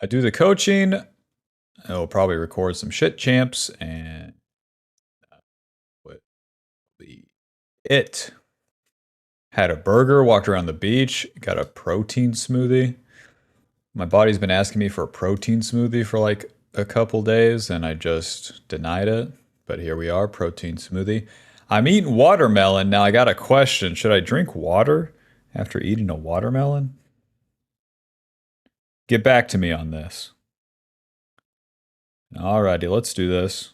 I do the coaching. I'll probably record some shit champs and what the it. Had a burger, walked around the beach, got a protein smoothie. My body's been asking me for a protein smoothie for like a couple days, and I just denied it. But here we are, protein smoothie. I'm eating watermelon. Now I got a question. Should I drink water after eating a watermelon? Get back to me on this. Alrighty, let's do this.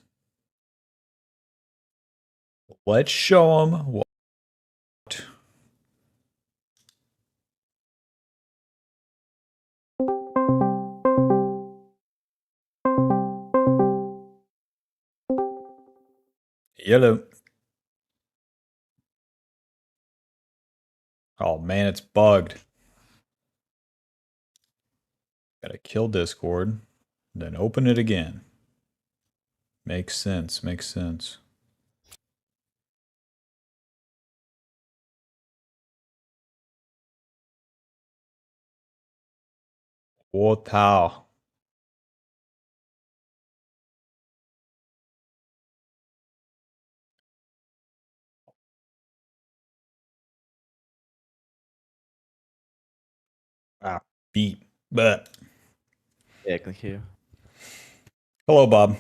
Let's show them what. Yellow. Oh man, it's bugged. Gotta kill Discord, then open it again. Makes sense, makes sense. What how? Ah, beat. But Yeah, I can hear you. hello, Bob.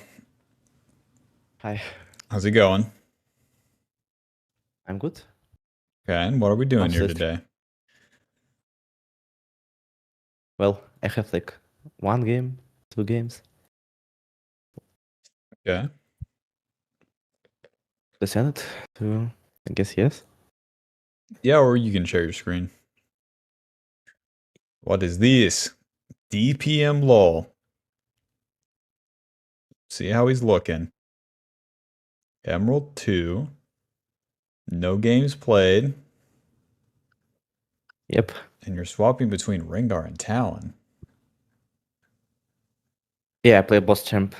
Hi, How's it going? I'm good. Okay, and what are we doing How's here it? today? Well, I have like 1 game, 2 games. Okay. To send it to, I guess, yes. Yeah, or you can share your screen. What is this? DPM lol. See how he's looking. Emerald 2. No games played. Yep. And you're swapping between Rengar and Talon. Yeah, I play boss champ.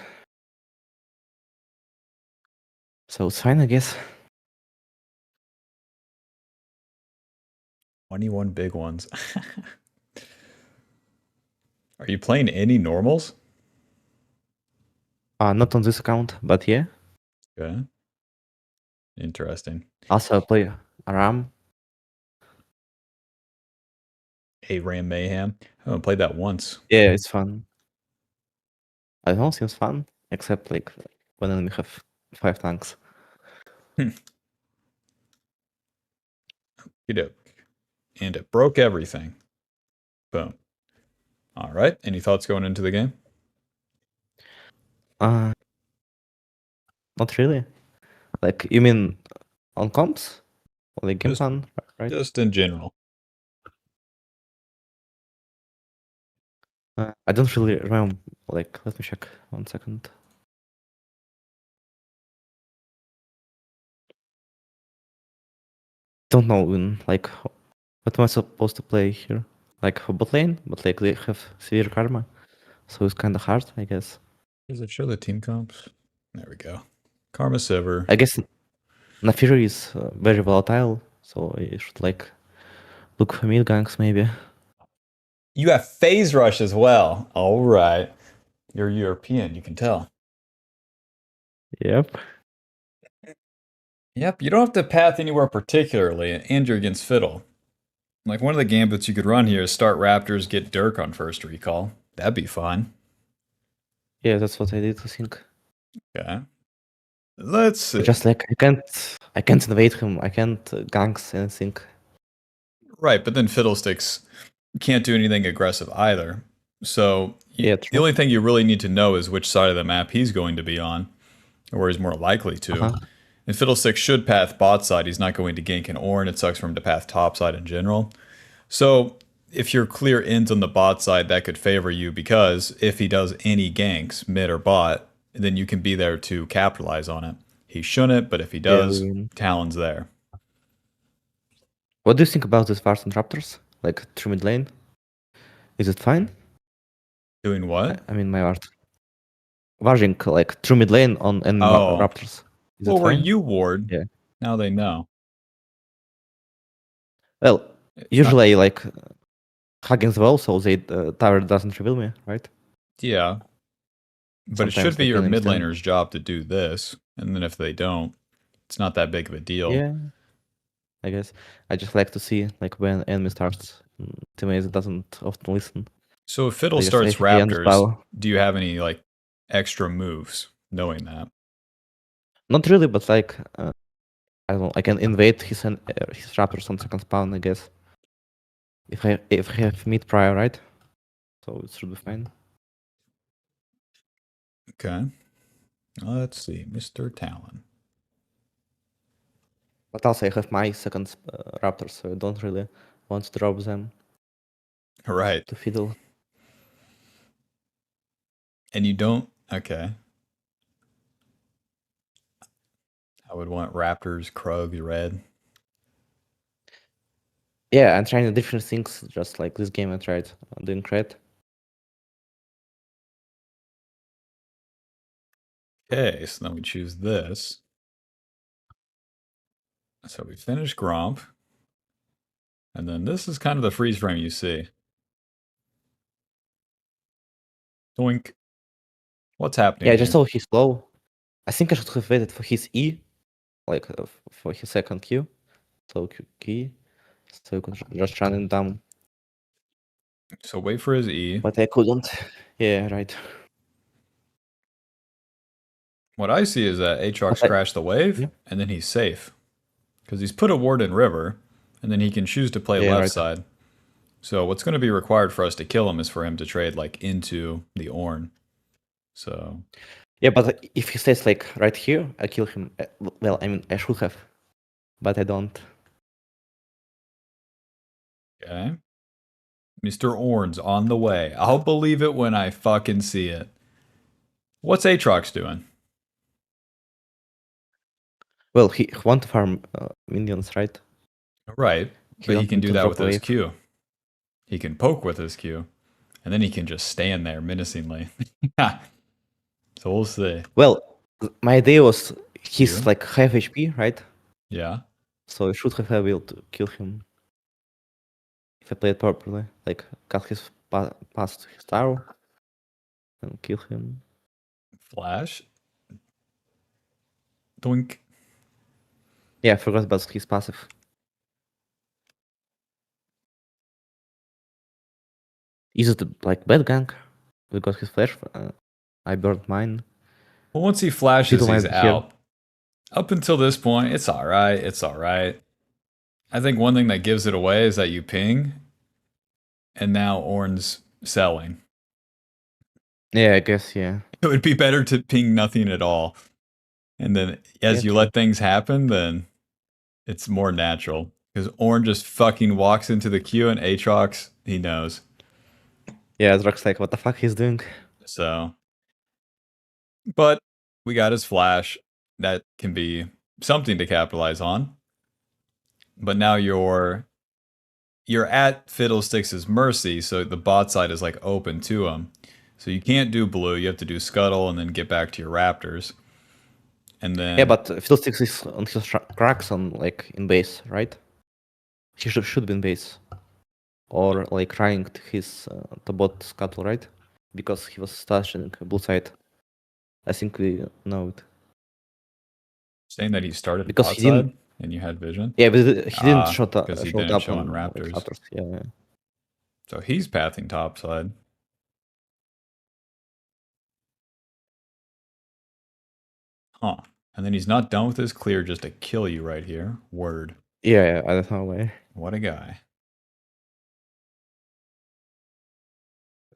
So it's fine, I guess. 21 big ones. Are you playing any normals? Not on this account, but yeah. Okay. Interesting. Also, I play Aram. Hey, Ram Mayhem. I haven't played that once. Yeah, it's fun. I don't know, seems fun, except like when enemy have 5 tanks. You know, and it broke everything. Boom. All right. Any thoughts going into the game? Not really. Like, you mean on comps? Or like game Just- plan, right? Just in general. I don't really remember. Like, let me check 1 second. Don't know even like what am I supposed to play here? Like for bot lane, but like they have severe karma, so it's kind of hard, I guess. Does it show the team comps? There we go. Karma Sever. I guess Nafiri is very volatile, so you should like look for mid ganks maybe. You have Phase Rush as well. All right. You're European, you can tell. Yep. Yep, you don't have to path anywhere particularly, and you're against Fiddle. Like, one of the gambits you could run here is start Raptors, get Dirk on first recall. That'd be fun. Yeah, that's what I did, I think. Okay. Let's see. Just like I can't invade him, I can't ganks anything. Right, but then Fiddlesticks can't do anything aggressive either. So Yeah, the true. only thing you really need to know is which side of the map he's going to be on, or where he's more likely to. And Fiddlesticks should path bot side. He's not going to gank an Ornn. It sucks for him to path top side in general. So if you're clear ends on the bot side, that could favor you, because if he does any ganks, mid or bot, then you can be there to capitalize on it. He shouldn't, but if he does, Talon's there. What do you think about this Vars and Raptors? Like through mid lane? Is it fine? Doing what? I mean my art. Varsing like through mid lane on enemy Raptors. Is Well, it were fine? you ward? Yeah. Now they know. Well, It's usually I like hugging the wall so the tower doesn't reveal me, right? Yeah, but it should Sometimes be like your enemies mid stand. laner's job to do this, and then if they don't, it's not that big of a deal. Yeah, I guess. I just like to see like when enemy starts. Teammates doesn't often listen. So if Fiddle They just say, starts "Hey, Raptors, underspell." do you have any like extra moves knowing that? Not really, but like I don't know. I can invade his raptors on second spawn. I guess if I have mid prior, right? So it should be fine. Okay. Let's see, Mr. Talon. But also I have my second raptors, so I don't really want to drop them Right. to fiddle. And you don't? Okay. I would want Raptors, Krugs, Red. Yeah, I'm trying different things. Just like this game, I tried doing crit. Okay, so then we choose this. So we finish Gromp. And then this is kind of the freeze frame you see. Doink. What's Yeah, happening I just here? saw he's low. I think I should have waited for his E, like for his second Q. So key, so you could just run him down. So wait for his E. But I couldn't. Yeah, right. What I see is that But Aatrox I, crashed the wave, yeah, and then he's safe. Because he's put a ward in river, and then he can choose to play yeah, left right. side. So what's going to be required for us to kill him is for him to trade like into the Ornn. So Yeah, but if he stays like right here, I kill him. Well, I mean, I should have, but I don't. okay, Mr. Ornn's on the way. I'll believe it when I fucking see it. What's Aatrox doing? Well, he want to farm minions, right? Right, He but he don't can need do to that drop with a his wave. Q. He can poke with his Q, and then he can just stand there menacingly. So we'll see. Well, my idea was he's Q, like half HP, right? yeah, So I should have been able to kill him if I played properly. Like cut his past his tower and kill him. flash, doink. Yeah, I forgot about his passive. Is it like bad gank? We got his flash. I burned mine. Well, once he flashes, Fiddle he's might be here. out. Up until this point, it's all right. It's all right. I think one thing that gives it away is that you ping, and now Ornn's selling. Yeah, I guess, yeah. It would be better to ping nothing at all. And then Yeah, as you true. let things happen, then it's more natural. Because Ornn just fucking walks into the queue and Aatrox, he knows. Yeah, Drock's like, what the fuck he's doing? So, but we got his flash. That can be something to capitalize on. But now you're at Fiddlesticks' mercy, so the bot side is like open to him. So you can't do blue, you have to do scuttle and then get back to your raptors. And Yeah, then but Fiddlesticks is on his cracks on like in base, right? He should be in base. Or like trying to his to bot scuttle, right? Because he was stashing blue side. I think we know it. saying that he started Because bot he didn't. side and you had vision. Yeah, but he didn't Ah, because he showed didn't up show on on like raptors. Raptors. Yeah, yeah. So he's pathing topside. Huh. And then he's not done with his clear just to kill you right here. Word. Yeah, yeah, I don't know why. What a guy.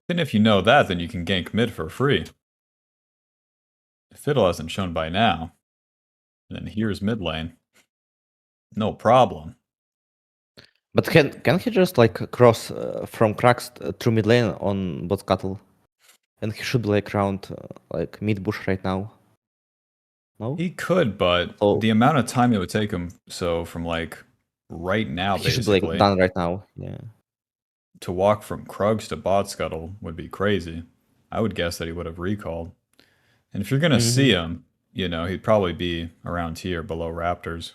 Then if you know that, then you can gank mid for free. If Fiddle hasn't shown by now, then here's mid lane. No problem. But can he just like cross from cracks through mid lane on bot scuttle? And he should be like around like mid bush right now. No? He could, but So the amount of time it would take him, so from like right now, he should be like basically, done right now. Yeah. to walk from Krugs to bot scuttle would be crazy. I would guess that he would have recalled. And if you're going to see Hmm. him, he'd probably be around here below Raptors.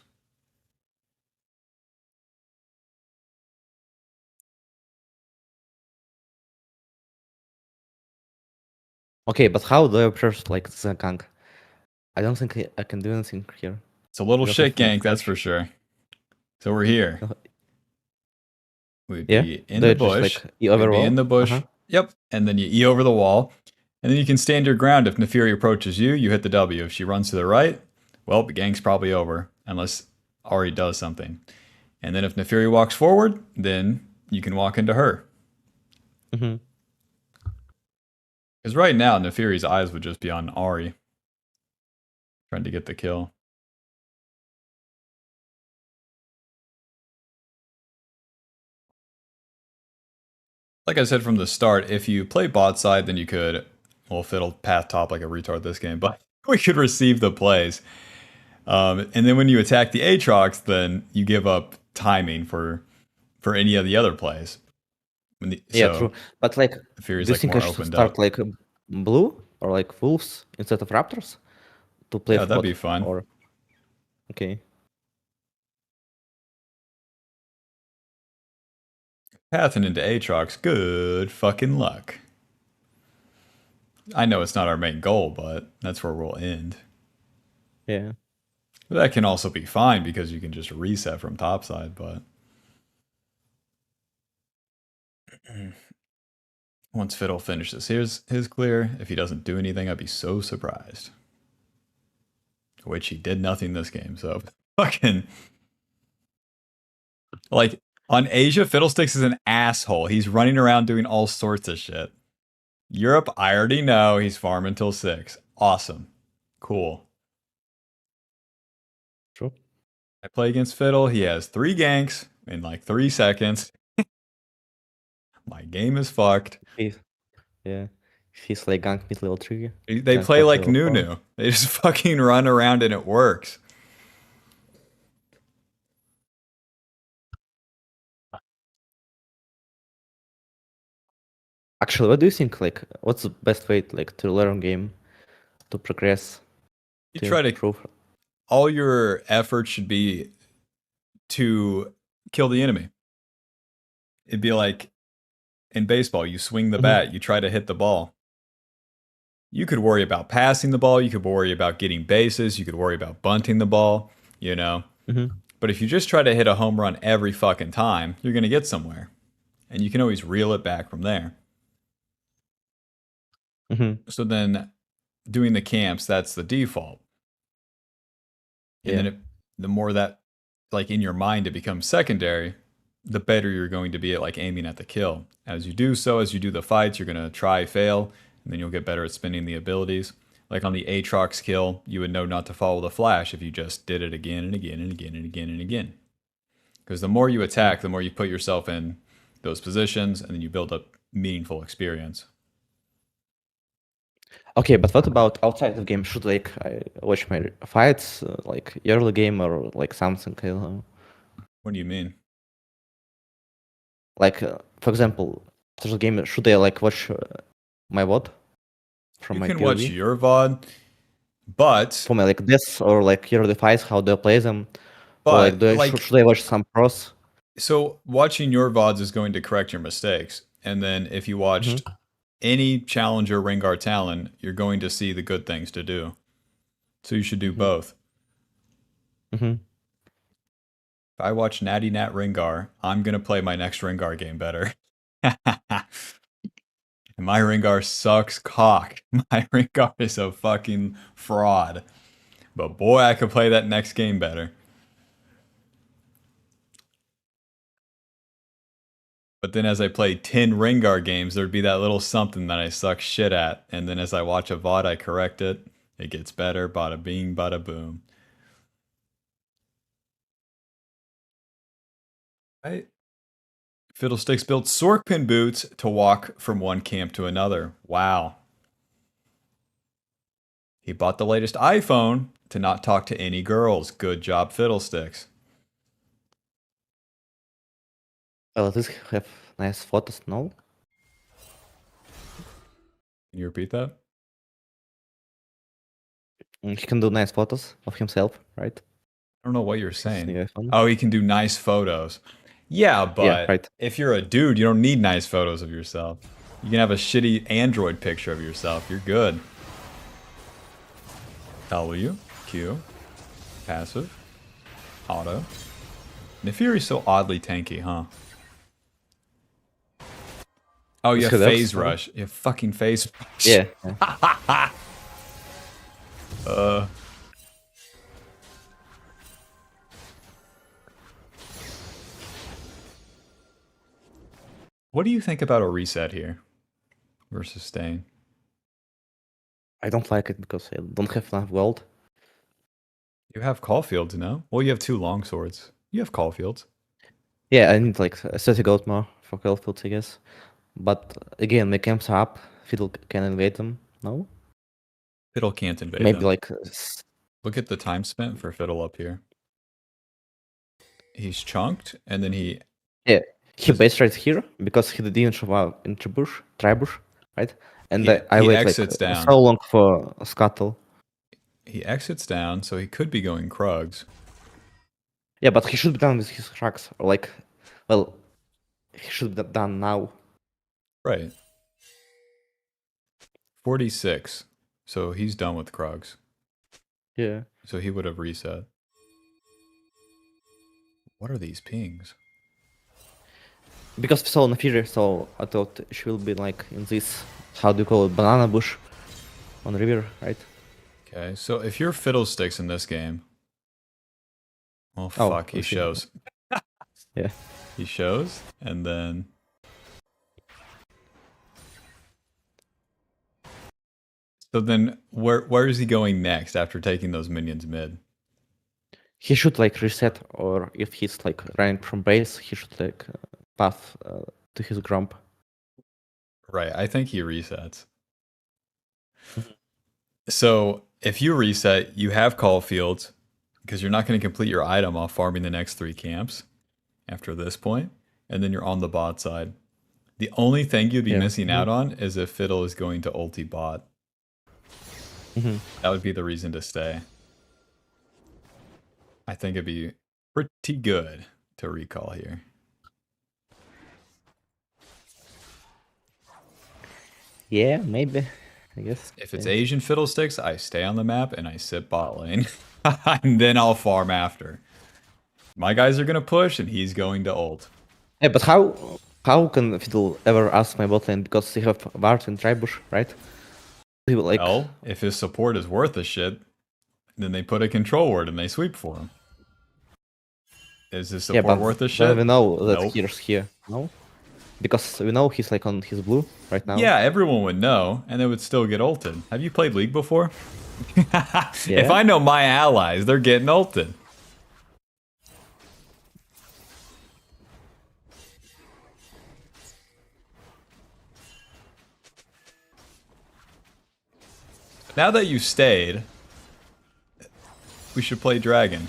Okay, but how do I approach like the gank? I don't think I can do anything here. It's a little I don't have shit enough gank, that's for damage. sure. So we're here. We'd Yeah, be in do the I just like bush. E We'd be in overall? the bush. Yep. And then you E over the wall. And then you can stand your ground. If Nefiri approaches you, you hit the W. If she runs to the right, well, the gank's probably over. Unless Ari does something. And then if Nefiri walks forward, then you can walk into her. Mm-hmm. Because right now, Nefiri's eyes would just be on Ari. Trying to get the kill. Like I said from the start, if you play bot side, then you could, well, fiddle path top like a retard this game, but we could receive the plays. And then when you attack the Aatrox, then you give up timing for any of the other plays. Yeah, So true. But like, the Fury's do you like think I more should opened start up. like blue or like wolves instead of raptors to play Yeah, that'd be bot? fun. Or okay, Pathing into Aatrox, good fucking luck. I know it's not our main goal, but that's where we'll end. yeah. But that can also be fine because you can just reset from topside, but once Fiddle finishes his clear, if he doesn't do anything, I'd be so surprised. Which he did nothing this game, so fucking like on Asia, Fiddlesticks is an asshole. He's running around doing all sorts of shit. Europe, I already know he's farming till 6. Awesome. Cool. True. I play against Fiddle. He has 3 ganks in like 3 seconds. My game is fucked. He's, yeah. He's like gank mid level 3, They gank play top like level 4. Nunu. They just fucking run around and it works. Actually, what do you think? Like, what's the best way like to learn game, to progress, You to try to, improve? all your effort should be to kill the enemy. It'd be like in baseball, you swing the Mm-hmm. bat, you try to hit the ball. You could worry about passing the ball, you could worry about getting bases, you could worry about bunting the ball, you know. Mm-hmm. But if you just try to hit a home run every fucking time, you're going to get somewhere. And you can always reel it back from there. Mm-hmm. So then doing the camps, that's the default. And Yeah. then the more that, like in your mind, it becomes secondary, the better you're going to be at like aiming at the kill. As you do so, as you do the fights, you're going to try, fail, and then you'll get better at spinning the abilities. Like on the Aatrox kill, you would know not to follow the flash if you just did it again and again and again and again and again. Because the more you attack, the more you put yourself in those positions, and then you build up meaningful experience. Okay, but what about outside of game? Should like I watch my fights like early game or like something? I don't know. What do you mean? Like for example, after the game, should I like watch my VOD from You my can watch POV your VOD, but for my like this or like early fights? How do I play them? Or like do I like should I watch some pros? so watching your VODs is going to correct your mistakes. And then if you watched Mm-hmm. any challenger Rengar Talon, you're going to see the good things to do. So you should do Mm-hmm. both. Mm-hmm. If I watch Natty Nat Rengar, I'm gonna play my next Rengar game better. And my Rengar sucks cock. My Rengar is a fucking fraud. But boy, I could play that next game better. But then as I play 10 Rengar games, there'd be that little something that I suck shit at. And then as I watch a VOD, I correct it. It gets better. Bada bing, bada boom. Right? Fiddlesticks built Sorkpin boots to walk from one camp to another. Wow. He bought the latest iPhone to not talk to any girls. Good job, Fiddlesticks. Well, does he have nice photos? No. Can you repeat that? He can do nice photos of himself, right? I don't know what you're His saying. new iPhone. Oh, he can do nice photos. Yeah, Yeah, but right. if you're a dude, you don't need nice photos of yourself. You can have a shitty Android picture of yourself. You're good. W, Q, passive, auto. Nefiri's so oddly tanky, huh? Oh, you This have could help, phase no? rush. You have fucking phase rush. Yeah. Uh. What do you think about a reset here versus staying? I don't like it because I don't have enough gold. You have Caulfields, no? Well, you have 2 long swords. You have Caulfields. Yeah, I need like 30 gold more for Caulfields, I guess. But again, my camps are up. Fiddle can invade them. No? Fiddle can't invade Maybe them. like Look at the time spent for Fiddle up here. He's chunked, and then he... yeah, he Just- based right here because he didn't show up in Tribush, right? And I he wait like exits down. so long for Scuttle. He exits down, so he could be going Krugs. Yeah, but he should be done with his tracks. Or like, well, he should be done now. Right. 46. So he's done with Krugs. Yeah. So he would have reset. What are these pings? Because we saw Nefiri, so I thought she will be like in this, how do you call it, banana bush on river, right? Okay, so if you're Fiddlesticks in this game... Well, Oh, fuck, he I see. shows. Yeah. He shows, and then... So then, where is he going next after taking those minions mid? He should like reset, or if he's like running from base, he should like path to his grump. Right, I think he resets. So if you reset, you have Caulfields, because you're not going to complete your item off farming the next 3 camps after this point, and then you're on the bot side. The only thing you'd be Yeah. missing out on is if Fiddle is going to ulti bot. That would be the reason to stay. I think it'd be pretty good to recall here. Yeah, maybe. I guess. If it's Yeah. Asian Fiddlesticks, I stay on the map and I sit bot lane. And then I'll farm after. My guys are going to push and he's going to ult. Yeah, but how can Fiddle ever ask my bot lane because they have Bart and Tribush, right? He will, like, Well, if his support is worth a shit, then they put a control word and they sweep for him. Is his yeah, support but worth a then shit? we know that Nope. he's here. No, because we know he's like on his blue right now. Yeah, everyone would know, and they would still get ulted. Have you played League before? If Yeah. I know my allies, they're getting ulted. Now that you stayed, we should play Dragon.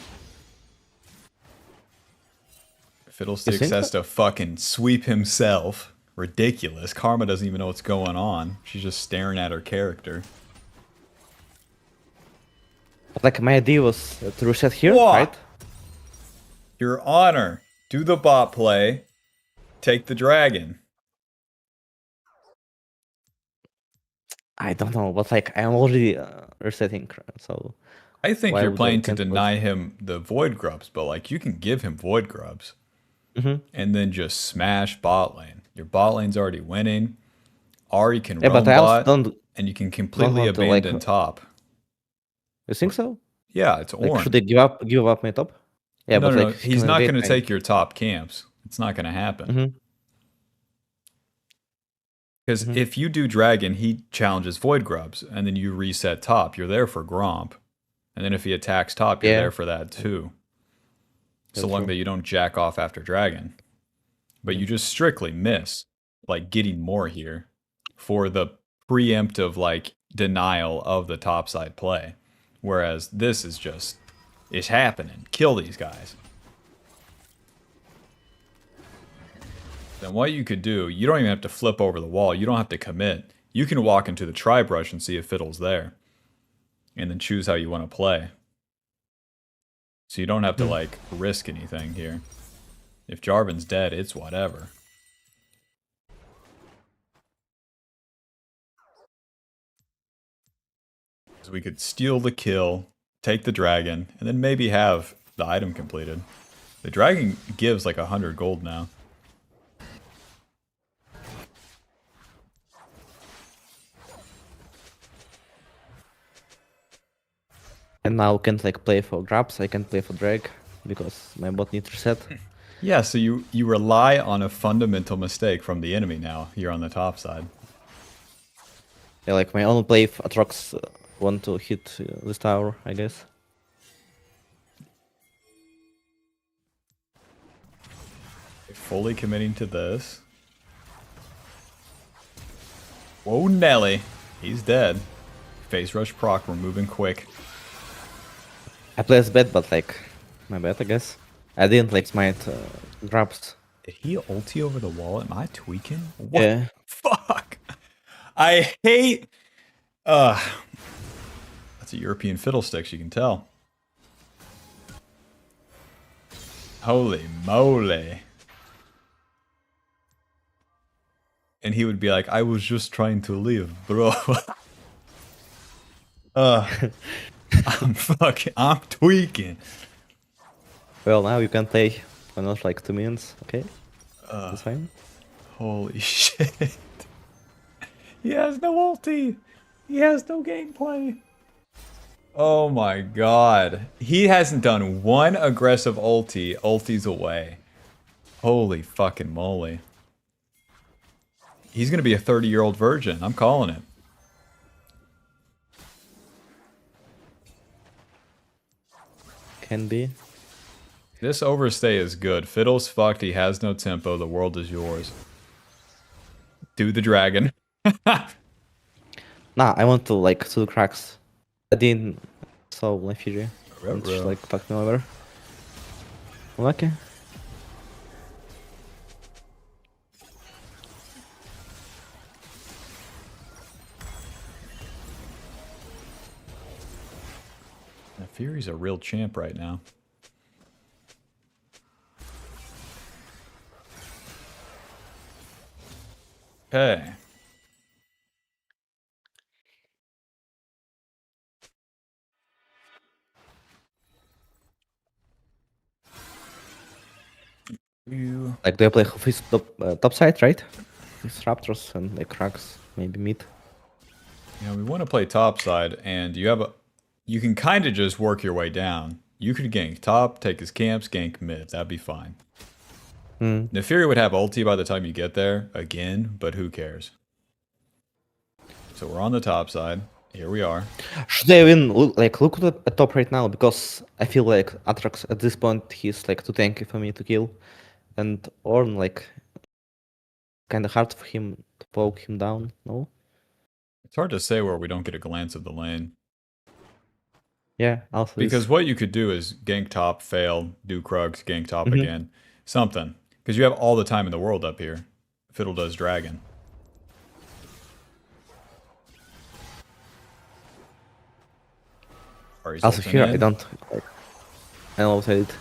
Fiddlesticks think has to fucking sweep himself. Ridiculous. Karma doesn't even know what's going on. She's just staring at her character. But, like, my idea was to reset here, What? right? Your honor. Do the bot play. Take the dragon. I don't know, but like I'm already resetting, so I think why you're would I playing to cancel it? deny him the void grubs, but like you can give him void grubs and then just smash bot lane. Your bot lane's already winning. Ari can Yeah, roam but I also bot, don't. and you can completely want to, like, abandon top. You think so? Yeah, it's Like, Ornn. should I give up my top? Yeah, no, but no, like he's can not invade going to my- take your top camps. It's not going to happen. Mhm. Because if you do dragon, he challenges void grubs, and then you reset top. You're there for Gromp, and then if he attacks top, you're Yeah. there for that too. So That's long true. that you don't jack off after dragon, but you just strictly miss like getting more here for the preemptive like denial of the topside play, whereas this is just it's happening. Kill these guys. Then what you could do, you don't even have to flip over the wall. You don't have to commit. You can walk into the tri-brush and see if Fiddle's there. And then choose how you want to play. So you don't have to, like, risk anything here. If Jarvan's dead, it's whatever. Because we could steal the kill, take the dragon, and then maybe have the item completed. The dragon gives like 100 gold now. And now I can't like play for grabs, I can play for drag because my bot needs reset. Yeah, so you rely on a fundamental mistake from the enemy now here on the top side. Yeah, like my own play if Atrox want to hit this tower, I guess. Fully committing to this. Whoa, Nelly. He's dead. Phase rush proc, we're moving quick. I play as bad, but like, my bad, I guess. I didn't like smite grabs. Did he ulti over the wall? Am I tweaking? What? Yeah. Fuck. I hate... That's a European fiddlesticks, you can tell. Holy moly. And he would be like, I was just trying to leave, bro. I'm tweaking. Well, now you can play for not like 2 minutes, okay? That's fine. Holy shit. He has no ulti. He has no gameplay. Oh my god. He hasn't done one aggressive ulti. Ulti's away. Holy fucking moly. He's going to be a 30-year-old virgin. I'm calling it. Can be. This overstay is good. Fiddle's fucked. He has no tempo. The world is yours. Do the dragon. Nah, I want to like do cracks. I didn't saw my Fiji. And Ruh-roh. just like fucked me over. Lucky. Now, Fury's a real champ right now. Okay. You... Like, do I play his top side, right? His Raptors and like cracks, maybe mid. Yeah, we want to play top side, and you have a... You can kind of just work your way down. You could gank top, take his camps, gank mid. That'd be fine. Nefiri would have ulti by the time you get there, again, but who cares? So we're on the top side. Here we are. Should I even look at the top right now? Because I feel like Atrox at this point he's like too tanky for me to kill. And Ornn like kinda hard for him to poke him down, no? It's hard to say where we don't get a glance of the lane. Yeah, also Because what you could do is gank top, fail, do Krugs, gank top again. Something. Because you have all the time in the world up here. Fiddle does dragon. also here I don't like I don't know what I did.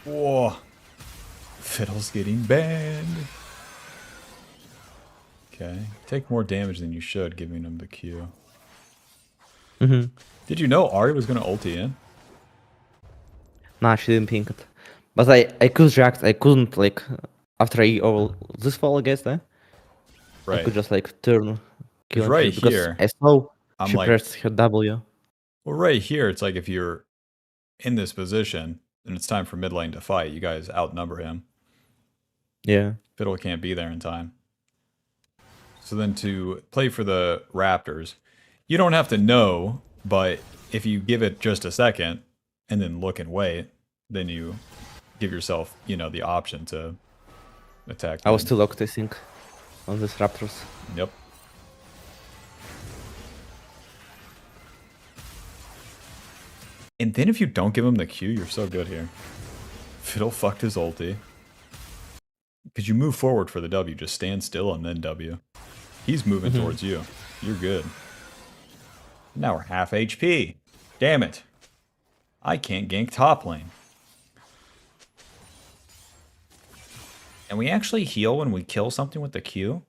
Whoa. Fiddle's getting banned. Okay. Take more damage than you should, giving him the Q. Did you know Ari was going to ulti in? Nah, she didn't pink it. But I could react, I couldn't like after I over this fall I guess, eh? Right. I could just like turn kill right because here, I saw I'm she like, pressed her W. Well, right here, it's like if you're in this position and it's time for mid lane to fight, you guys outnumber him. Yeah. Fiddle can't be there in time. So then to play for the Raptors, you don't have to know, but if you give it just a second and then look and wait, then you give yourself, you know, the option to attack. I was still locked, I think, on this Raptors. Yep. And then if you don't give him the Q, you're so good here. Fiddle fucked his ulti. Because you move forward for the W, just stand still and then W. He's moving towards you. You're good. Now we're half HP. Damn it. I can't gank top lane. And we actually heal when we kill something with the Q?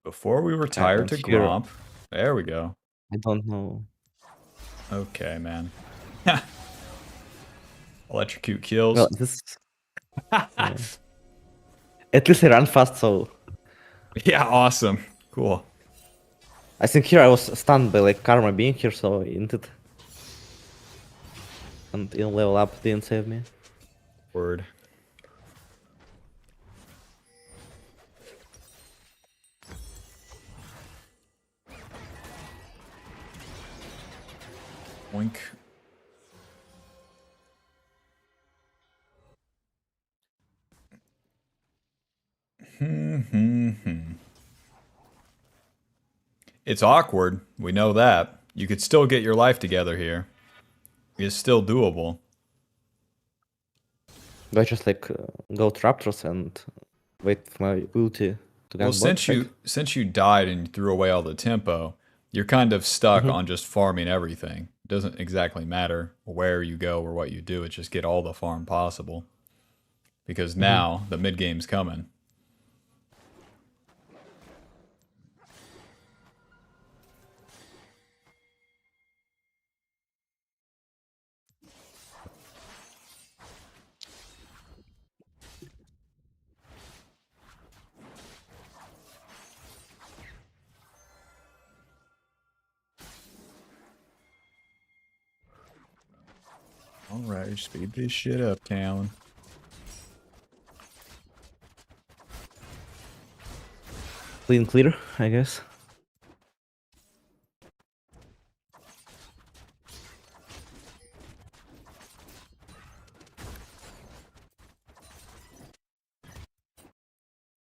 Before we retire don't to hear. Gromp. There we go. I don't know. Okay, man. Electrocute kills. Well, this. Yeah. At least I run fast, so Yeah, awesome. Cool. I think here I was stunned by like Karma being here, so indeed. And in level up didn't save me. Word. Oink. It's awkward. We know that. You could still get your life together here. It's still doable. Do I just like go to Raptors and wait for my ulti to Well, gank bot, since you died and you threw away all the tempo, you're kind of stuck on just farming everything. It doesn't exactly matter where you go or what you do. It's just get all the farm possible. Because now the mid game's coming. Alright, speed this shit up, Talon. Clean clear, I guess.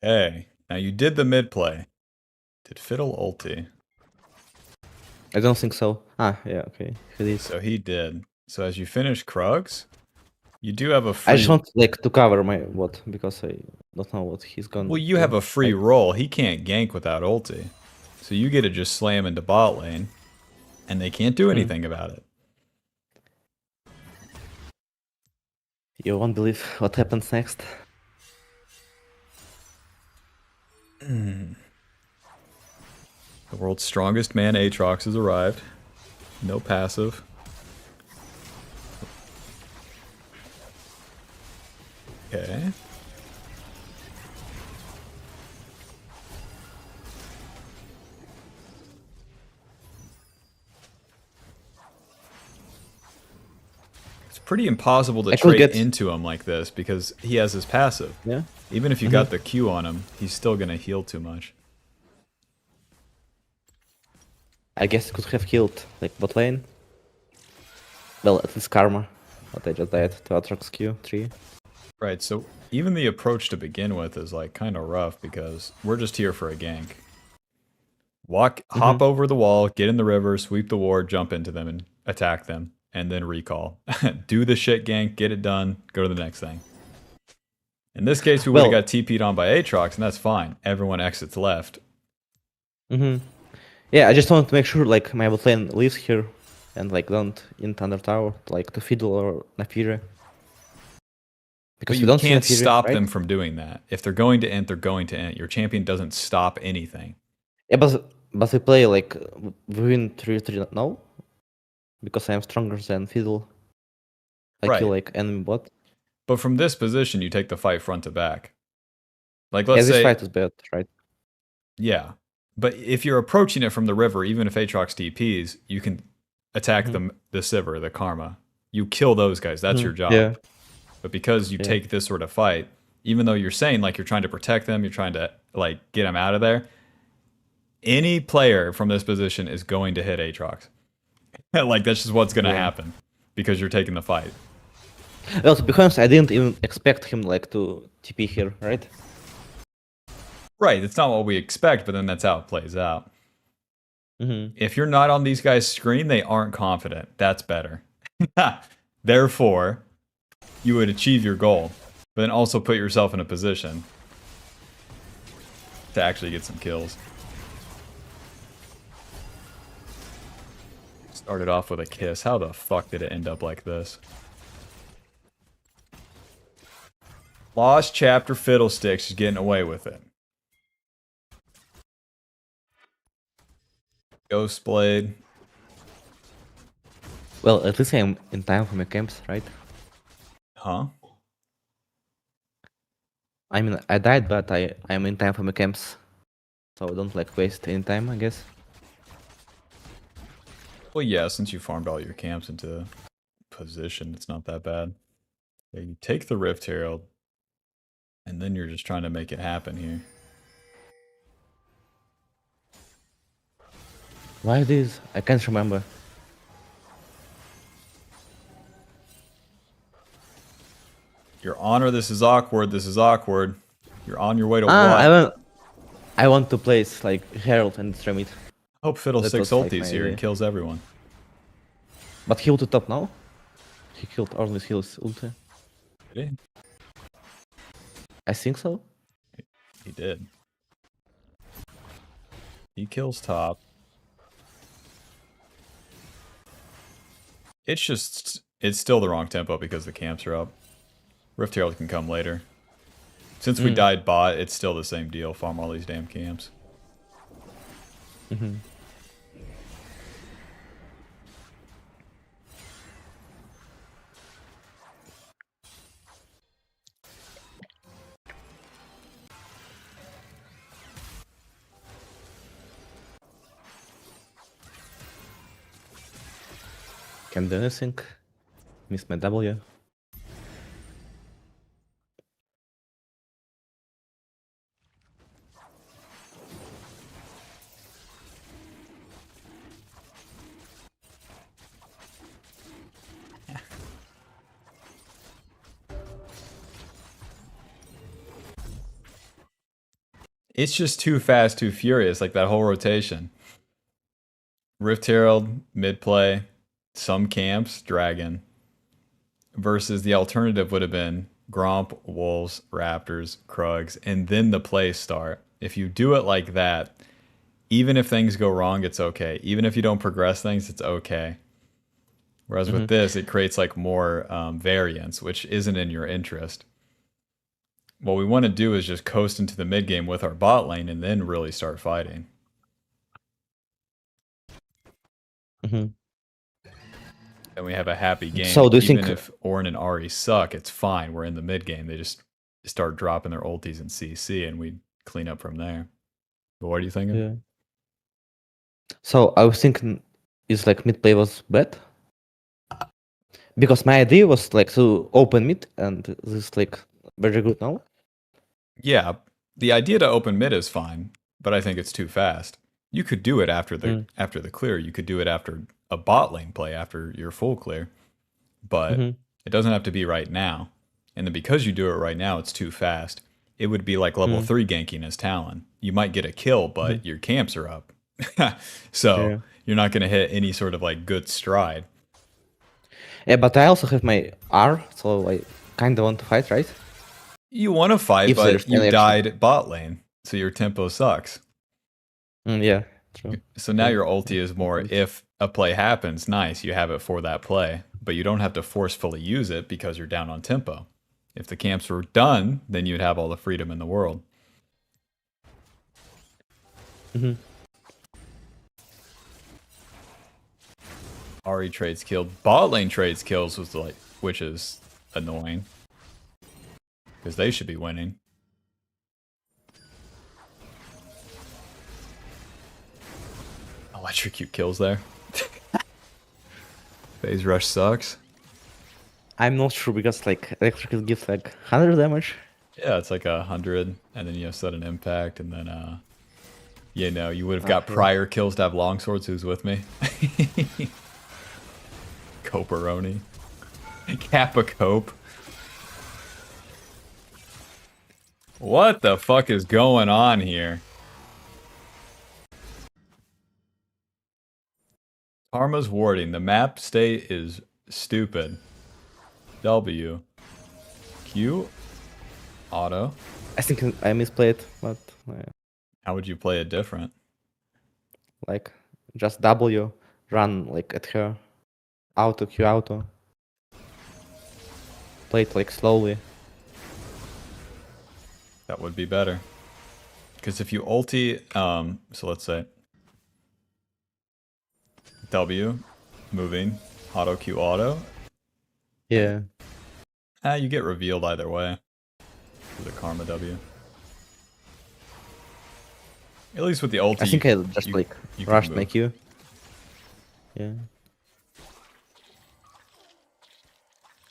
Hey, now you did the mid play. Did Fiddle ulti? I don't think so. Ah, yeah, okay. He did. So he did. So as you finish Krugs, you do have a I just free... want like to cover my bot because I don't know what he's gonna Well, you do. have a free roll. He can't gank without ulti. So you get to just slam into bot lane, and they can't do anything about it. You won't believe what happens next. The world's strongest man, Aatrox, has arrived. No passive. Okay. It's pretty impossible to trade into him like this because he has his passive. Yeah. Even if you got the Q on him, he's still gonna heal too much. I guess it could have killed like bot lane. Well, at least Karma. But I just died to Aatrox Q3. Right, so even the approach to begin with is like kind of rough because we're just here for a gank. Hop over the wall, get in the river, sweep the ward, jump into them and attack them, and then recall. Do the shit gank, get it done, go to the next thing. In this case, we would have got TP'd on by Aatrox, and that's fine. Everyone exits left. Yeah, I just want to make sure like my bot lane lives here and like don't in Thunder Tower like to Fiddle or Nafiri. Because you can't stop them from doing that. If they're going to int, they're going to int. Your champion doesn't stop anything. Yeah, but we play like we win 3-3 now because I am stronger than Fiddle. I kill like enemy bot. But from this position, you take the fight front to back. Like let's say this fight is bad, right? Yeah, but if you're approaching it from the river, even if Aatrox TPs, you can attack the Sivir, the Karma. You kill those guys. That's your job. Yeah. But because you take this sort of fight, even though you're saying like you're trying to protect them, you're trying to like get them out of there, any player from this position is going to hit Aatrox. Like that's just what's going to happen because you're taking the fight. Well, to be honest, I didn't even expect him like to TP here, right? Right, it's not what we expect, but then that's how it plays out. If you're not on these guys' screen, they aren't confident. That's better. Therefore, you would achieve your goal, but then also put yourself in a position to actually get some kills. Started off with a kiss. How the fuck did it end up like this? Lost chapter Fiddlesticks is getting away with it. Ghost Blade. Well, at least I'm in time for my camps, right? Huh? I mean, I died, but I'm in time for my camps, so I don't like waste any time, I guess. Well, yeah, since you farmed all your camps into position, it's not that bad. Yeah, you take the Rift Herald, and then you're just trying to make it happen here. Why this? I can't remember. Your Honor, this is awkward. This is awkward. You're on your way to Ah, what? I want to place like Herald and stream it. Hope That Fiddlesticks was like my ultis here and idea. kills everyone. But he ulted top now? He killed Orn's heals ulti. Did he? I think so. He did. He kills top. It's still the wrong tempo because the camps are up. Rift Herald can come later. Since we died bot, it's still the same deal. Farm all these damn camps. Can't do anything. Missed my W. It's just too fast, too furious, like that whole rotation. Rift Herald, mid play, some camps, Dragon. Versus the alternative would have been Gromp, Wolves, Raptors, Krugs, and then the plays start. If you do it like that, even if things go wrong, it's okay. Even if you don't progress things, it's okay. Whereas with this, it creates like more variance, which isn't in your interest. What we want to do is just coast into the mid game with our bot lane and then really start fighting. And we have a happy game. So do you Even think if Ornn and Ahri suck, it's fine. We're in the mid game. They just start dropping their ultis in CC and we clean up from there. But what are you thinking? Yeah. So I was thinking, is like mid play was bad? Because my idea was like to open mid, and this is like very good now. Yeah, the idea to open mid is fine, but I think it's too fast. You could do it after the clear. You could do it after a bot lane play after your full clear, but it doesn't have to be right now. And then because you do it right now, it's too fast. It would be like level 3 ganking as Talon. You might get a kill, but your camps are up. So you're not going to hit any sort of like good stride. Yeah, but I also have my R, so I kind of want to fight, right? You want to fight, If there's but you any died at bot lane, so your tempo sucks. Yeah, true. So now your ulti is more if a play happens, nice, you have it for that play, but you don't have to forcefully use it because you're down on tempo. If the camps were done, then you'd have all the freedom in the world. Ahri trades killed. Bot lane trades kills was like, which is annoying because they should be winning. Electrocute kills there. Phase rush sucks. I'm not sure because like electrical gives like 100 damage. Yeah, it's like 100, and then you have sudden impact, and then you know, you would have got prior kills to have longswords. Who's with me? Coperoni. Kappa Cope. What the fuck is going on here? Karma's warding. The map state is stupid. W. Q. Auto. I think I misplayed, but How would you play it different? like just W, run like at her, auto Q auto. Play it like slowly. That would be better. Because if you ulti, so let's say W, moving, auto Q auto. Yeah. You get revealed either way. With a Karma W. At least with the ulti, I think I just you can rushed my move. Q. Yeah.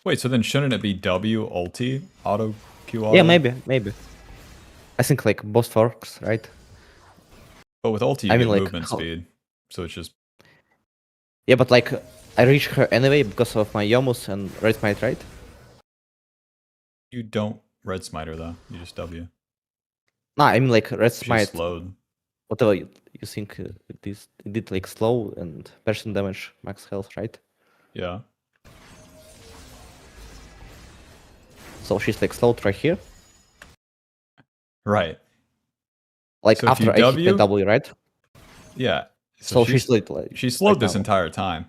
Wait, so then shouldn't it be W ulti auto Q auto? Yeah, maybe. I think like both forks, right? But with ulti, you I mean, get like, movement speed, so it's just yeah, but like I reach her anyway because of my Yomus and Red Smite, right? you don't red smiter though. You just W. Nah, I mean like Red She's Smite, slowed. whatever you think it did like slow and person damage, max health, right? Yeah. So she's like slowed right here. Right. Like So if you after I hit my W, W, right? yeah. So she's like she's right slowed this now. entire time.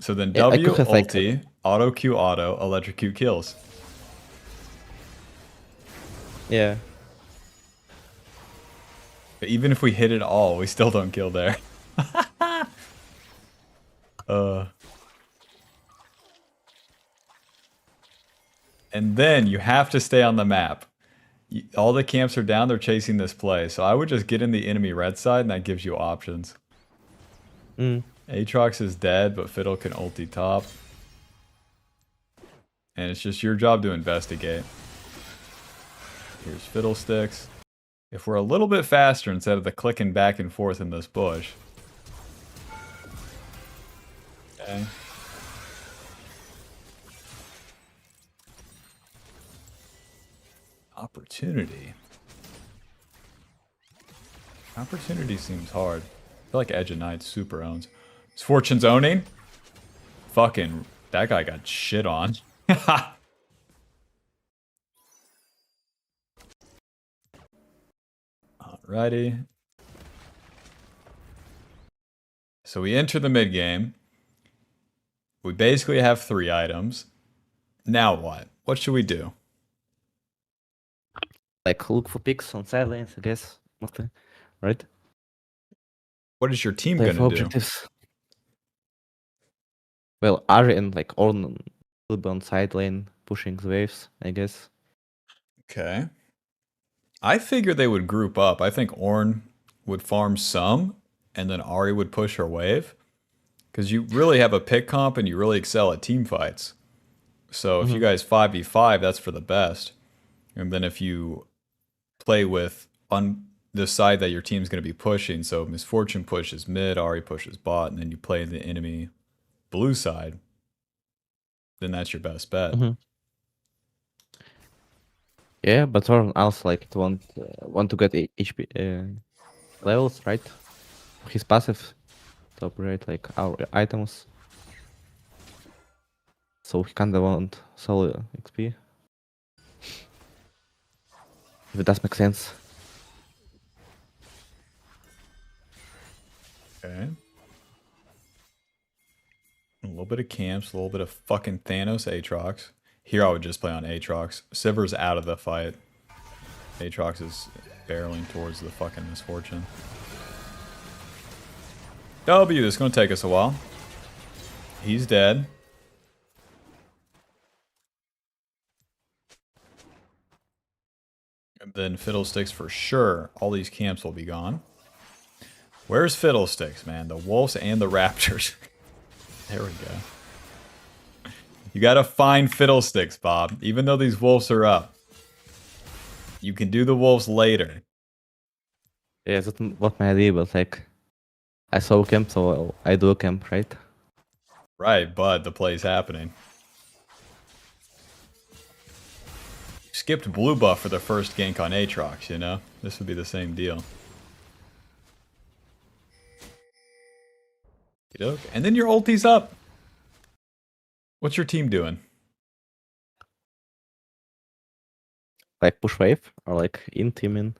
So then Yeah, I W could have like ulti, auto Q auto, electrocute kills. yeah. But even if we hit it all, we still don't kill there. And then you have to stay on the map. All the camps are down, they're chasing this play. So I would just get in the enemy red side, and that gives you options. Mm. Aatrox is dead, but Fiddle can ulti top. And it's just your job to investigate. Here's Fiddlesticks. If we're a little bit faster instead of the clicking back and forth in this bush. Okay. Opportunity. Opportunity seems hard. I feel like Edge of Night super owns. Is Fortune's owning? Fucking, that guy got shit on. Alrighty. So we enter the mid game. We basically have 3 items. Now what? What should we do? Like look for picks on side lanes, I guess. Mostly. Right? What is your team Play gonna for do? objectives. Well, Ari and like Ornn will be on side lane pushing the waves, I guess. Okay. I figure they would group up. I think Ornn would farm some, and then Ari would push her wave. Because you really have a pick comp and you really excel at team fights. So if you guys 5v5, that's for the best. And then if you play with on the side that your team's going to be pushing, so Misfortune pushes mid, Ari pushes bot, and then you play the enemy blue side, then that's your best bet. Yeah, but Ornn also like to want to get HP levels, right? His passive to upgrade like our items. So he kinda want solo XP. If it does make sense. Okay. A little bit of camps, a little bit of fucking Thanos Aatrox. Here I would just play on Aatrox. Sivir's out of the fight. Aatrox is barreling towards the fucking Misfortune. W, this is going to take us a while. He's dead. And then Fiddlesticks for sure. All these camps will be gone. Where's Fiddlesticks, man? The Wolves and the Raptors. There we go. You gotta find Fiddlesticks, Bob. Even though these Wolves are up. You can do the Wolves later. Yeah, that's what my idea, but like I saw camp, so I do camp, right? Right, but the play's happening. You skipped blue buff for the first gank on Aatrox, you know? This would be the same deal. And then your ulti's up. What's your team doing? Like push wave or like in team in.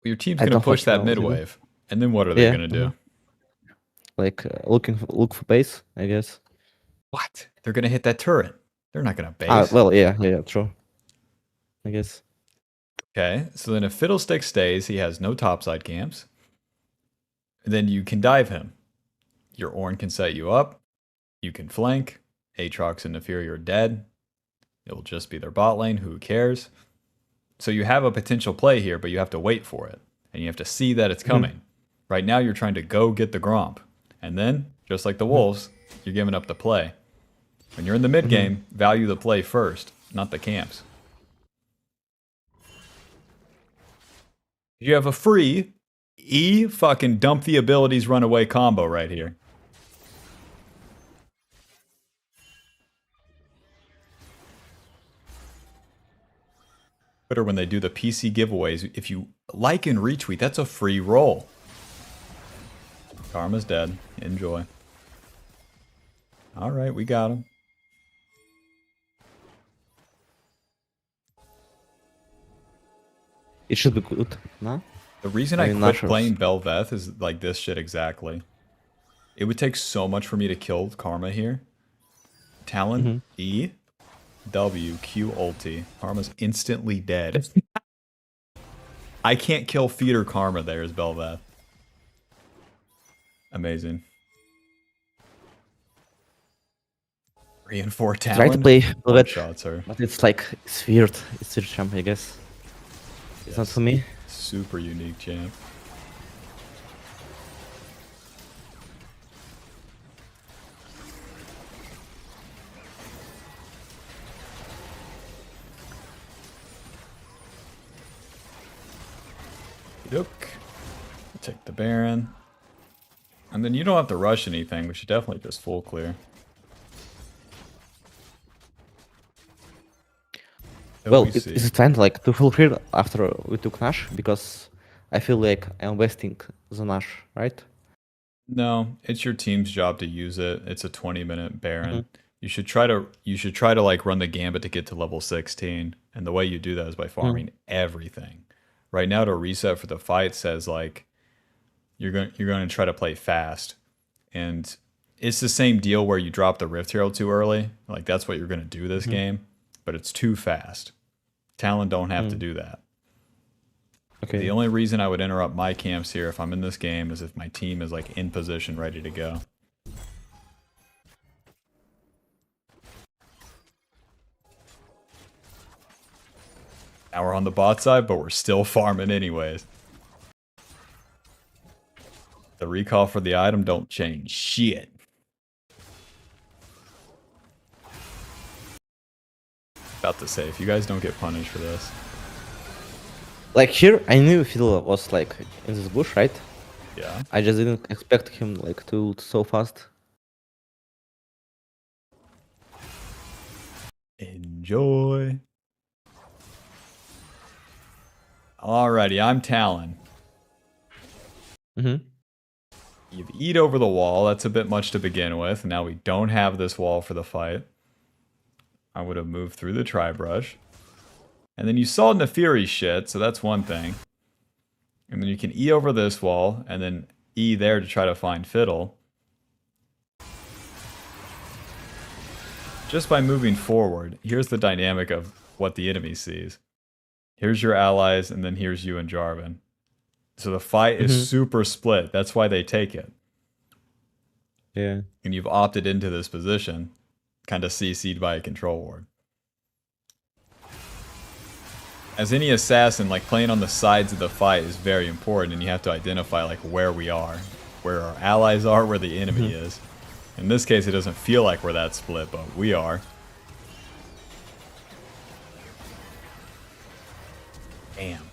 Your team's I gonna don't push fucking that know mid what to do. wave. And then what are they Yeah, gonna do? Like look for base, I guess. What? They're gonna hit that turret. They're not gonna Ah, base. well, yeah, true. I guess. Okay, so then if Fiddlestick stays, he has no topside camps. Then you can dive him. Your Ornn can set you up. You can flank. Aatrox and Naafiri are dead. It'll just be their bot lane. Who cares? So you have a potential play here, but you have to wait for it. And you have to see that it's coming. Right now, you're trying to go get the Gromp. And then, just like the Wolves, you're giving up the play. When you're in the mid game, value the play first, not the camps. You have a free E fucking dump the abilities run away combo right here. Twitter when they do the PC giveaways, if you like and retweet, that's a free roll. Karma's dead. Enjoy. All right, we got him. It should be good, no? The reason I quit playing Bel'Veth is like this shit exactly. It would take so much for me to kill Karma here. Talon, E, W, Q ulti. Karma's instantly dead. I can't kill feeder Karma there as Bel'Veth. Amazing. 3 and 4 Talon. Try to play Bel'Veth, shots are. but it's like, it's weird. It's weird champ, I guess. It's not for me. Super unique champ. Look. Take the Baron. And then you don't have to rush anything. We should definitely just full clear. Well, is it time like to full clear after we took Nash? Because I feel like I'm wasting the Nash, right? No, it's your team's job to use it. It's a 20-minute Baron. You should try to like run the gambit to get to level 16. And the way you do that is by farming everything. Right now to reset for the fight says like you're going to try to play fast. And it's the same deal where you drop the Rift Herald too early. Like that's what you're going to do this game, but it's too fast. Talon don't have to do that. Okay. The only reason I would interrupt my camps here if I'm in this game is if my team is like in position ready to go. Now we're on the bot side, but we're still farming anyways. The recall for the item don't change shit. About to say, if you guys don't get punished for this. Like here, I knew Phil was like in this bush, right? Yeah. I just didn't expect him like to ult so fast. Enjoy. Alrighty, I'm Talon. You've eat over the wall. That's a bit much to begin with. Now we don't have this wall for the fight. I would have moved through the tri-brush. And then you saw Naafiri shit, so that's one thing. And then you can E over this wall, and then E there to try to find Fiddle. Just by moving forward, here's the dynamic of what the enemy sees. Here's your allies, and then here's you and Jarvan. So the fight is super split. That's why they take it. Yeah. And you've opted into this position, kind of CC'd by a control ward. As any assassin, like playing on the sides of the fight is very important, and you have to identify like where we are, where our allies are, where the enemy is. In this case, it doesn't feel like we're that split, but we are. Damn.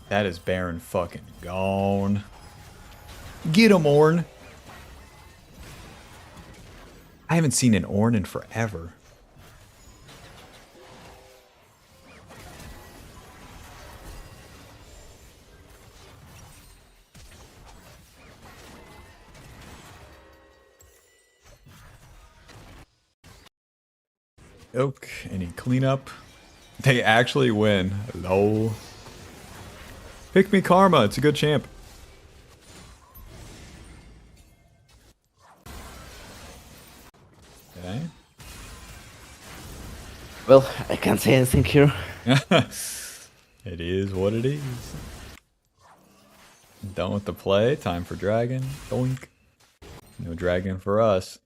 That is Baron fucking gone. Get him, Ornn. I haven't seen an Ornn in forever. Oak, any cleanup? They actually win. Lol. Pick me Karma, it's a good champ. Okay. Well, I can't say anything here. It is what it is. Done with the play, time for dragon. Doink. No dragon for us.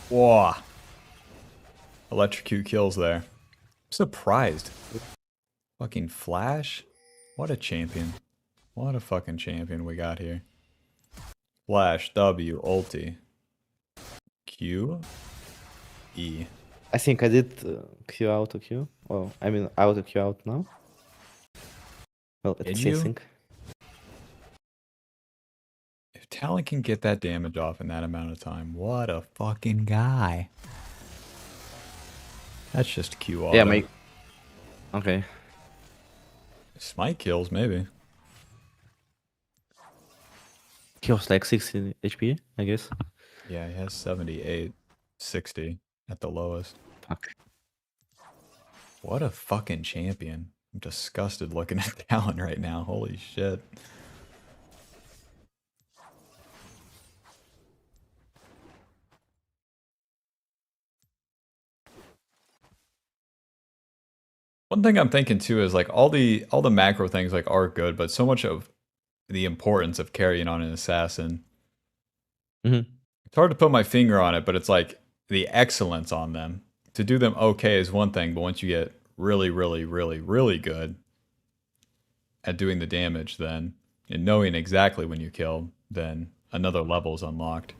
Whoa. Electrocute kills there. I'm surprised. Fucking Flash? What a champion. What a fucking champion we got here. Flash, W, ulti. Q, E. I think I did Q out of Q. Oh, I mean out of Q out now. Well, Did it's you? async. If Talon can get that damage off in that amount of time, what a fucking guy. That's just Q auto. Yeah, my. Okay. Smite kills, maybe. He was like 60 HP, I guess. Yeah, he has 78, 60 at the lowest. Fuck. What a fucking champion. I'm disgusted looking at Talon right now. Holy shit. One thing I'm thinking too is like all the macro things like are good, but so much of the importance of carrying on an assassin. Mm-hmm. It's hard to put my finger on it, but it's like the excellence on them. To do them okay is one thing, but once you get really, really, really, really good at doing the damage, then and knowing exactly when you kill, then another level is unlocked.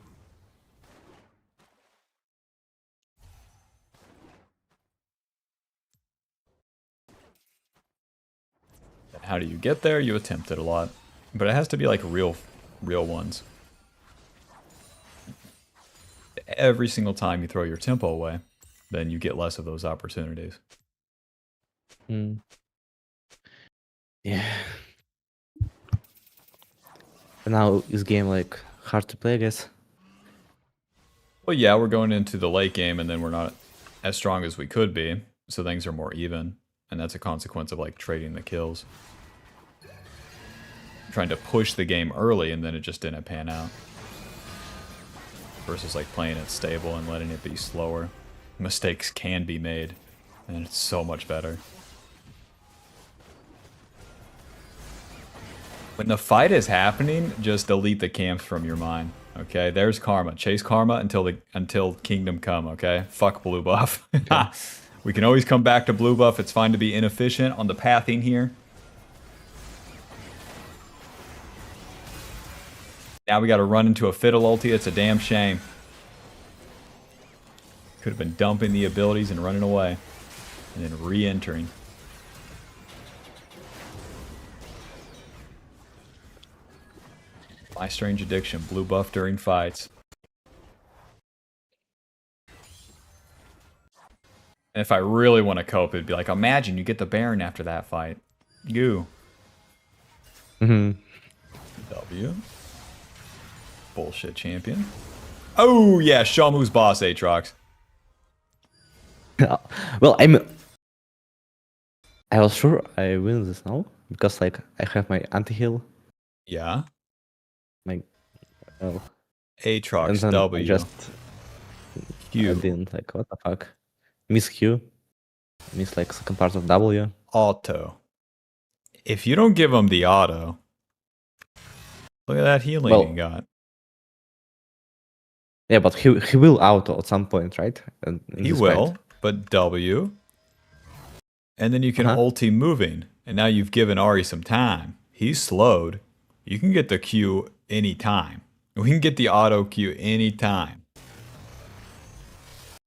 And how do you get there? You attempt it a lot, but it has to be like real ones. Every single time you throw your tempo away, then you get less of those opportunities. Mm. Yeah. And now is game like hard to play, I guess. Well, yeah, we're going into the late game, and then we're not as strong as we could be, so things are more even, and that's a consequence of like trading the kills. Trying to push the game early, and then it just didn't pan out. Versus like playing it stable and letting it be slower. Mistakes can be made, and it's so much better. When the fight is happening, just delete the camps from your mind. Okay, there's karma. Chase karma until kingdom come. Okay, fuck blue buff. We can always come back to blue buff. It's fine to be inefficient on the pathing here. Now we got to run into a fiddle ulti. It's a damn shame. Could have been dumping the abilities and running away, and then re-entering. My strange addiction, blue buff during fights. And if I really want to cope, it'd be like, imagine you get the Baron after that fight. You. Mm-hmm. W. Bullshit champion. Oh, yeah, Shamu's boss, Aatrox. Well, I was sure I win this now because like I have my anti-heal. Yeah. My well, and Aatrox, then W. I just Q. I didn't like what the fuck. Miss Q. Miss like second part of W. Auto. If you don't give him the auto, look at that healing Well, he got. Yeah, but he will auto at some point, right? In He this will, fight. but W. And then you can Uh-huh. ulti moving. And now you've given Ari some time. He's slowed. You can get the Q anytime. We can get the auto Q anytime.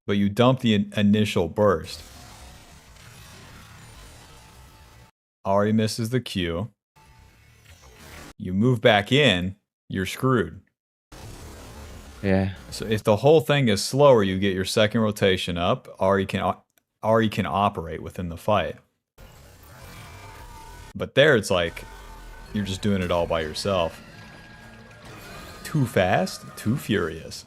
But you dump the initial burst. Ari misses the Q. You move back in, you're screwed. Yeah. So if the whole thing is slower, you get your second rotation up. Ari can operate within the fight. But there it's like you're just doing it all by yourself. Too fast, too furious.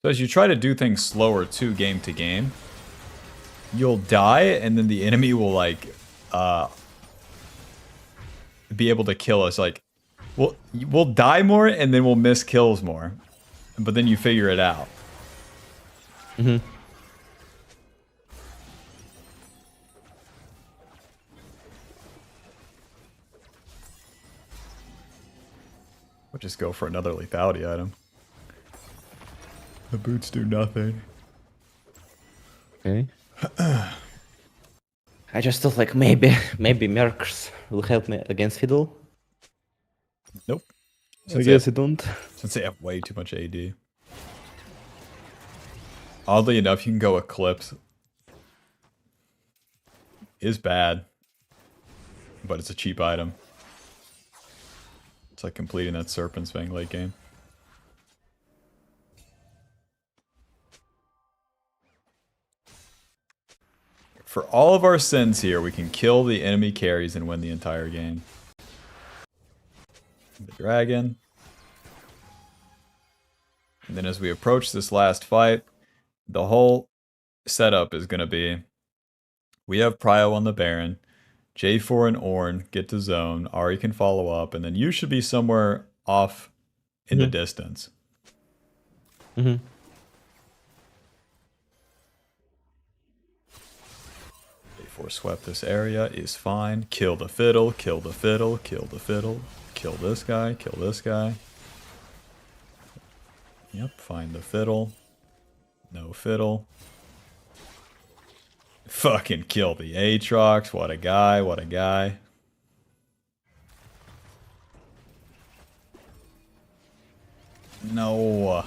So as you try to do things slower too, game to game, you'll die, and then the enemy will like be able to kill us. Like, we'll die more, and then we'll miss kills more, but then you figure it out. Mm-hmm. We'll just go for another lethality item. The boots do nothing. Okay. I just thought like maybe Mercs will help me against Fiddle. Nope. I guess you don't. Since they have way too much AD. Oddly enough, you can go Eclipse. Is bad, but it's a cheap item. It's like completing that Serpent's Fang late game. For all of our sins here, we can kill the enemy carries and win the entire game. The dragon. And then as we approach this last fight, the whole setup is going to be, we have Prio on the Baron, J4 and Ornn get to zone, Ari can follow up, and then you should be somewhere off in the distance. Mm-hmm. J4 swept this area, is fine. Kill the fiddle, kill the fiddle, kill the fiddle, kill this guy, kill this guy. Yep, find the fiddle. No fiddle. Fucking kill the Aatrox. What a guy, what a guy. No.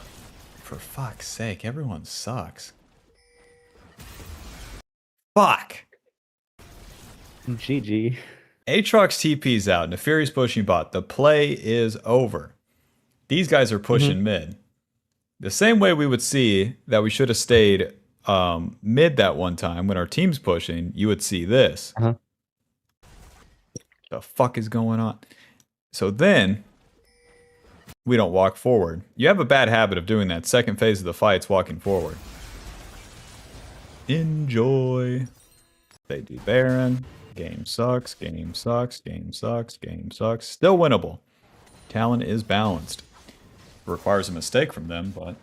For fuck's sake, everyone sucks. Fuck. GG. Aatrox TP's out. Nefari's pushing bot. The play is over. These guys are pushing mid. The same way we would see that we should have stayed mid that one time when our team's pushing, you would see this. The fuck is going on? So then, we don't walk forward. You have a bad habit of doing that. Second phase of the fight's walking forward. Enjoy. They do Baron. Game sucks, game sucks, game sucks, game sucks. Still winnable. Talent is balanced. Requires a mistake from them, but...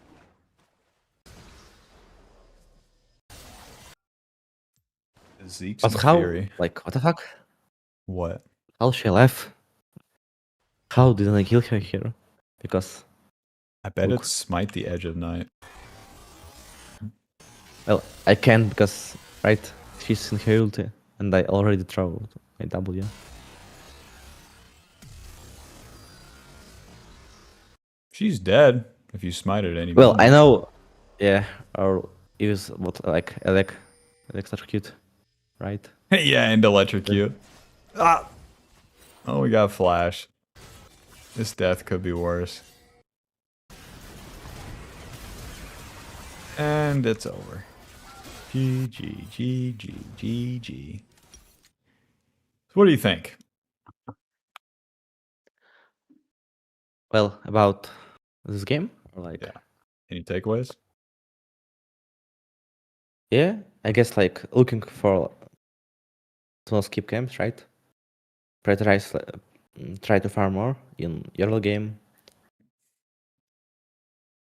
Zeke's But how? Fury. Like, what the fuck? What? How she left? How didn't I kill her here? Because, I bet look. it's Smite the Edge of Night. well, I can because, right, she's in her ulti, and I already throw my W. She's dead if you smite at any Well, moment. I know, yeah, or use what, like, electrocute, right? Yeah, and electrocute. Ah! Oh, we got flash. This death could be worse. And it's over. GG, GG, GG. So what do you think? Well, about this game, or like, Yeah. Any takeaways? yeah, I guess like looking for to not skip games, right? Prioritize, try to farm more in early game.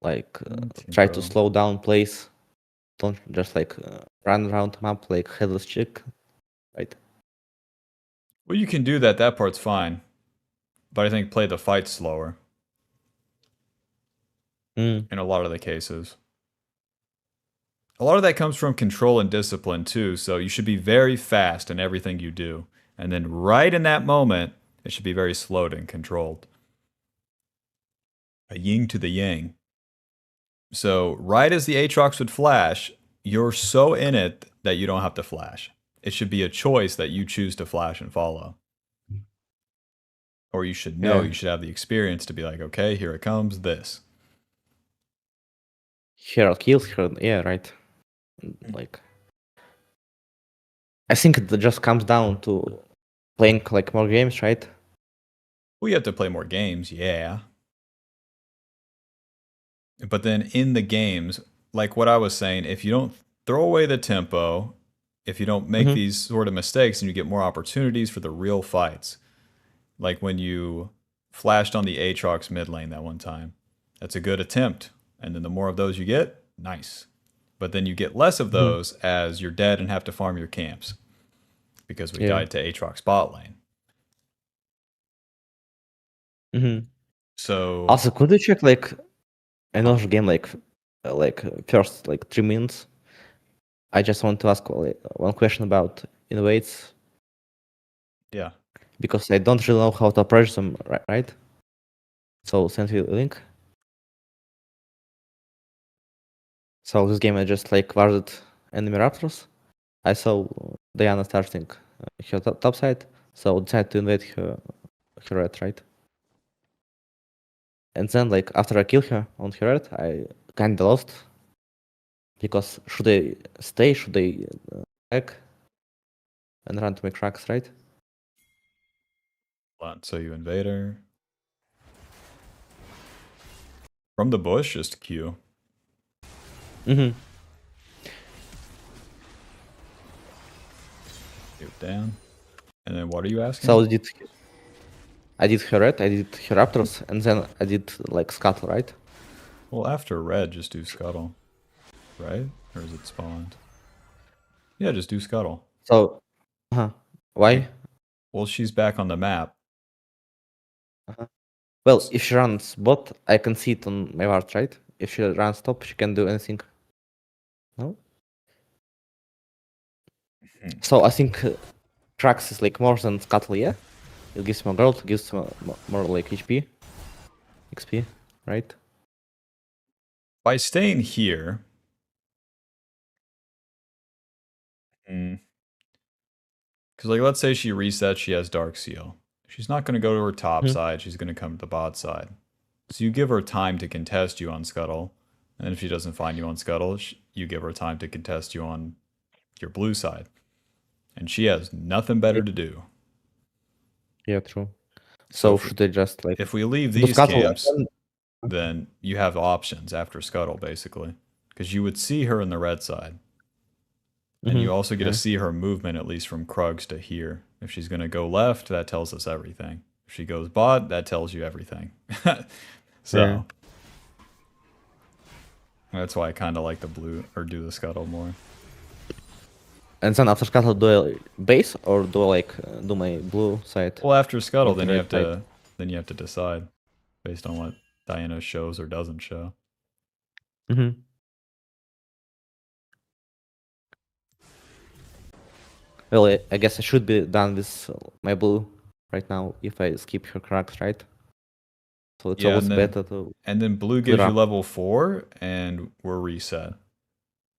Like try to slow down plays. Don't just like run around the map like headless chick, right? Well, you can do that. That part's fine. But I think play the fight slower in a lot of the cases. A lot of that comes from control and discipline too, so you should be very fast in everything you do. And then right in that moment, it should be very slowed and controlled. A yin to the yang. So right as the Aatrox would flash, you're so in it that you don't have to flash. It should be a choice that you choose to flash and follow. Or you should know, you should have the experience to be like, okay, here it comes, this. Here kills her, yeah, right. Like, I think it just comes down to playing like more games, right? Well, you have to play more games, yeah. But then in the games, like what I was saying, if you don't throw away the tempo, if you don't make Mm-hmm. these sort of mistakes, and you get more opportunities for the real fights, like when you flashed on the Aatrox mid lane that one time, that's a good attempt. And then the more of those you get, nice. But then you get less of Mm-hmm. those as you're dead and have to farm your camps because we Yeah. died to Aatrox bot lane. Mm-hmm. So Also, could you check like another game first like 3 minutes? I just want to ask one question about innovates yeah, because I don't really know how to approach them, right? So send you a link. So this game I just like warded enemy raptors. I saw Diana starting her top side, so decided to invade her red, right? And then like after I kill her on her red, I kinda lost because should I stay? Should I back and run to my cracks, right? so you invader from the bush, just Q. Mm-hmm. Get it down. And then what are you asking? So I did her red, I did her raptors, and then I did like scuttle, right? Well, after red, just do scuttle, right? Or is it spawned? Yeah, just do scuttle. So, Be- why? well, she's back on the map. Uh-huh. Well, if she runs bot, I can see it on my ward, right? If she runs top, she can do anything. No. So I think Trax is like more than scuttle, yeah. It gives more gold, gives more like HP, XP, right? By staying here, because like let's say she resets, she has Dark Seal. She's not going to go to her top Mm-hmm. side. She's going to come to the bot side. So you give her time to contest you on Scuttle, and then if she doesn't find you on Scuttle, you give her time to contest you on your blue side, and she has nothing better to do. Yeah, true. So So should I just like if we leave do these scuttle camps, and then you have options after Scuttle basically, because you would see her in the red side. then? And you also get to Yeah. see her movement, at least from Krugs to here. If she's going to go left, that tells us everything. If she goes bot, that tells you everything. Yeah. So that's why I kind of like the blue or do the scuttle more. And then after scuttle, do I base or do I like do my blue side Well, after scuttle, on then the you red have side? to decide based on what Diana shows or doesn't show. Mm-hmm. Well, I guess I should be done with my blue right now if I skip her cracks, right? So it's Yeah, always better to and then blue clear gives you up. level 4, and we're reset.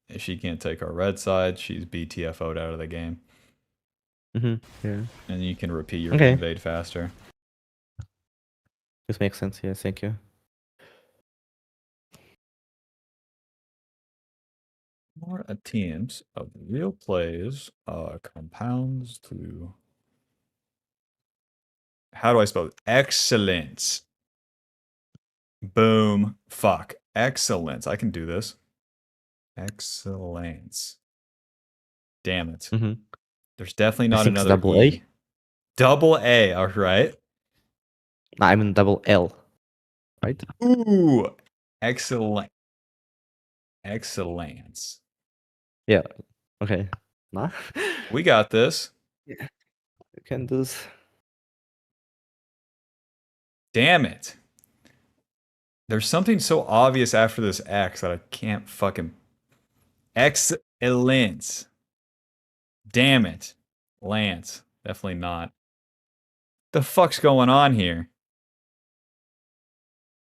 If she can't take our red side, she's BTFO'd out of the game, Mm-hmm. Yeah. and you can repeat your Okay. invade faster. This makes sense. Yeah. Thank you. More attempts of real plays compounds to. How do I spell it? Excellence. Boom. Fuck. Excellence. I can do this. Excellence. Damn it. Mm-hmm. There's definitely I not think it's another double E. A. Double A. All right. No, I mean double L, right? Ooh. Excellent. Excellence. Yeah. Okay. Nah. We got this. Yeah. You can do this. Damn it. There's something so obvious after this X that I can't fucking. Excellence. Damn it. Lance. Definitely not. The fuck's going on here?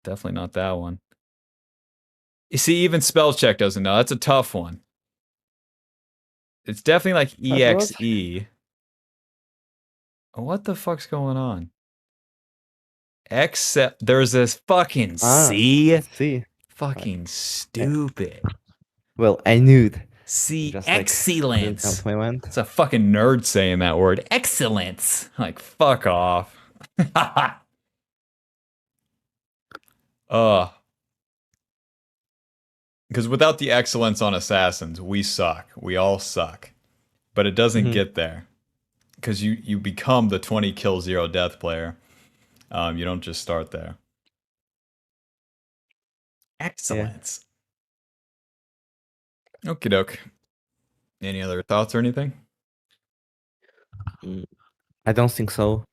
Definitely not that one. You see, even spell check doesn't know. That's a tough one. It's definitely like What? EXE. What the fuck's going on? Except there's this fucking Ah, C. see. Fucking stupid. Well, I knew it. C Just like didn't come excellence. to my mind. It's a fucking nerd saying that word. Excellence. Like, fuck off. Ugh. Because without the excellence on assassins, we suck. We all suck. But it doesn't Mhm. get there because you become the 20 kill 0 death player. You don't just start there. Yeah. Excellence. Okie doke. Any other thoughts or anything? Mm, I don't think so.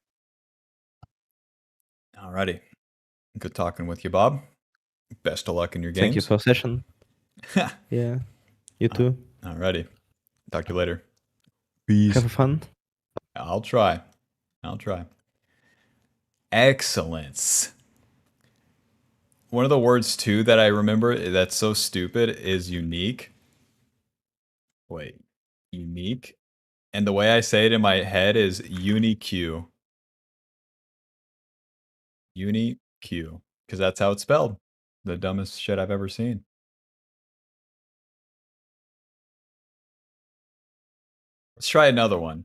Alrighty. Good talking with you, Bob. Best of luck in your Thank you games. for session. Yeah. You too. Alrighty. Talk to you later. Have Peace. fun. I'll try. I'll try. Excellence. One of the words too that I remember that's so stupid is unique. Wait, unique? And the way I say it in my head is unique. Unique. Because that's how it's spelled. The dumbest shit I've ever seen. Let's try another one.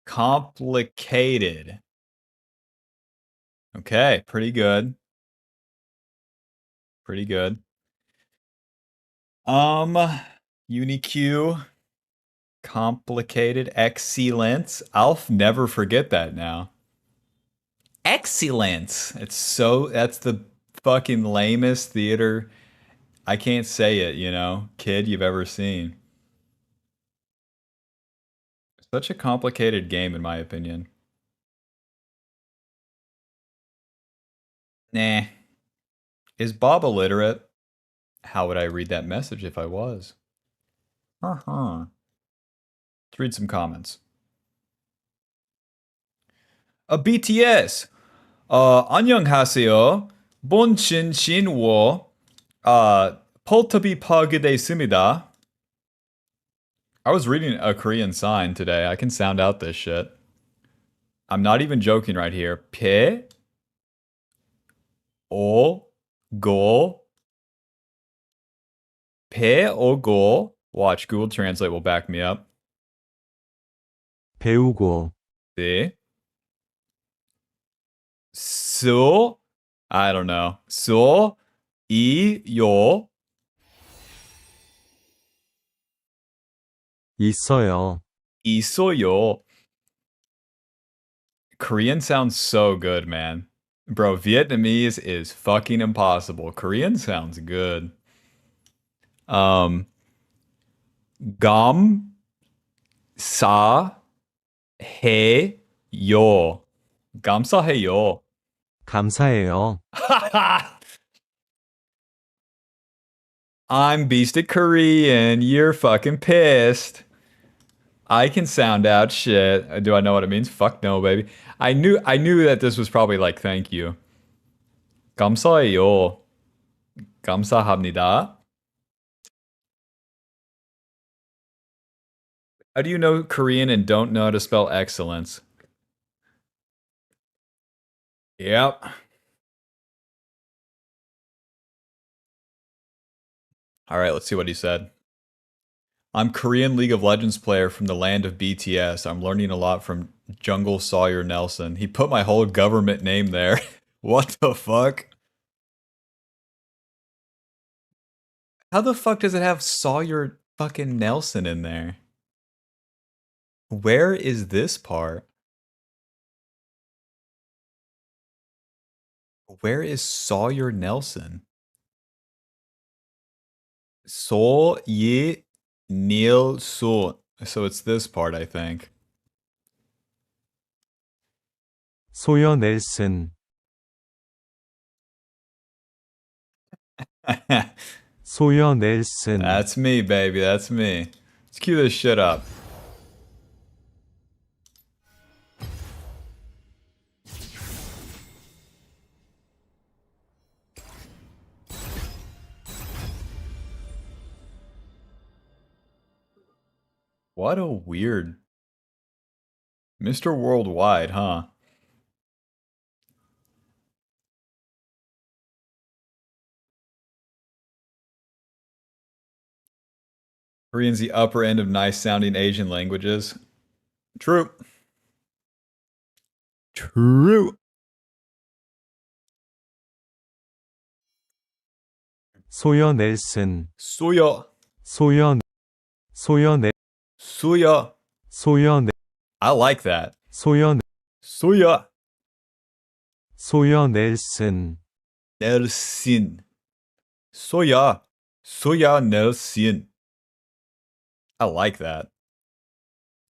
Complicated. Okay, pretty good. Pretty good. Unique. Complicated. Excellence. I'll never forget that now. Excellence. It's so, that's the fucking lamest theater. I can't say it, kid you've ever seen. Such a complicated game, in my opinion. Nah. Is Bob illiterate? How would I read that message if I was? Let's read some comments. BTS. 안녕하세요. 본신신워. 폴터비 파괴됐습니다. I was reading a Korean sign today. I can sound out this shit. I'm not even joking right here. 폐, 오, 고, 폐, 오, 고. Watch, Google Translate will back me up. 배우고 See? So, I don't know. So, yo, 있어요. 있어요. Korean sounds so good, man. Bro, Vietnamese is fucking impossible. Korean sounds good. 감, 사, 해, 요. 감사해요. 감사해요. I'm beast at Korean. You're fucking pissed. I can sound out shit. Do I know what it means? Fuck no, baby. I knew that this was probably like thank you. 감사해요. 감사합니다. How do you know Korean and don't know how to spell excellence? Yep. All right, let's see what he said. I'm Korean League of Legends player from the land of BTS. I'm learning a lot from Jungle Sawyer Nelson. He put my whole government name there. What the fuck? How the fuck does it have Sawyer fucking Nelson in there? Where is this part? Where is Sawyer Nelson? Sawyer Nelson. So it's this part, I think. 소여 넬슨. 소여 넬슨. That's me, baby. That's me. Let's cue this shit up. What a weird Mr. Worldwide, huh? Korean's the upper end of nice sounding Asian languages. True. True. 소여 넬슨, Suya. 소여, 소여 넬, Suya. 소여 넬, I like that. 소여, Suya. 소여 넬슨, Nelson. Suya. Suya Nelson. I like that.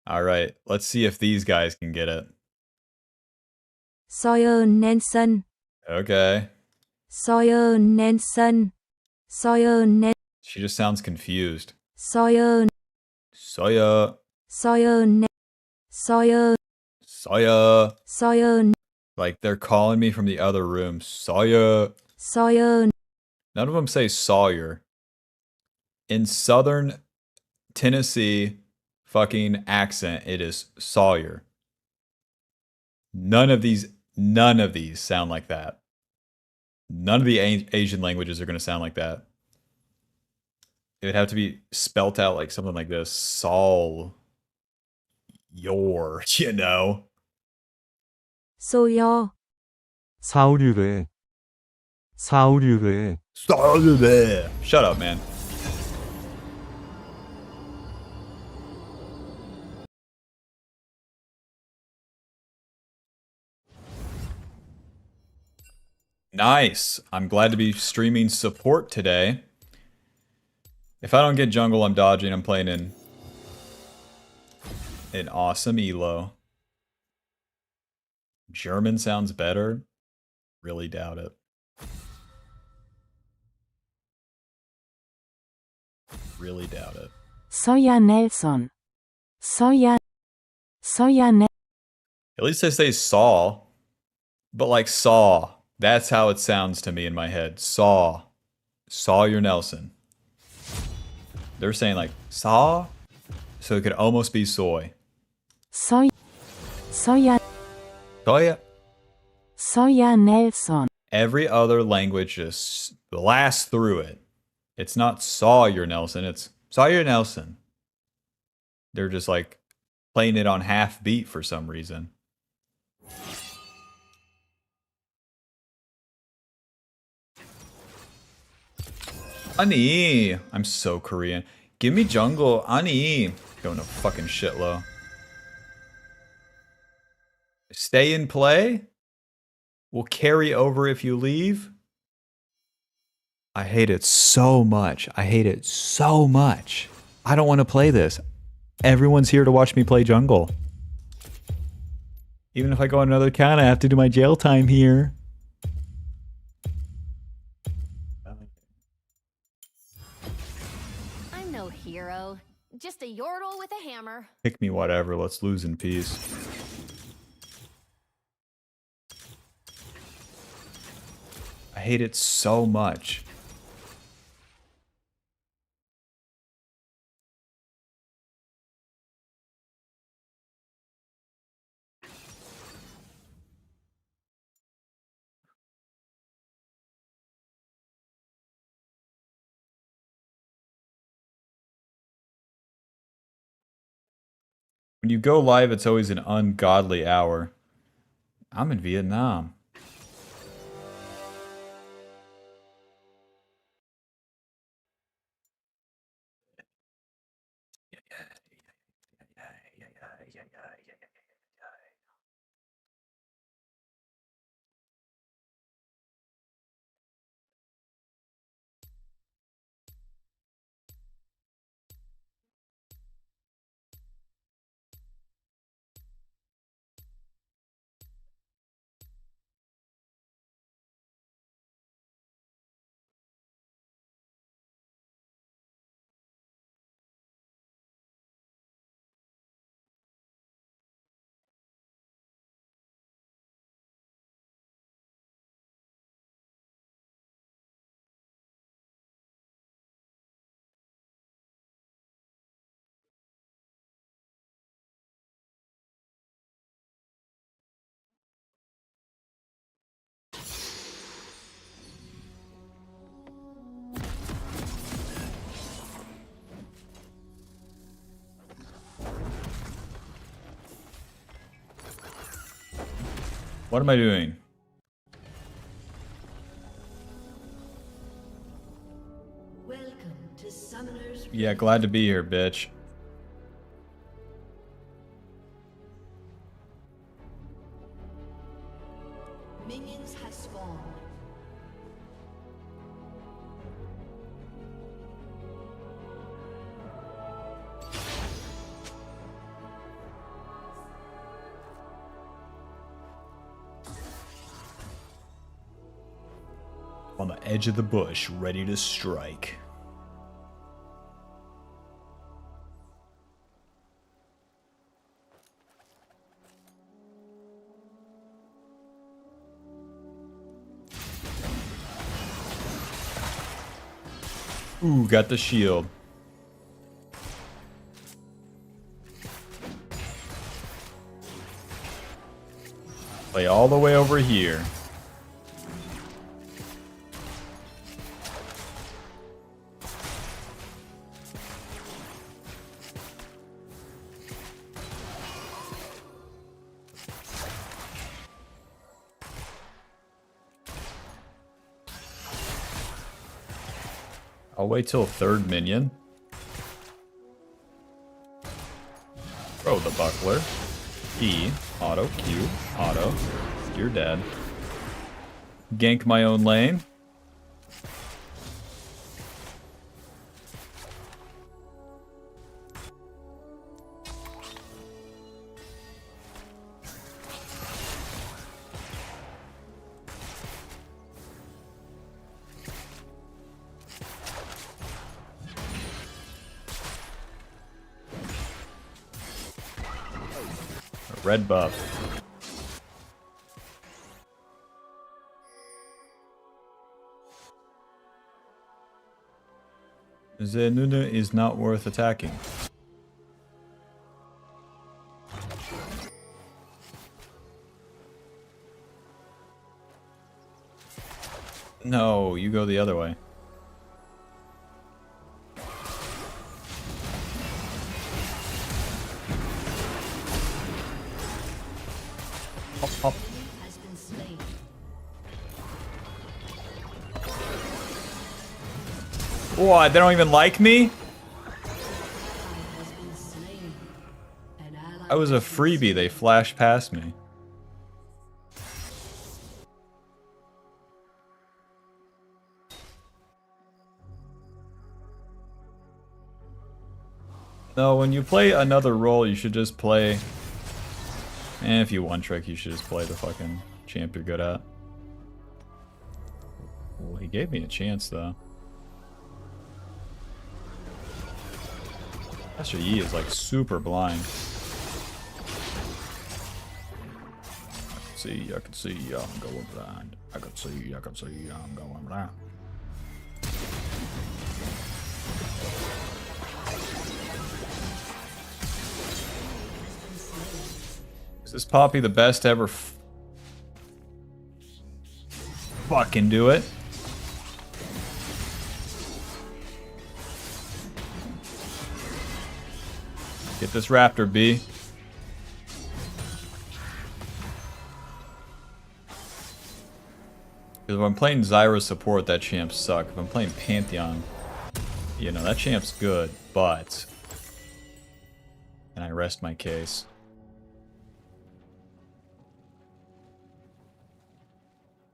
All right, let's see if these guys can get it. Sawyer Nelson, Okay. Sawyer Nelson, Sawyer Nelson, She just sounds confused. Sawyer, Soya. Sawyer, Sawyer, Soya. Sawyer, Like they're calling me from the other room. Sawyer. Sawyer, None of them say Sawyer. In southern Tennessee fucking accent, it is Sawyer. None of these sound like that. None of the Asian languages are going to sound like that. It would have to be spelt out like something like this. Saul. Your, you know. Sawyer, 사우류를, 사우류를, Shut up, man. Nice. I'm glad to be streaming support today. If I don't get jungle, I'm dodging. I'm playing in an awesome elo. German sounds better. Really doubt it. Really doubt it. Sawyer Nelson. Sawyer Nelson. At least I say saw. But like saw. That's how it sounds to me in my head. Saw. Sawyer Nelson. They're saying like saw. So it could almost be soy. Sawyer Soya. Nelson. Every other language just blasts through it. It's not Sawyer Nelson, it's Sawyer Nelson. They're just like playing it on half beat for some reason. Ani, I'm so Korean. Give me jungle, Ani. Going to fucking shit low. Stay in play. Will carry over if you leave. I hate it so much. I hate it so much. I don't want to play this. Everyone's here to watch me play jungle. Even if I go on another account, I have to do my jail time here. I'm no hero, just a yordle with a hammer. Pick me whatever. Let's lose in peace. I hate it so much. When you go live, it's always an ungodly hour. I'm in Vietnam. What am I doing? Yeah, glad to be here, bitch. Minions have spawned. On the edge of the bush, ready to strike. Ooh, got the shield. Play all the way over here. I'll wait till third minion. Throw the buckler. E. Auto. Q. Auto. You're dead. Gank my own lane. Red buff. Zenuna is not worth attacking. No, you go the other way. Hop, hop. Has been slain. What? They don't even like me? Has been slain. An ally I was a has been freebie. slain. They flashed past me. No, when you play another role, you should just play... And if you one trick, you should just play the fucking champ you're good at. Well, he gave me a chance, though. Master Yi is like super blind. I can see, I'm going blind. I can see, I'm going blind. Is this Poppy the best ever? Fucking do it. Get this raptor, B. Because if I'm playing Zyra support, that champ suck. If I'm playing Pantheon, you know, that champ's good, but... And I rest my case.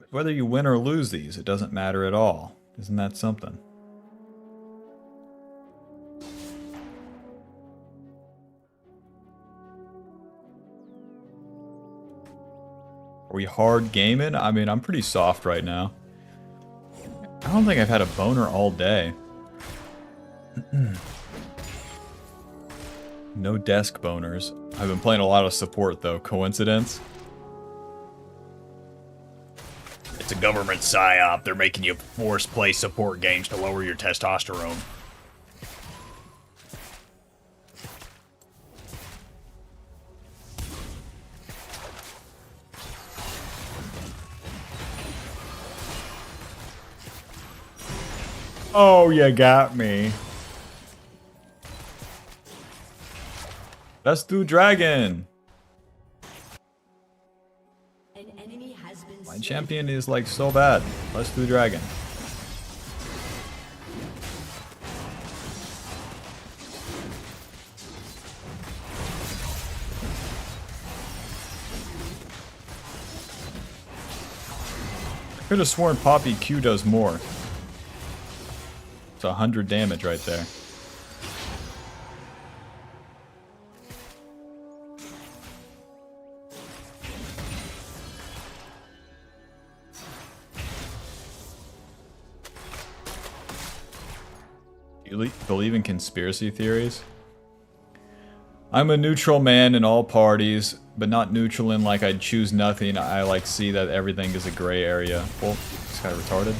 Whether you win or lose these, it doesn't matter at all. Isn't that something? Are we hard gaming? I mean, I'm pretty soft right now. I don't think I've had a boner all day. No desk boners. I've been playing a lot of support though. Coincidence? It's a government psyop. They're making you force play support games to lower your testosterone. Oh, you got me. Let's do dragon. An enemy has been My slain. champion is like so bad. Let's do dragon. Could have sworn Poppy Q does more. It's 100 damage right there. You believe in conspiracy theories? I'm a neutral man in all parties, but not neutral in like I'd choose nothing. I like see that everything is a gray area. Oh, this guy retarded.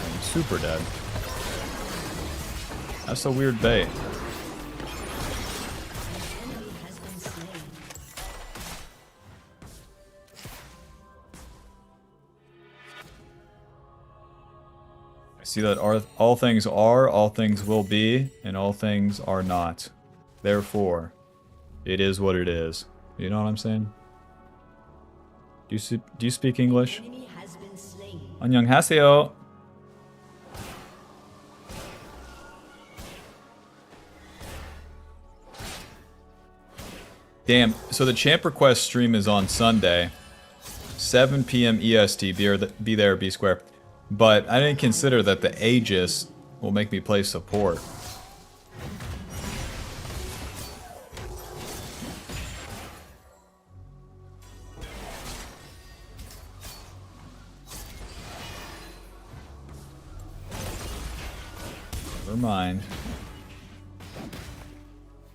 I'm super dead. That's a weird bait. I see that all things are, all things will be, and all things are not. Therefore, it is what it is. You know what I'm saying? Do you speak English? Enemy has been slain. 안녕하세요. Damn, so the Champ Request stream is on Sunday, 7 p.m. EST, be there, be square. But I didn't consider that the Aegis will make me play support. Never mind.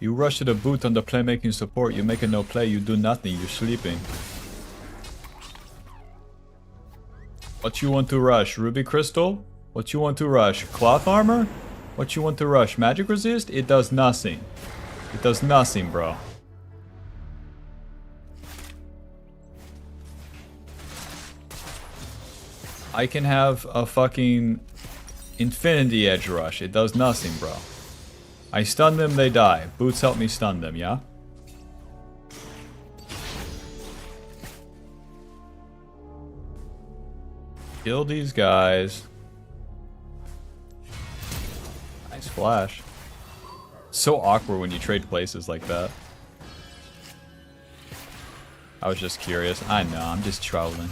You rush to the boot on the playmaking support, you make a no play, you do nothing, you're sleeping. What you want to rush? Ruby Crystal? What you want to rush? Cloth Armor? What you want to rush? Magic Resist? It does nothing. It does nothing, bro. I can have a fucking Infinity Edge Rush. It does nothing, bro. I stun them, they die. Boots help me stun them, yeah? Kill these guys. Nice flash. So awkward when you trade places like that. I was just curious. I know, I'm just trolling.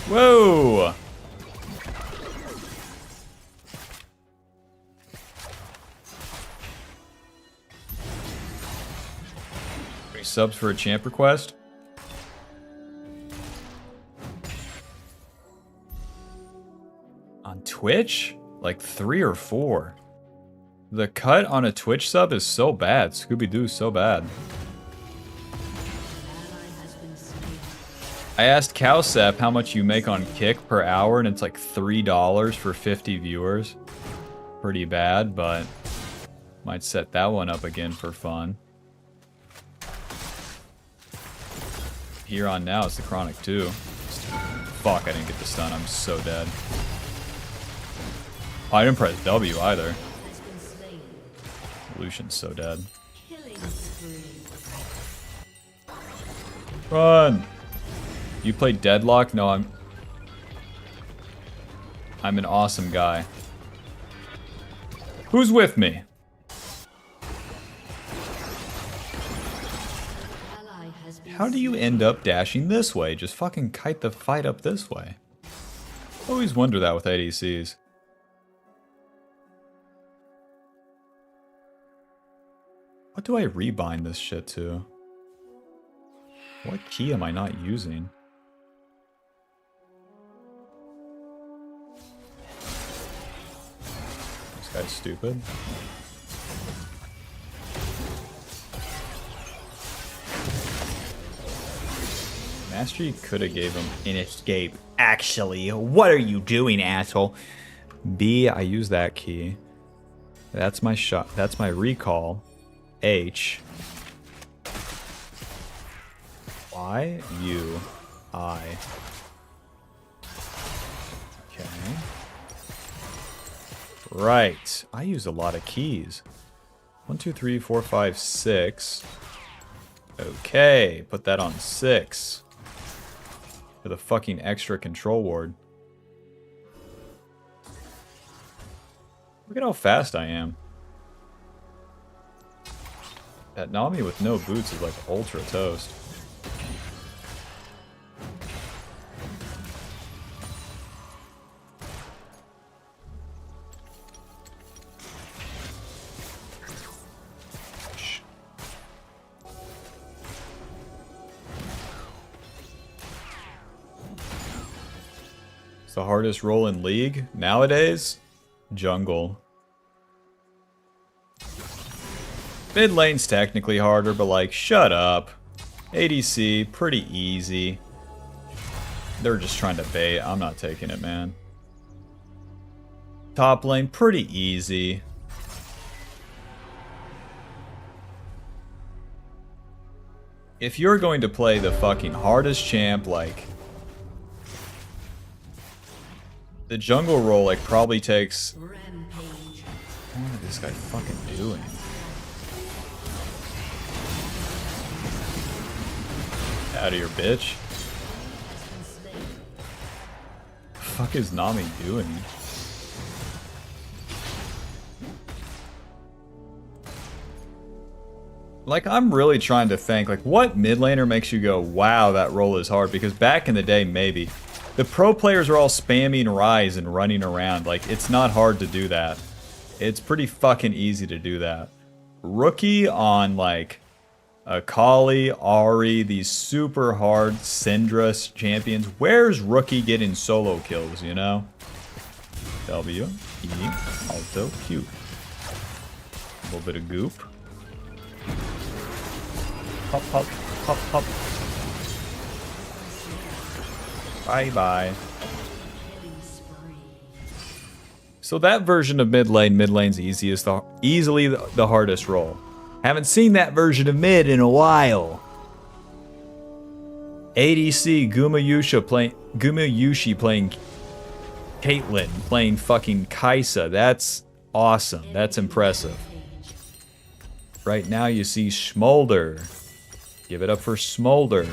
Whoa! 3 subs for a champ request? On Twitch? Like 3 or 4. The cut on a Twitch sub is so bad. Scooby-Doo's so bad. I asked Cowsep how much you make on Kick per hour, and it's like $3 for 50 viewers. Pretty bad, but might set that one up again for fun. Here on now, it's the Chronic 2. Fuck, I didn't get the stun. I'm so dead. Oh, I didn't press W either. Lucian's so dead. Run! You play Deadlock? No, I'm an awesome guy. Who's with me? How do you end up dashing this way? Just fucking kite the fight up this way. I always wonder that with ADCs. What do I rebind this shit to? What key am I not using? This guy's stupid. Mastery could have gave him an escape. Actually, what are you doing, asshole? B, I use that key. That's my shot. That's my recall. H. Y, U, I. Okay. Right. I use a lot of keys. 1, 2, 3, 4, 5, 6. Okay. Put that on 6. For the fucking extra control ward. Look at how fast I am. That Nami with no boots is like ultra toast. It's the hardest role in League nowadays. Jungle. Mid lane's technically harder, but like, shut up. ADC, pretty easy. They're just trying to bait. I'm not taking it, man. Top lane, pretty easy. If you're going to play the fucking hardest champ, like... The jungle role, like, probably takes... Rampage. What is this guy fucking doing? Out of here, bitch. The fuck is Nami doing? Like, I'm really trying to think, like, what mid laner makes you go, wow, that role is hard? Because back in the day, maybe. The pro players are all spamming Rise and running around. Like, it's not hard to do that. It's pretty fucking easy to do that. Rookie on, like, Akali, Ahri, these super hard Syndra champions. Where's Rookie getting solo kills, you know? W, E, Alto, Q. A little bit of goop. Hop, hop, hop, hop. Bye-bye. So that version of mid lane's easily the hardest role. Haven't seen that version of mid in a while. ADC Gumayushi playing Caitlyn, playing fucking Kai'Sa. That's awesome. That's impressive. Right now you see Smolder. Give it up for Smolder.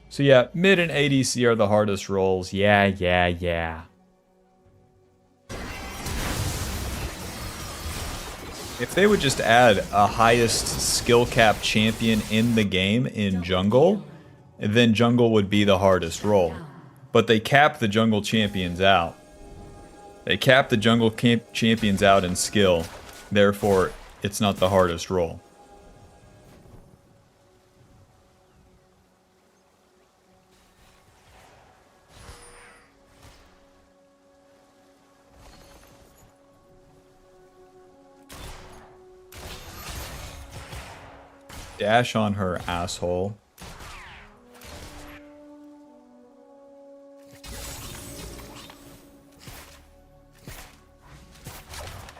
So yeah, mid and ADC are the hardest roles. Yeah. If they would just add a highest skill cap champion in the game in jungle, then jungle would be the hardest role. But they cap the jungle champions out. They cap the jungle champions out in skill. Therefore, it's not the hardest role. Dash on her, asshole.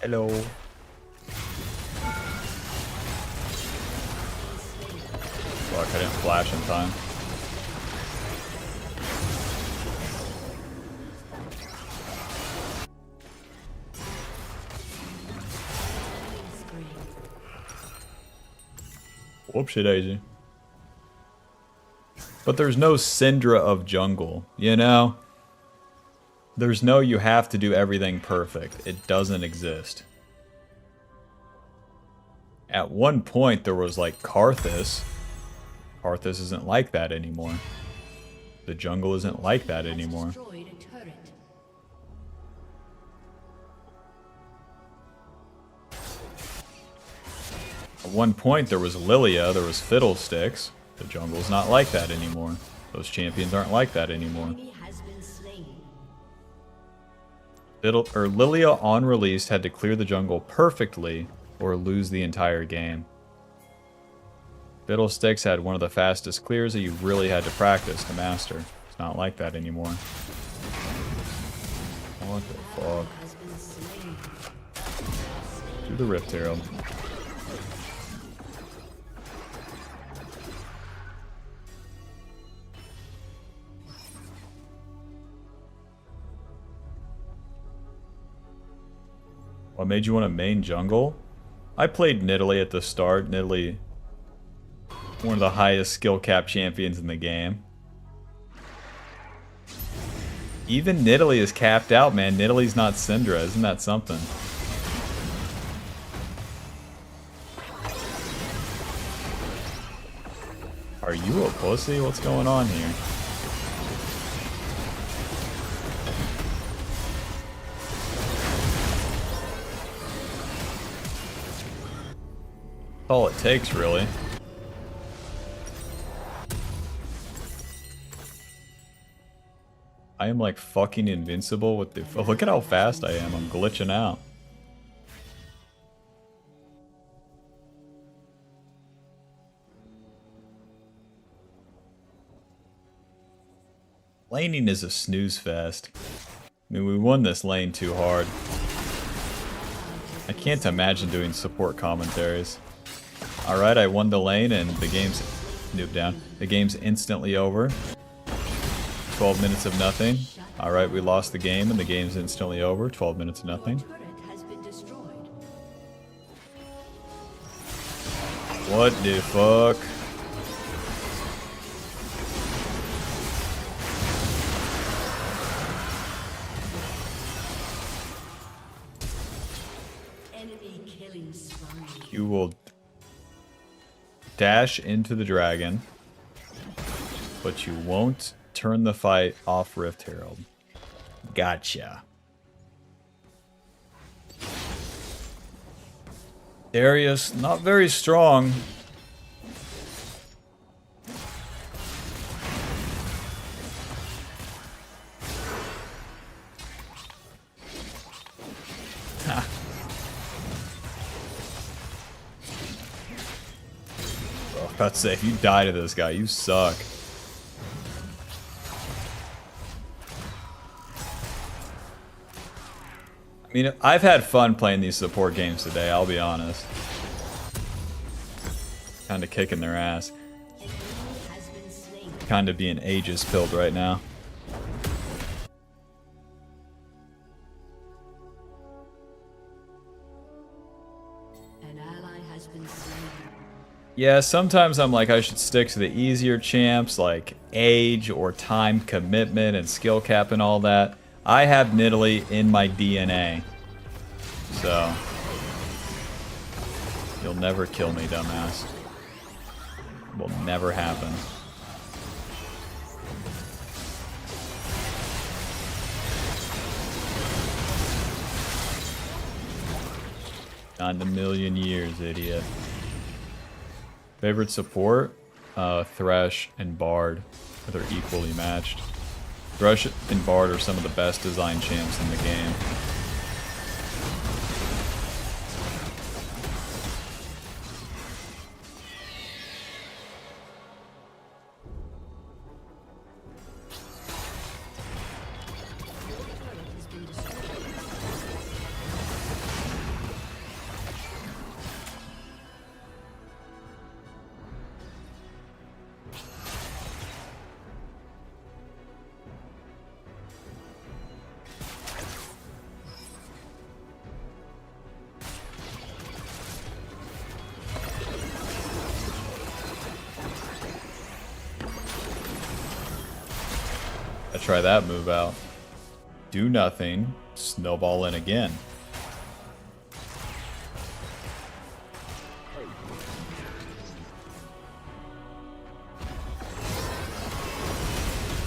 Hello. Fuck, I didn't flash in time. Whoopsie daisy. But there's no Syndra of jungle, you know? There's no you have to do everything perfect. It doesn't exist. At one point there was like Karthus. Karthus isn't like that anymore. The jungle isn't like that anymore. Destroyed a turret. At one point there was Lilia, there was Fiddlesticks. The jungle's not like that anymore. Those champions aren't like that anymore. Enemy has been slain. Lilia on release had to clear the jungle perfectly or lose the entire game. Fiddlesticks had one of the fastest clears that you really had to practice to master. It's not like that anymore. What the fuck? Has been slain. Do the Rift Herald. What made you want to main jungle? I played Nidalee at the start. Nidalee, one of the highest skill cap champions in the game. Even Nidalee is capped out, man. Nidalee's not Syndra. Isn't that something? You a pussy? What's going on here? That's all it takes, really. I am like fucking invincible with the... Oh, look at how fast I am. I'm glitching out. Laning is a snooze fest. I mean, we won this lane too hard. I can't imagine doing support commentaries. Alright, I won the lane and the game's... Noob down. The game's instantly over. 12 minutes of nothing. Alright, we lost the game and the game's instantly over. 12 minutes of nothing. Turret has been destroyed. What the fuck? Enemy killing spree. You will dash into the dragon, but you won't turn the fight off Rift Herald. Gotcha. Darius, not very strong. Ha. Bro, I was about to say, if you die to this guy, you suck. I mean, I've had fun playing these support games today, I'll be honest. Kinda kicking their ass. Has been slain. Kinda being ages pilled right now. An ally has been slain. Yeah, sometimes I'm like I should stick to the easier champs like age or time commitment and skill cap and all that. I have Nidalee in my DNA. So you'll never kill me, dumbass. Will never happen. Not in a million years, idiot. Favorite support? Thresh and Bard. They're equally matched. Thresh and Bard are some of the best design champs in the game. I try that move out. Do nothing. Snowball in again.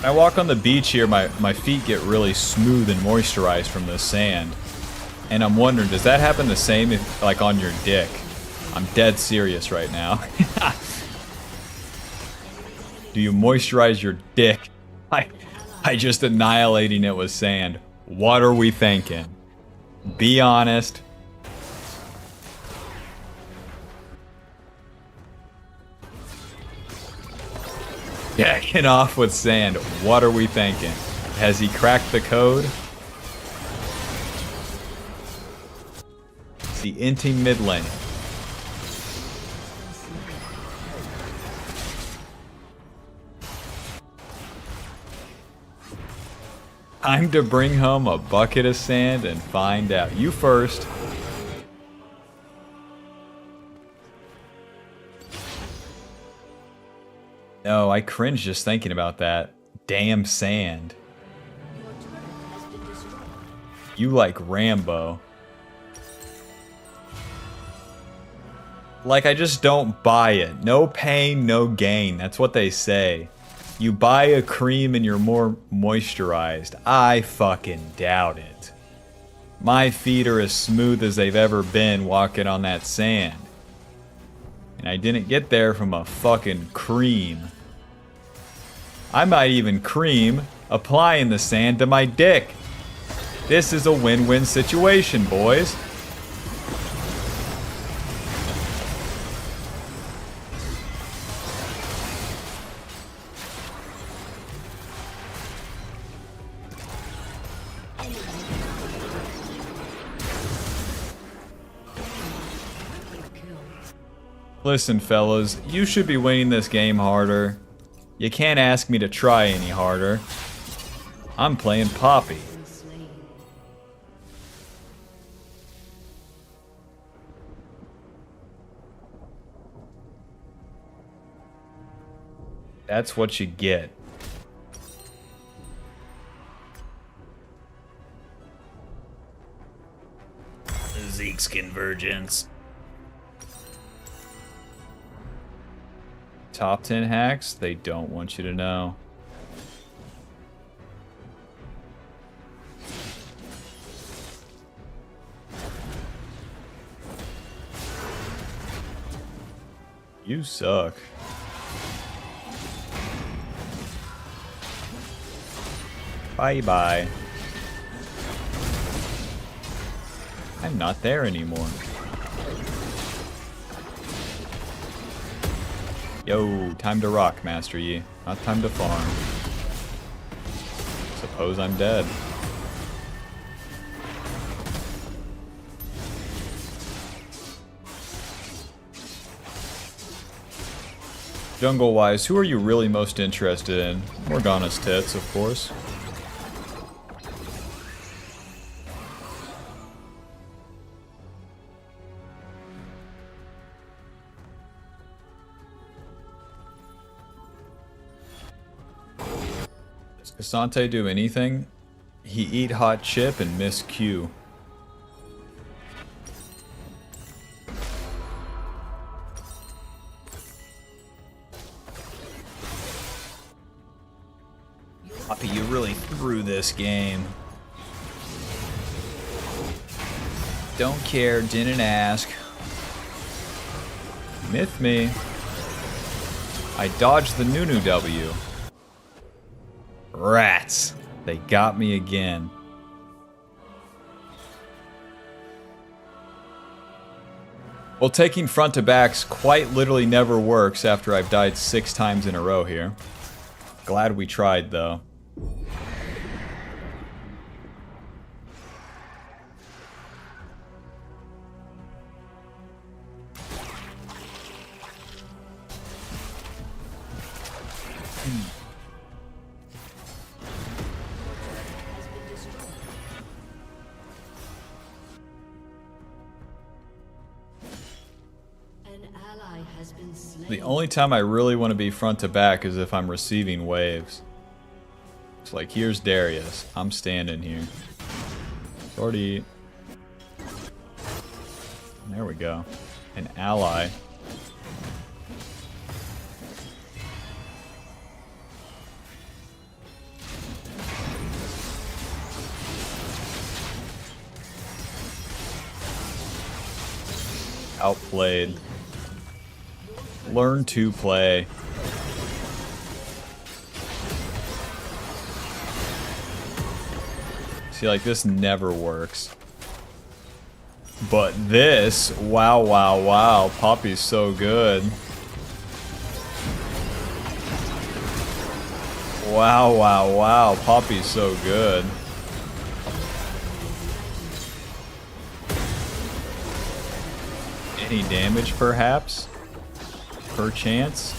When I walk on the beach here, my feet get really smooth and moisturized from the sand. And I'm wondering, does that happen the same if, like on your dick? I'm dead serious right now. Do you moisturize your dick by just annihilating it with sand? What are we thinking? Be honest. Jacking off with sand. What are we thinking? Has he cracked the code? It's the inting mid lane. Time to bring home a bucket of sand and find out. You first. No, I cringe just thinking about that. Damn sand. Your turret has been destroyed. You like Rambo. Like, I just don't buy it. No pain, no gain. That's what they say. You buy a cream and you're more moisturized. I fucking doubt it. My feet are as smooth as they've ever been walking on that sand. And I didn't get there from a fucking cream. I might even cream applying the sand to my dick. This is a win-win situation, boys. Listen, fellas, you should be winning this game harder. You can't ask me to try any harder. I'm playing Poppy. That's what you get. Zeke's convergence. Top 10 hacks they don't want you to know. You suck. Bye-bye. I'm not there anymore. Yo, time to rock, Master Yi. Not time to farm. Suppose I'm dead. Jungle-wise, who are you really most interested in? Morgana's tits, of course. Does Cassante do anything? He eat hot chip and miss Q. Poppy, you really threw this game. Don't care, didn't ask. Myth me. I dodged the Nunu W. Rats. They got me again. Well, taking front to backs quite literally never works after I've died 6 times in a row here. Glad we tried, though. The only time I really want to be front to back is if I'm receiving waves. It's like, here's Darius. I'm standing here. Shorty. There we go. An ally. Outplayed. Learn to play. See, like, this never works. But this, wow, wow, wow. Poppy's so good. Wow, wow, wow. Poppy's so good. Any damage, perhaps? Perchance?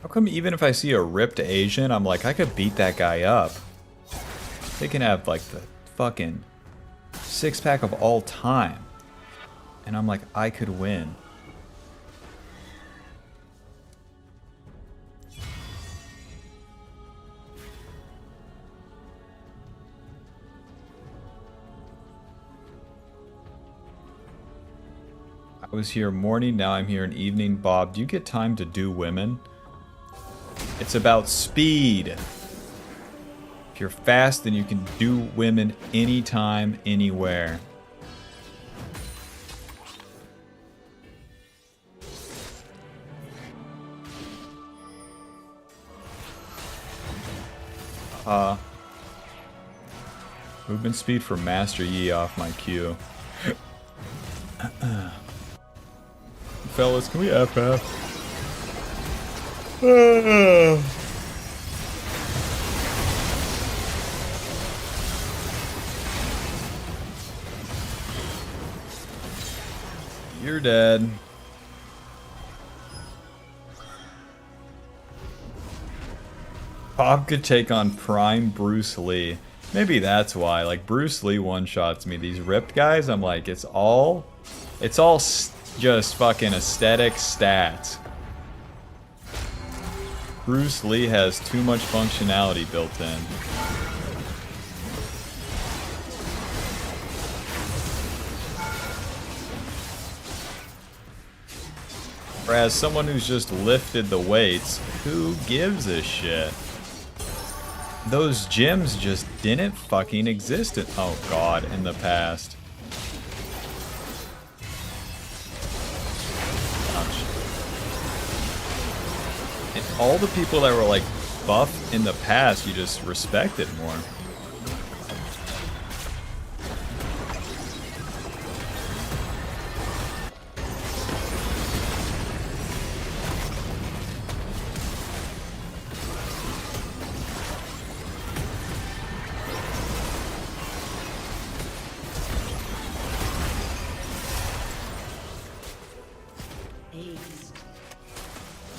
How come even if I see a ripped Asian, I'm like, I could beat that guy up? They can have like the fucking six-pack of all time. And I'm like, I could win. I was here morning, now I'm here in evening. Bob, do you get time to do women? It's about speed. If you're fast, then you can do women anytime, anywhere. Movement speed for Master Yi off my queue. Fellas, can we FF? You're dead. Bob could take on Prime Bruce Lee. Maybe that's why. Like, Bruce Lee one-shots me. These ripped guys, I'm like, it's all just fucking aesthetic stats. Bruce Lee has too much functionality built in. Whereas someone who's just lifted the weights, who gives a shit? Those gyms just didn't fucking exist in, oh god, in the past. Ouch. And all the people that were like buff in the past, you just respected more.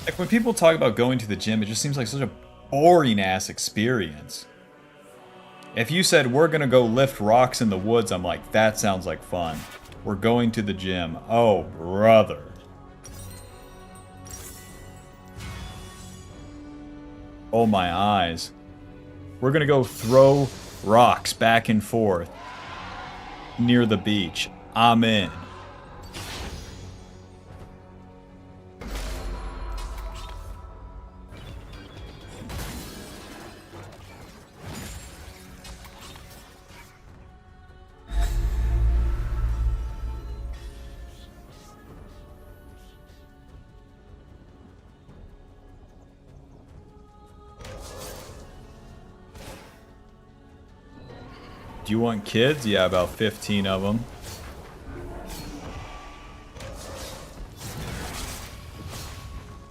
Like, when people talk about going to the gym, it just seems like such a boring-ass experience. If you said, we're gonna go lift rocks in the woods, I'm like, that sounds like fun. We're going to the gym. Oh, brother. Oh, my eyes. We're gonna go throw rocks back and forth near the beach. I'm in. Do you want kids? Yeah, about 15 of them.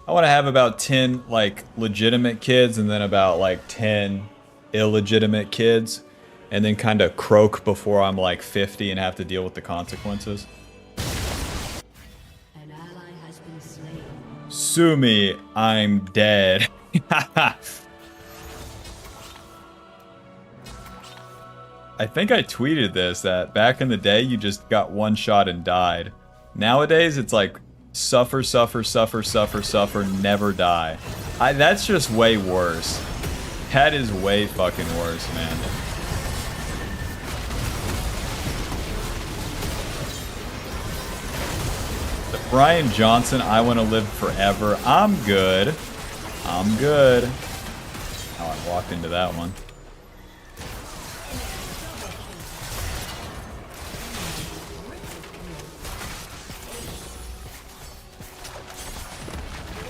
I want to have about 10, like, legitimate kids and then about, like, 10 illegitimate kids. And then kind of croak before I'm, like, 50 and have to deal with the consequences. An ally has been slain. Sue me, I'm dead. I think I tweeted this, that back in the day, you just got one shot and died. Nowadays, it's like, suffer, suffer, suffer, suffer, suffer, never die. That's just way worse. That is way fucking worse, man. The Brian Johnson, I want to live forever. I'm good. I'm good. Oh, I walked into that one.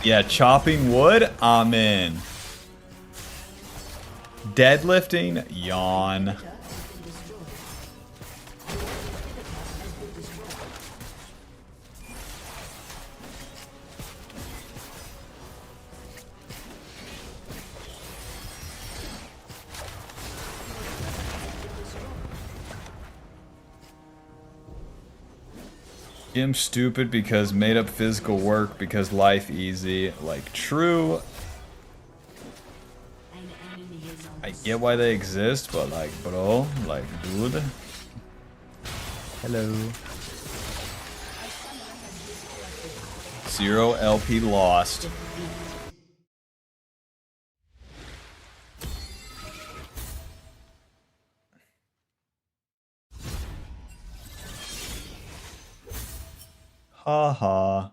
Yeah, chopping wood, I'm in. Deadlifting, yawn. Gym stupid because made up physical work because life easy. Like, true. I get why they exist, but like, bro, like, dude. Hello. 0 LP lost. Ha ha.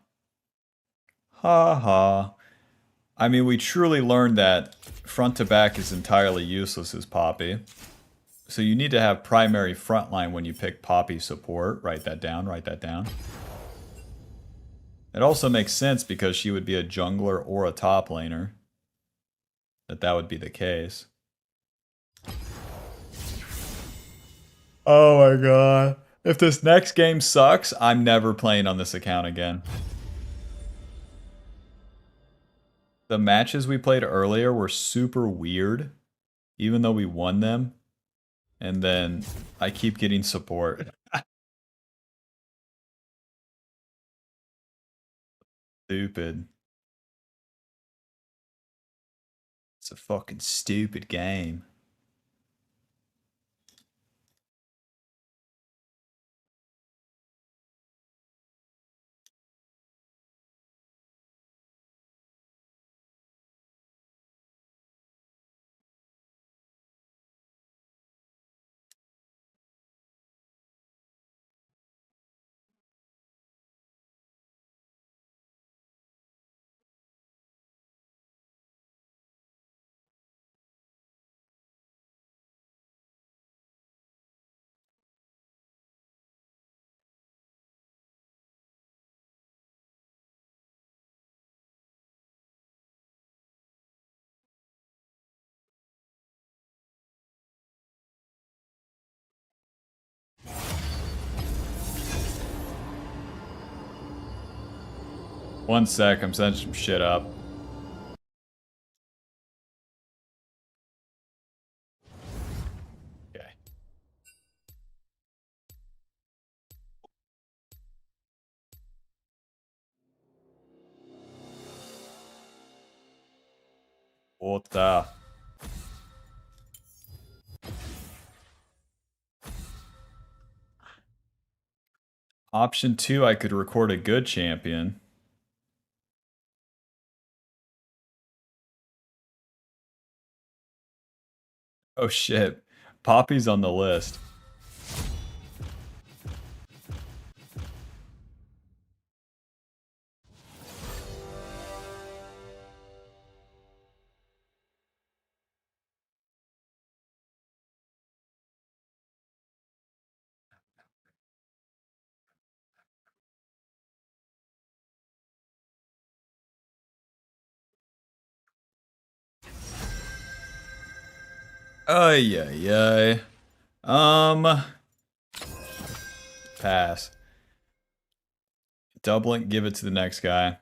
Ha ha. I mean, we truly learned that front to back is entirely useless as Poppy. So you need to have primary frontline when you pick Poppy support. Write that down, write that down. It also makes sense because she would be a jungler or a top laner. That would be the case. Oh my god. If this next game sucks, I'm never playing on this account again. The matches we played earlier were super weird, even though we won them. And then I keep getting support. Stupid. It's a fucking stupid game. One sec, I'm setting some shit up. Okay. What the? Option 2, I could record a good champion. Oh shit. Poppy's on the list. Ay, ay, ay. Pass. Doubling, give it to the next guy.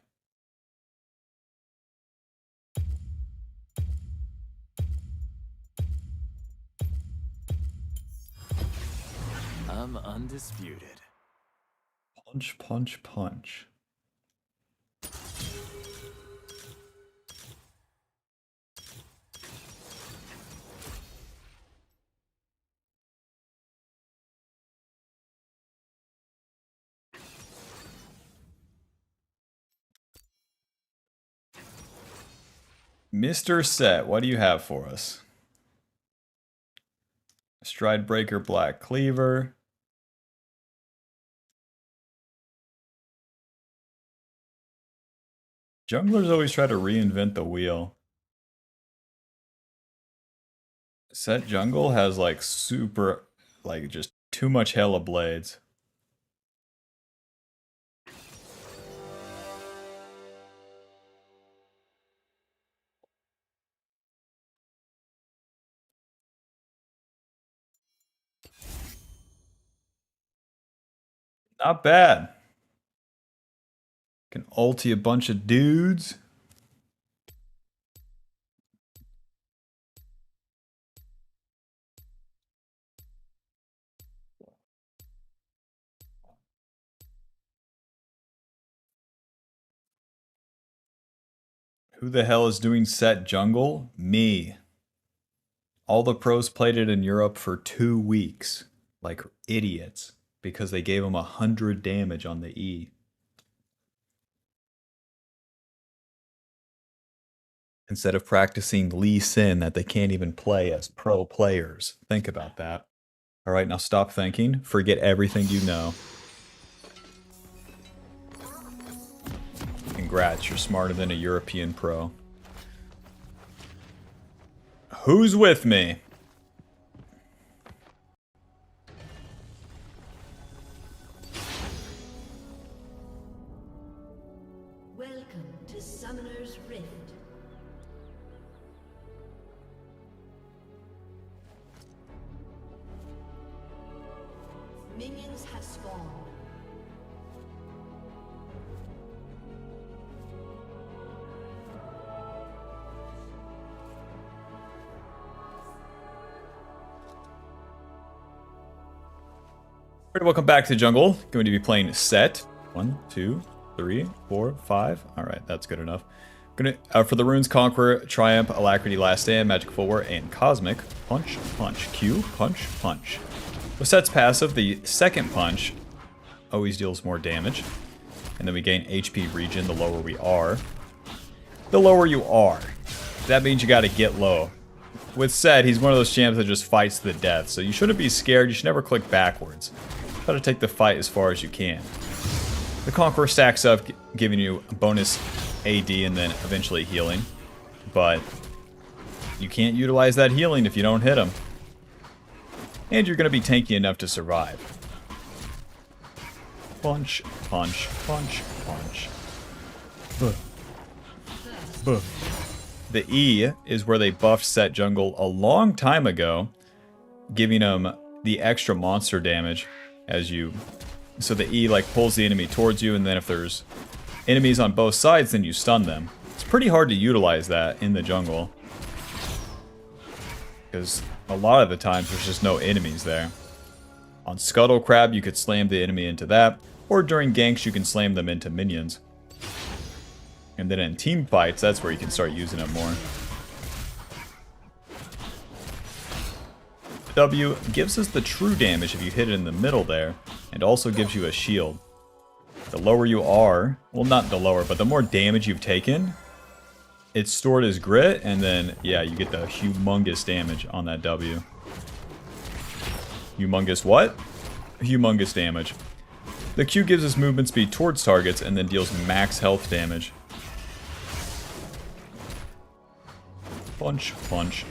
I'm undisputed. Punch, punch, punch. Mr. Sett, what do you have for us? Stride Breaker, Black Cleaver. Junglers always try to reinvent the wheel. Sett Jungle has like super, like just too much hella blades. Not bad. Can ulti a bunch of dudes. Who the hell is doing Sett Jungle? Me. All the pros played it in Europe for 2 weeks, like idiots, because they gave him 100 damage on the E. Instead of practicing Lee Sin that they can't even play as pro players. Think about that. All right, now stop thinking. Forget everything you know. Congrats, you're smarter than a European pro. Who's with me? Welcome to Summoner's Rift. Minions have spawned. Alright, welcome back to the jungle. Going to be playing Sett. 1, 2, 3, 4, 5. Alright, that's good enough. Gonna for the runes Conqueror, Triumph, Alacrity, Last Stand, Magic Forward, and Cosmic. Punch, punch, Q, punch, punch. With Sett's passive, the second punch always deals more damage. And then we gain HP regen the lower we are. The lower you are. That means you gotta get low. With Sett, he's one of those champs that just fights to the death, so you shouldn't be scared, you should never click backwards. Try to take the fight as far as you can. The Conqueror stacks up, giving you a bonus AD and then eventually healing. But you can't utilize that healing if you don't hit him. And you're going to be tanky enough to survive. Punch, punch, punch, punch. Buh. Buh. The E is where they buffed Sett jungle a long time ago, giving him the extra monster damage as you... So the E like pulls the enemy towards you, and then if there's enemies on both sides, then you stun them. It's pretty hard to utilize that in the jungle, because a lot of the times there's just no enemies there. On Scuttle Crab, you could slam the enemy into that, or during ganks, you can slam them into minions. And then in team fights, that's where you can start using them more. W gives us the true damage if you hit it in the middle there, and also gives you a shield. The lower you are, well, not the lower, but the more damage you've taken, it's stored as grit, and then, yeah, you get the humongous damage on that W. Humongous what? Humongous damage. The Q gives us movement speed towards targets, and then deals max health damage. Punch, punch.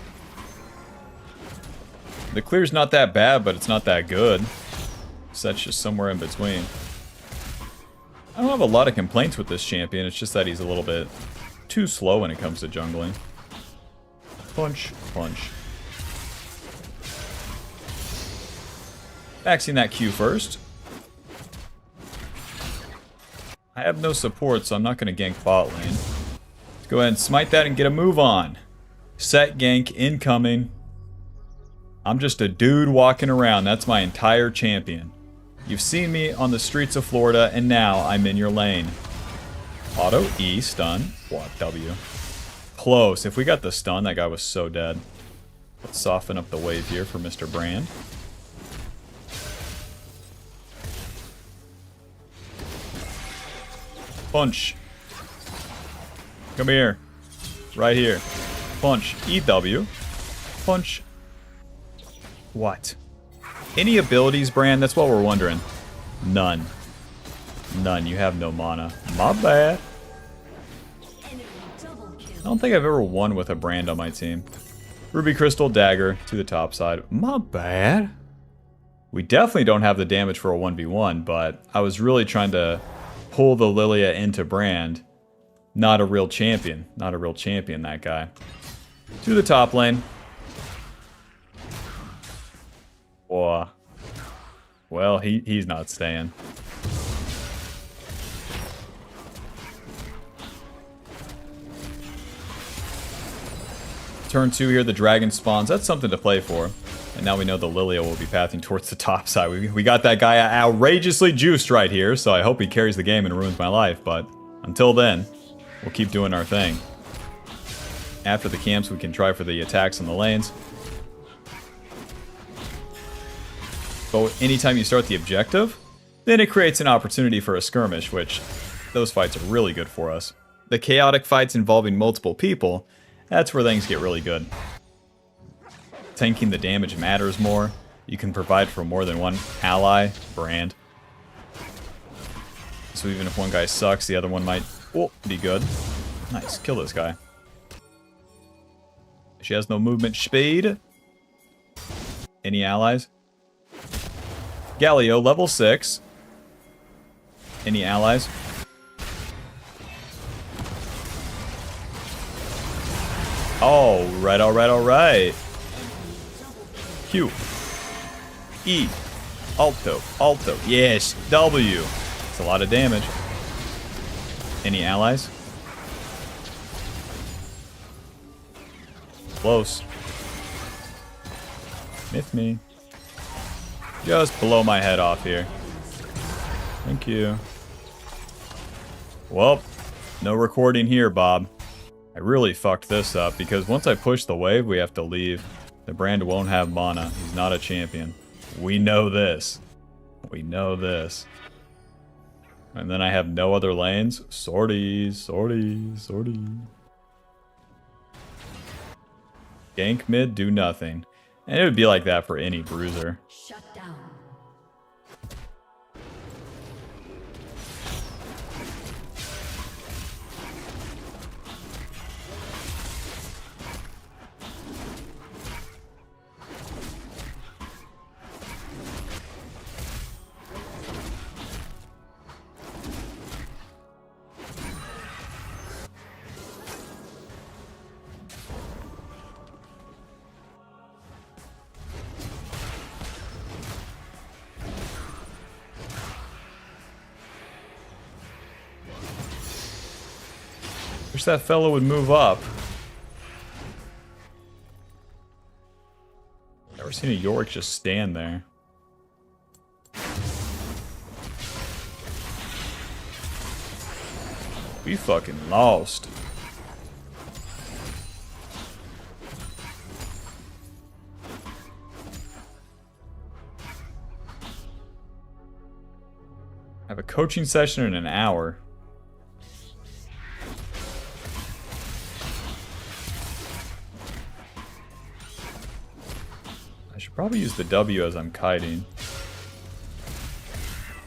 The clear's not that bad, but it's not that good. Sett's just somewhere in between. I don't have a lot of complaints with this champion, it's just that he's a little bit too slow when it comes to jungling. Punch, punch. Maxing that Q first. I have no support, so I'm not going to gank bot lane. Let's go ahead and smite that and get a move on. Sett gank incoming. I'm just a dude walking around. That's my entire champion. You've seen me on the streets of Florida, and now I'm in your lane. Auto, E, stun, block, W. Close. If we got the stun, that guy was so dead. Let's soften up the wave here for Mr. Brand. Punch. Come here. Right here. Punch. EW. Punch. What? Any abilities, Brand? That's what we're wondering. None. None. You have no mana. My bad. I don't think I've ever won with a Brand on my team. Ruby Crystal Dagger to the top side. My bad. We definitely don't have the damage for a 1v1, but I was really trying to pull the Lilia into Brand. Not a real champion. Not a real champion, that guy. To the top lane. Whoa. Well, he's not staying. Turn 2 here, the dragon spawns. That's something to play for. And now we know the Lilia will be pathing towards the top side. We got that guy outrageously juiced right here, so I hope he carries the game and ruins my life. But until then, we'll keep doing our thing. After the camps, we can try for the attacks on the lanes. but anytime you start the objective, then it creates an opportunity for a skirmish, which those fights are really good for us. The chaotic fights involving multiple people, that's where things get really good. Tanking the damage matters more. You can provide for more than one ally, brand. So even if one guy sucks, the other one might be good. Nice, kill this guy. She has no movement speed. Any allies? Galio, level 6. Any allies? Alright, alright, alright. Q. E. Alto. Alto. Yes. W. It's a lot of damage. Any allies? Close. Myth me. Just blow my head off here. Thank you. Well, no recording here, Bob. I really fucked this up because once I push the wave, we have to leave. The brand won't have mana. He's not a champion. We know this. We know this. And then I have no other lanes. Sorties, sorties, sorties. Gank mid, do nothing. And it would be like that for any bruiser. Shut down. Wish that fellow would move up. Never seen a Yorick just stand there. We fucking lost. I have a coaching session in an hour. I should probably use the W as I'm kiting.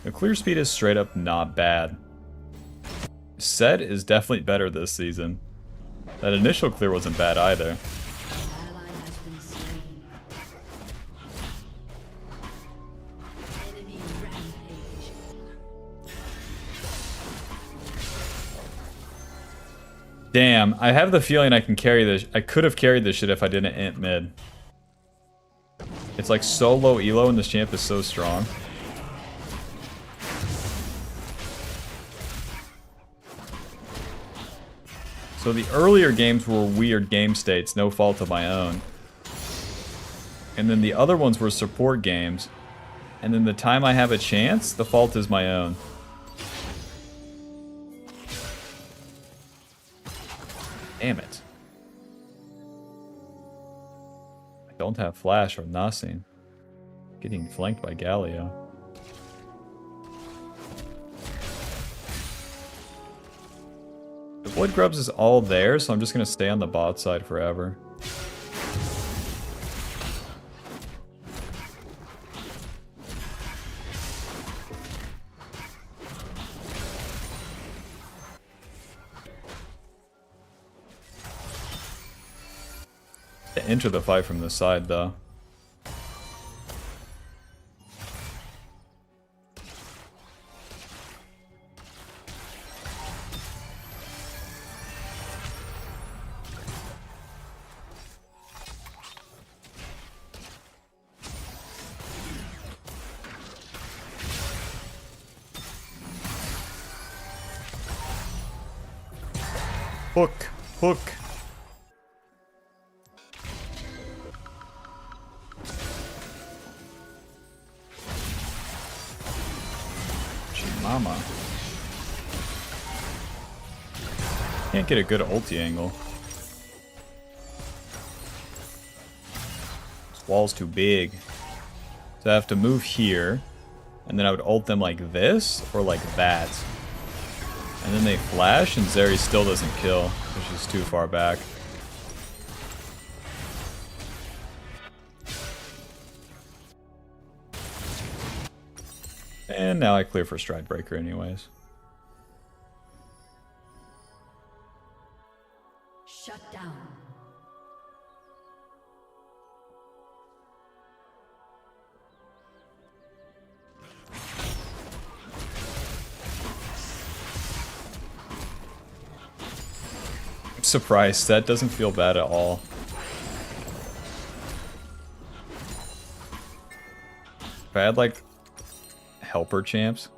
The clear speed is straight up not bad. Sett is definitely better this season. That initial clear wasn't bad either. Ally has been slain. Enemy rampage. Damn, I have the feeling I can carry this. I could have carried this shit if I didn't int mid. It's like so low elo and this champ is so strong. So the earlier games were weird game states, no fault of my own. And then the other ones were support games. And then the time I have a chance, the fault is my own. Damn it. I don't have flash or nothing. Getting flanked by Galio. The Void Grubs is all there, so I'm just gonna stay on the bot side forever. To enter the fight from the side, though. Hook, hook. Mama. Can't get a good ulti angle. This wall's too big. So I have to move here, and then I would ult them like this or like that. And then they flash, and Zeri still doesn't kill, because she's too far back. And now I clear for Stride Breaker anyways. Shut down. I'm surprised. That doesn't feel bad at all. If I had like helper champs.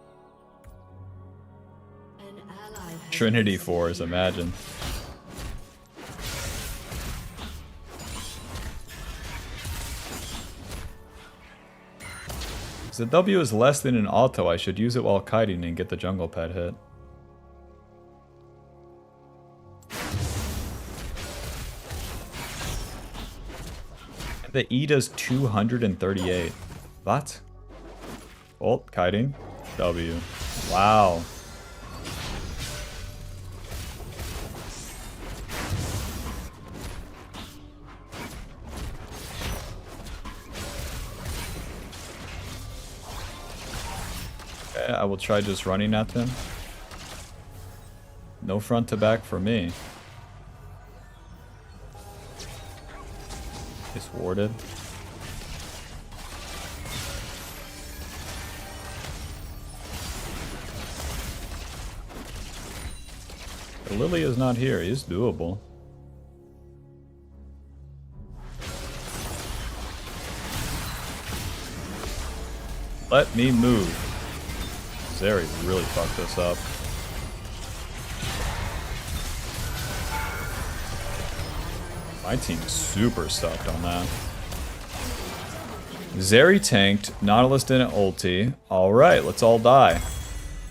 An ally has Trinity been Force, slain. imagine. If the W is less than an auto, I should use it while kiting and get the jungle pet hit. And the E does 238. What? Ult, kiting, W. Wow. Okay, I will try just running at them. No front to back for me. It's warded. The Lily is not here. He's doable. Let me move. Zeri really fucked this up. My team's super sucked on that. Zeri tanked. Nautilus didn't ulti. Alright, let's all die.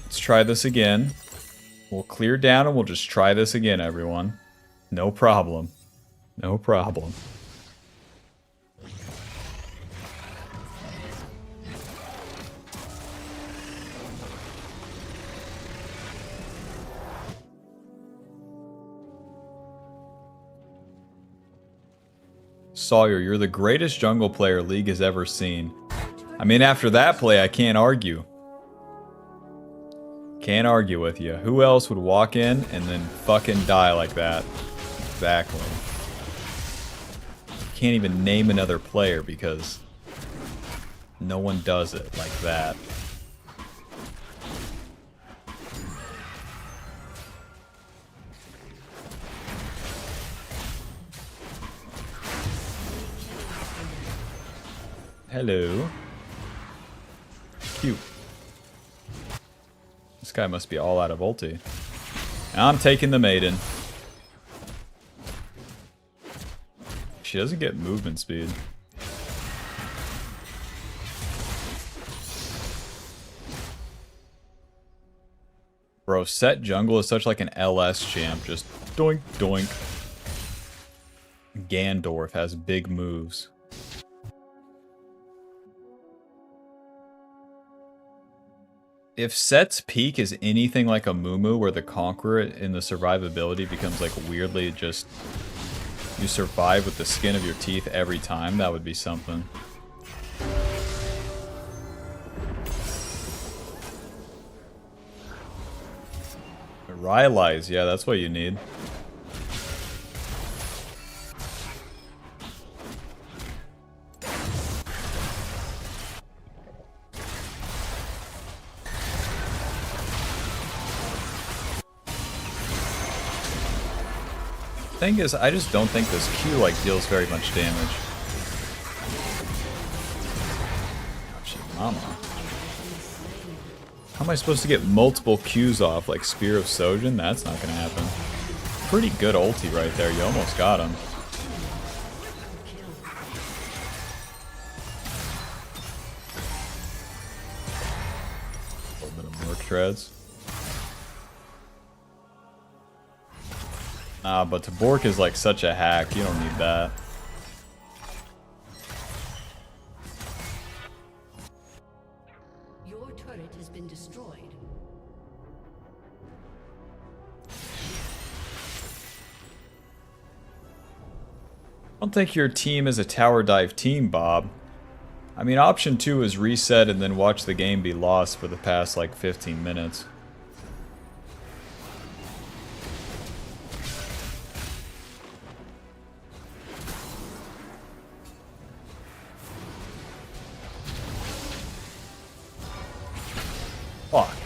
Let's try this again. We'll clear down and we'll just try this again, everyone. No problem. No problem. Sawyer, you're the greatest jungle player League has ever seen. I mean, after that play, I can't argue. Can't argue with you. Who else would walk in and then fucking die like that? Exactly. Can't even name another player because no one does it like that. Hello. Cute. This guy must be all out of ulti. I'm taking the maiden. She doesn't get movement speed. Bro, Sett jungle is such like an LS champ. Just doink doink. Gandorf has big moves. If Sett's peak is anything like a Mumu, where the Conqueror in the survivability becomes like weirdly just you survive with the skin of your teeth every time, that would be something. Rylai's, yeah, that's what you need. Thing is, I just don't think this Q like deals very much damage. Oh, shit, mama. How am I supposed to get multiple Qs off like Spear of Sojin? That's not gonna happen. Pretty good ulti right there. You almost got him. A little bit of Merc Treads. But Tabork is like such a hack, you don't need that. I don't think your team is a tower dive team, Bob. I mean, option 2 is reset and then watch the game be lost for the past, like, 15 minutes. Fuck.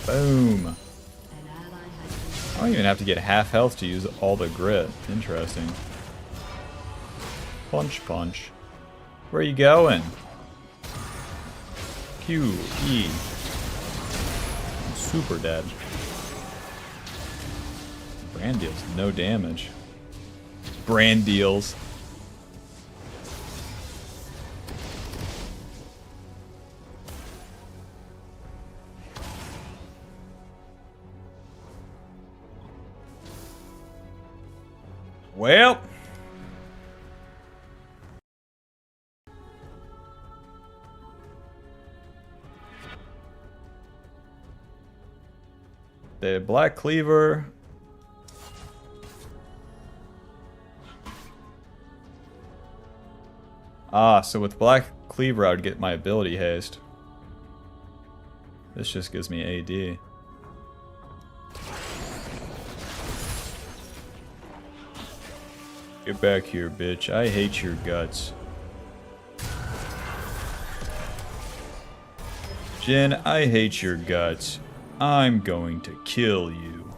Boom. I don't even have to get half health to use all the grit. Interesting. Punch, punch. Where are you going? Q, E. I'm super dead. Brand deals no damage. Brand deals. Well, the Black Cleaver. Ah, so with Black Cleaver I would get my ability haste. This just gives me AD. Get back here, bitch. I hate your guts. Jin, I hate your guts. I'm going to kill you.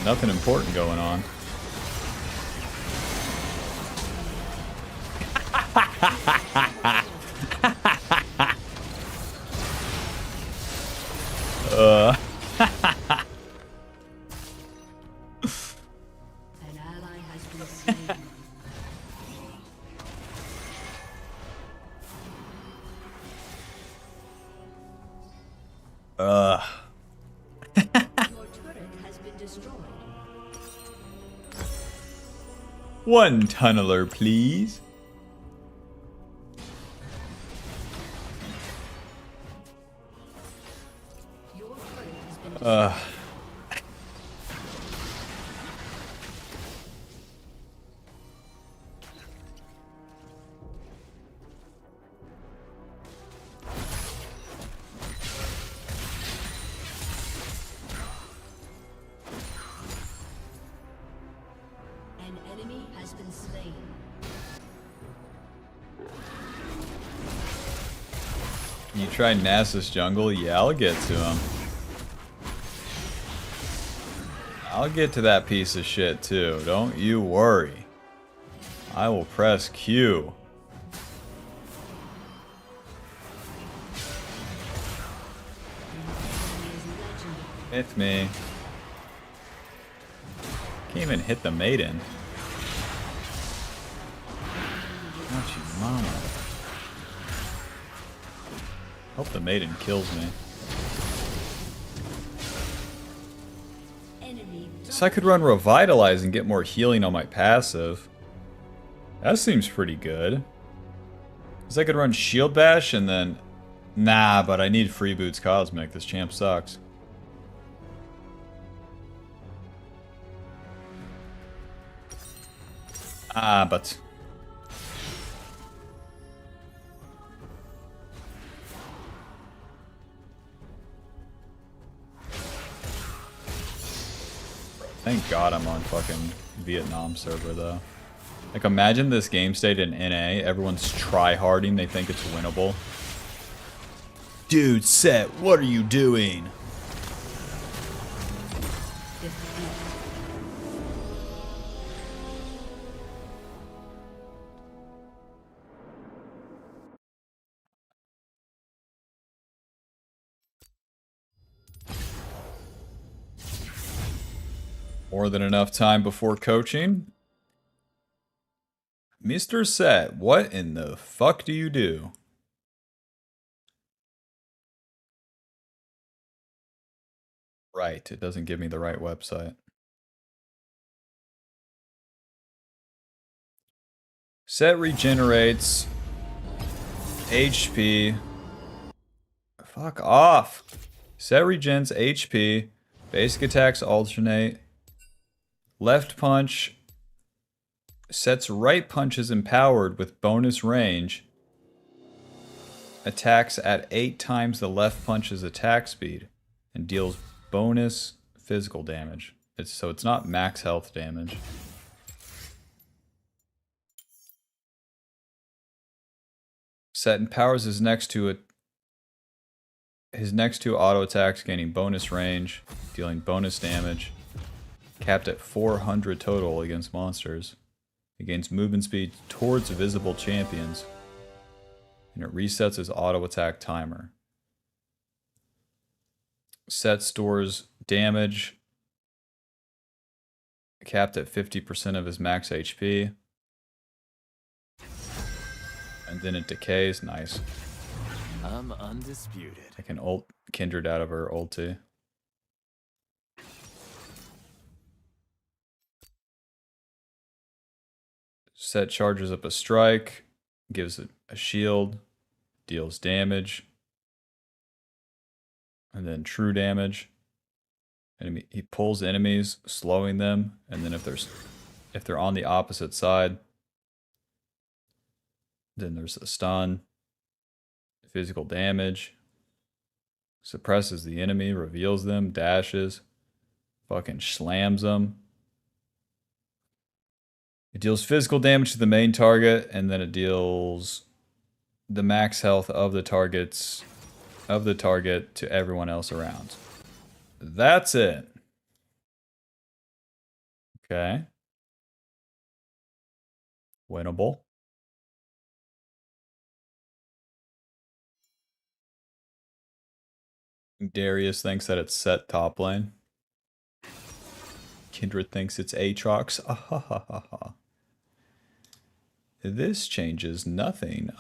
Nothing important going on. An ally has been slain. Your turret has been destroyed. One tunneler, please. Your turret has been destroyed. An enemy has been slain. You try Nasus jungle? Yeah, I'll get to him. I'll get to that piece of shit too. Don't you worry. I will press Q. Hit me. Can't even hit the maiden. Not you, mama. Hope the maiden kills me. Enemy So I could run Revitalize and get more healing on my passive. That seems pretty good. Because I could run Shield Bash and then... Nah, but I need Freeboots Cosmic. This champ sucks. Ah, but... Thank God I'm on fucking Vietnam server, though. Like, imagine this game stayed in NA. Everyone's try-harding. They think it's winnable. Dude, Sett, what are you doing? More than enough time before coaching. Mr. Sett, what in the fuck do you do? right. It doesn't give me the right website. Sett regenerates HP. Fuck off. Sett regens HP. Basic attacks alternate. Left punch. Sett's right punch is empowered with bonus range. Attacks at 8 times the left punch's attack speed. And deals bonus physical damage. So it's not max health damage. Sett empowers his next two auto attacks, gaining bonus range, dealing bonus damage, capped at 400 total against monsters. It gains movement speed towards visible champions, and it resets his auto attack timer. Sett stores damage, capped at 50% of his max HP. And then it decays. Nice. I'm undisputed. I can ult Kindred out of her ulti. Sett charges up a strike, gives it a shield, deals damage, and then true damage. He pulls enemies, slowing them, and then if they're on the opposite side, then there's a stun, physical damage, suppresses the enemy, reveals them, dashes, fucking slams them. It deals physical damage to the main target, and then it deals the max health of the target to everyone else around. That's it. Okay. Winnable. Darius thinks that it's Sett top lane. Kindred thinks it's Aatrox. This changes nothing.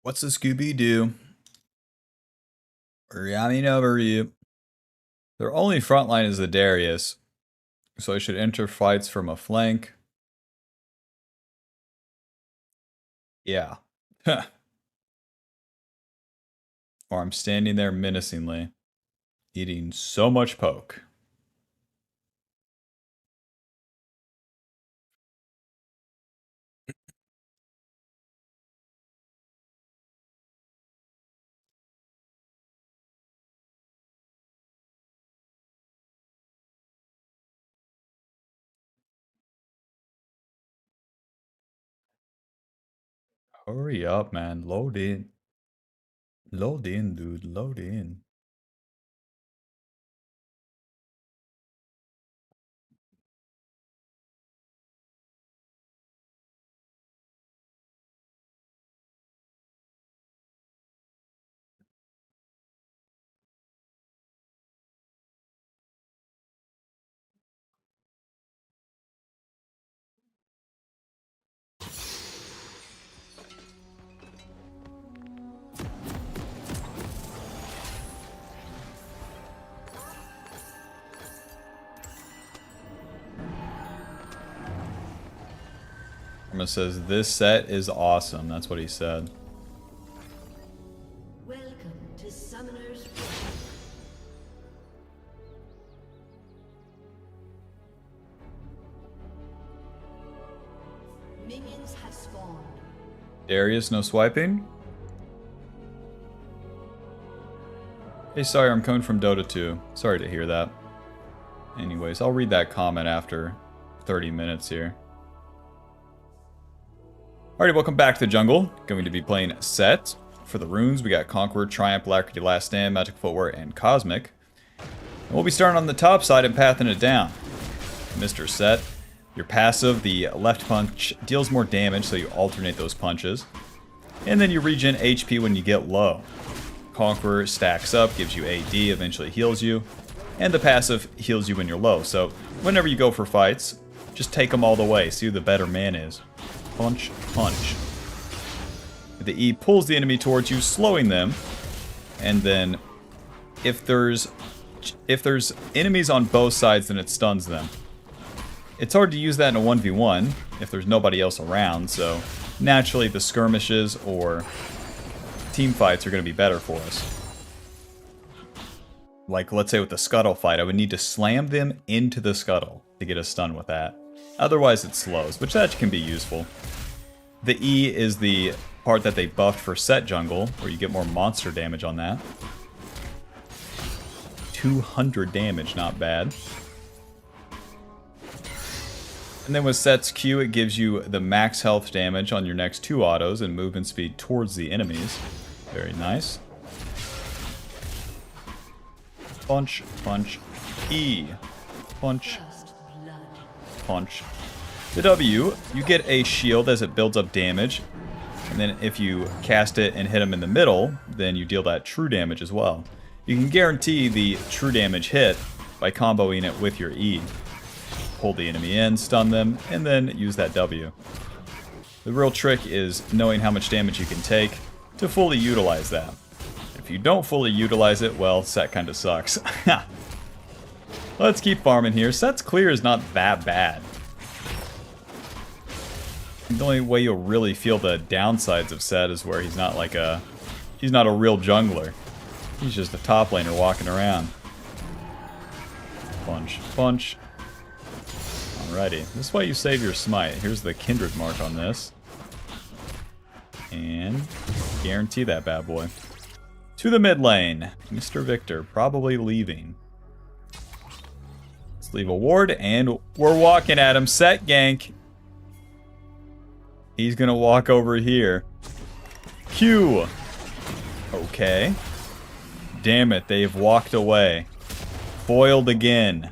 What's the Scooby-Doo? Ramming over you. Their only front line is the Darius, so I should enter fights from a flank. Yeah. Or I'm standing there menacingly, eating so much poke. Hurry up, man. Load in. Load in, dude. Load in. Karma says, this set is awesome. That's what he said. Welcome to Summoner's Rift. Minions have spawned. Darius, no swiping? Hey, sorry, I'm coming from Dota 2. Sorry to hear that. Anyways, I'll read that comment after 30 minutes here. Alrighty, welcome back to the jungle. Going to be playing Sett. For the runes, we got Conqueror, Triumph, Alacrity, Last Stand, Magic Footwear, and Cosmic. And we'll be starting on the top side and pathing it down. Mr. Sett, your passive, the left punch, deals more damage, so you alternate those punches. And then you regen HP when you get low. Conqueror stacks up, gives you AD, eventually heals you. And the passive heals you when you're low. So whenever you go for fights, just take them all the way. See who the better man is. Punch, punch. The E pulls the enemy towards you, slowing them. And then if there's enemies on both sides, then it stuns them. It's hard to use that in a 1v1 if there's nobody else around, so naturally the skirmishes or team fights are going to be better for us. Like, let's say with the scuttle fight, I would need to slam them into the scuttle to get a stun with that. Otherwise it slows, which that can be useful. The E is the part that they buffed for Sett jungle, where you get more monster damage on that. 200 damage, not bad. And then with Sett's Q, it gives you the max health damage on your next 2 autos and movement speed towards the enemies. Very nice. Punch, punch, E. Punch, punch. The W, you get a shield as it builds up damage. And then if you cast it and hit him in the middle, then you deal that true damage as well. You can guarantee the true damage hit by comboing it with your E. Pull the enemy in, stun them, and then use that W. The real trick is knowing how much damage you can take to fully utilize that. If you don't fully utilize it, well, Sett kind of sucks. Let's keep farming here. Sett's clear is not that bad. The only way you'll really feel the downsides of Sett is where he's not like he's not a real jungler. He's just a top laner walking around. Punch, punch. Alrighty, this is why you save your smite. Here's the kindred mark on this. And guarantee that bad boy. To the mid lane. Mr. Victor, probably leaving. Let's leave a ward, and we're walking at him. Sett gank. He's gonna walk over here. Q. Okay. Damn it, they've walked away. Foiled again.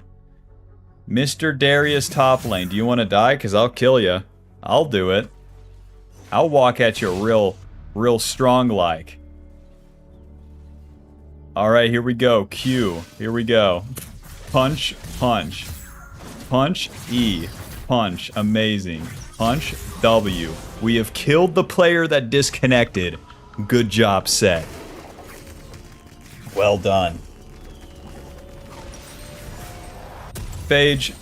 Mr. Darius top lane, do you want to die? Because I'll kill you. I'll do it. I'll walk at you real strong like. Alright, here we go. Q. Here we go. Punch, punch. Punch, E. Punch. Amazing. Punch, W. We have killed the player that disconnected. Good job, Sett. Well done. Phage,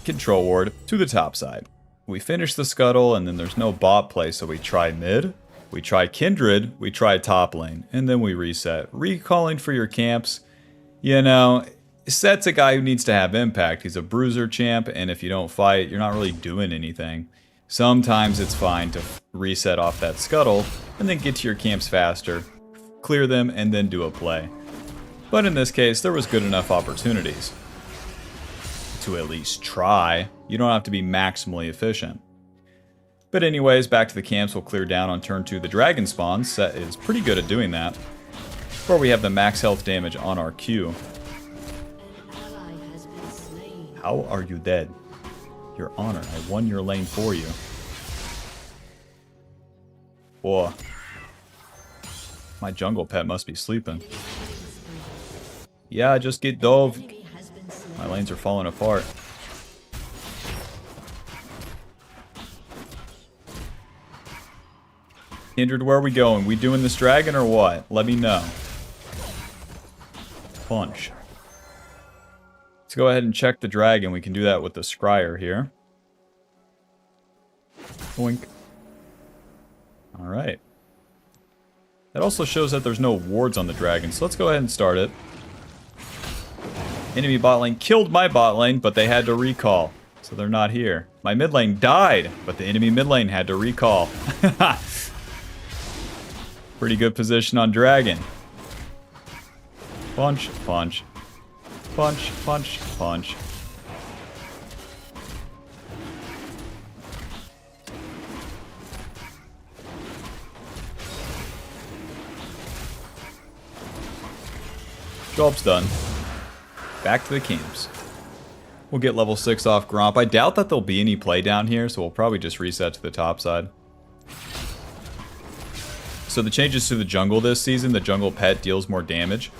control ward to the top side. We finish the scuttle, and then there's no bot play, so we try mid. We try kindred, we try top lane, and then we reset. Recalling for your camps, you know, Sett's a guy who needs to have impact. He's a bruiser champ, and if you don't fight, you're not really doing anything. Sometimes it's fine to reset off that scuttle, and then get to your camps faster, clear them, and then do a play. But in this case, there was good enough opportunities to at least try. You don't have to be maximally efficient. But anyways, back to the camps. We'll clear down on turn 2 the dragon spawns. Sett is pretty good at doing that. Where we have the max health damage on our Q. An ally has been slain. How are you dead? Your honor, I won your lane for you. Whoa. My jungle pet must be sleeping. Yeah, just get dove. Enemy has been slain. My lanes are falling apart. Kindred, where are we going? We doing this dragon or what? Let me know. Punch. Let's go ahead and check the dragon. We can do that with the scryer here. Boink. Alright. That also shows that there's no wards on the dragon, so let's go ahead and start it. Enemy bot lane killed my bot lane, but they had to recall. So they're not here. My mid lane died, but the enemy mid lane had to recall. Pretty good position on dragon. Punch, punch. Punch, punch, punch. Job's done. Back to the camps. We'll get level 6 off Gromp. I doubt that there'll be any play down here, so we'll probably just reset to the top side. So the changes to the jungle this season, the jungle pet deals more damage.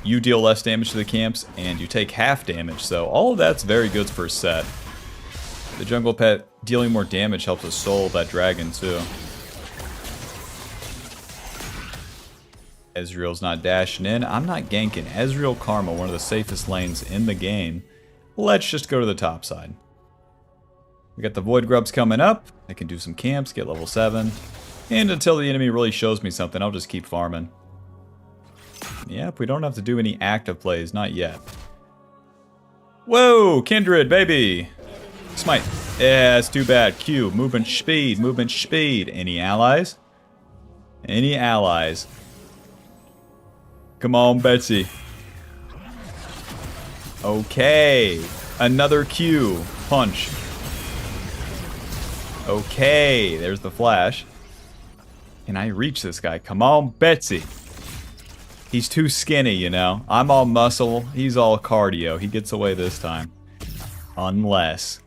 You deal less damage to the camps, and you take half damage, so all of that's very good for Sett. The jungle pet dealing more damage helps us soul that dragon too. Ezreal's not dashing in. I'm not ganking. Ezreal Karma, one of the safest lanes in the game. Let's just go to the top side. We got the Void Grubs coming up. I can do some camps, get level 7. And until the enemy really shows me something, I'll just keep farming. Yep, we don't have to do any active plays, not yet. Whoa, Kindred, baby! Smite. Yeah, it's too bad. Q, movement speed, movement speed. Any allies? Any allies? Come on, Betsy. Okay. Another Q. Punch. Okay, there's the flash. Can I reach this guy? Come on, Betsy. He's too skinny, you know. I'm all muscle. He's all cardio. He gets away this time. Unless.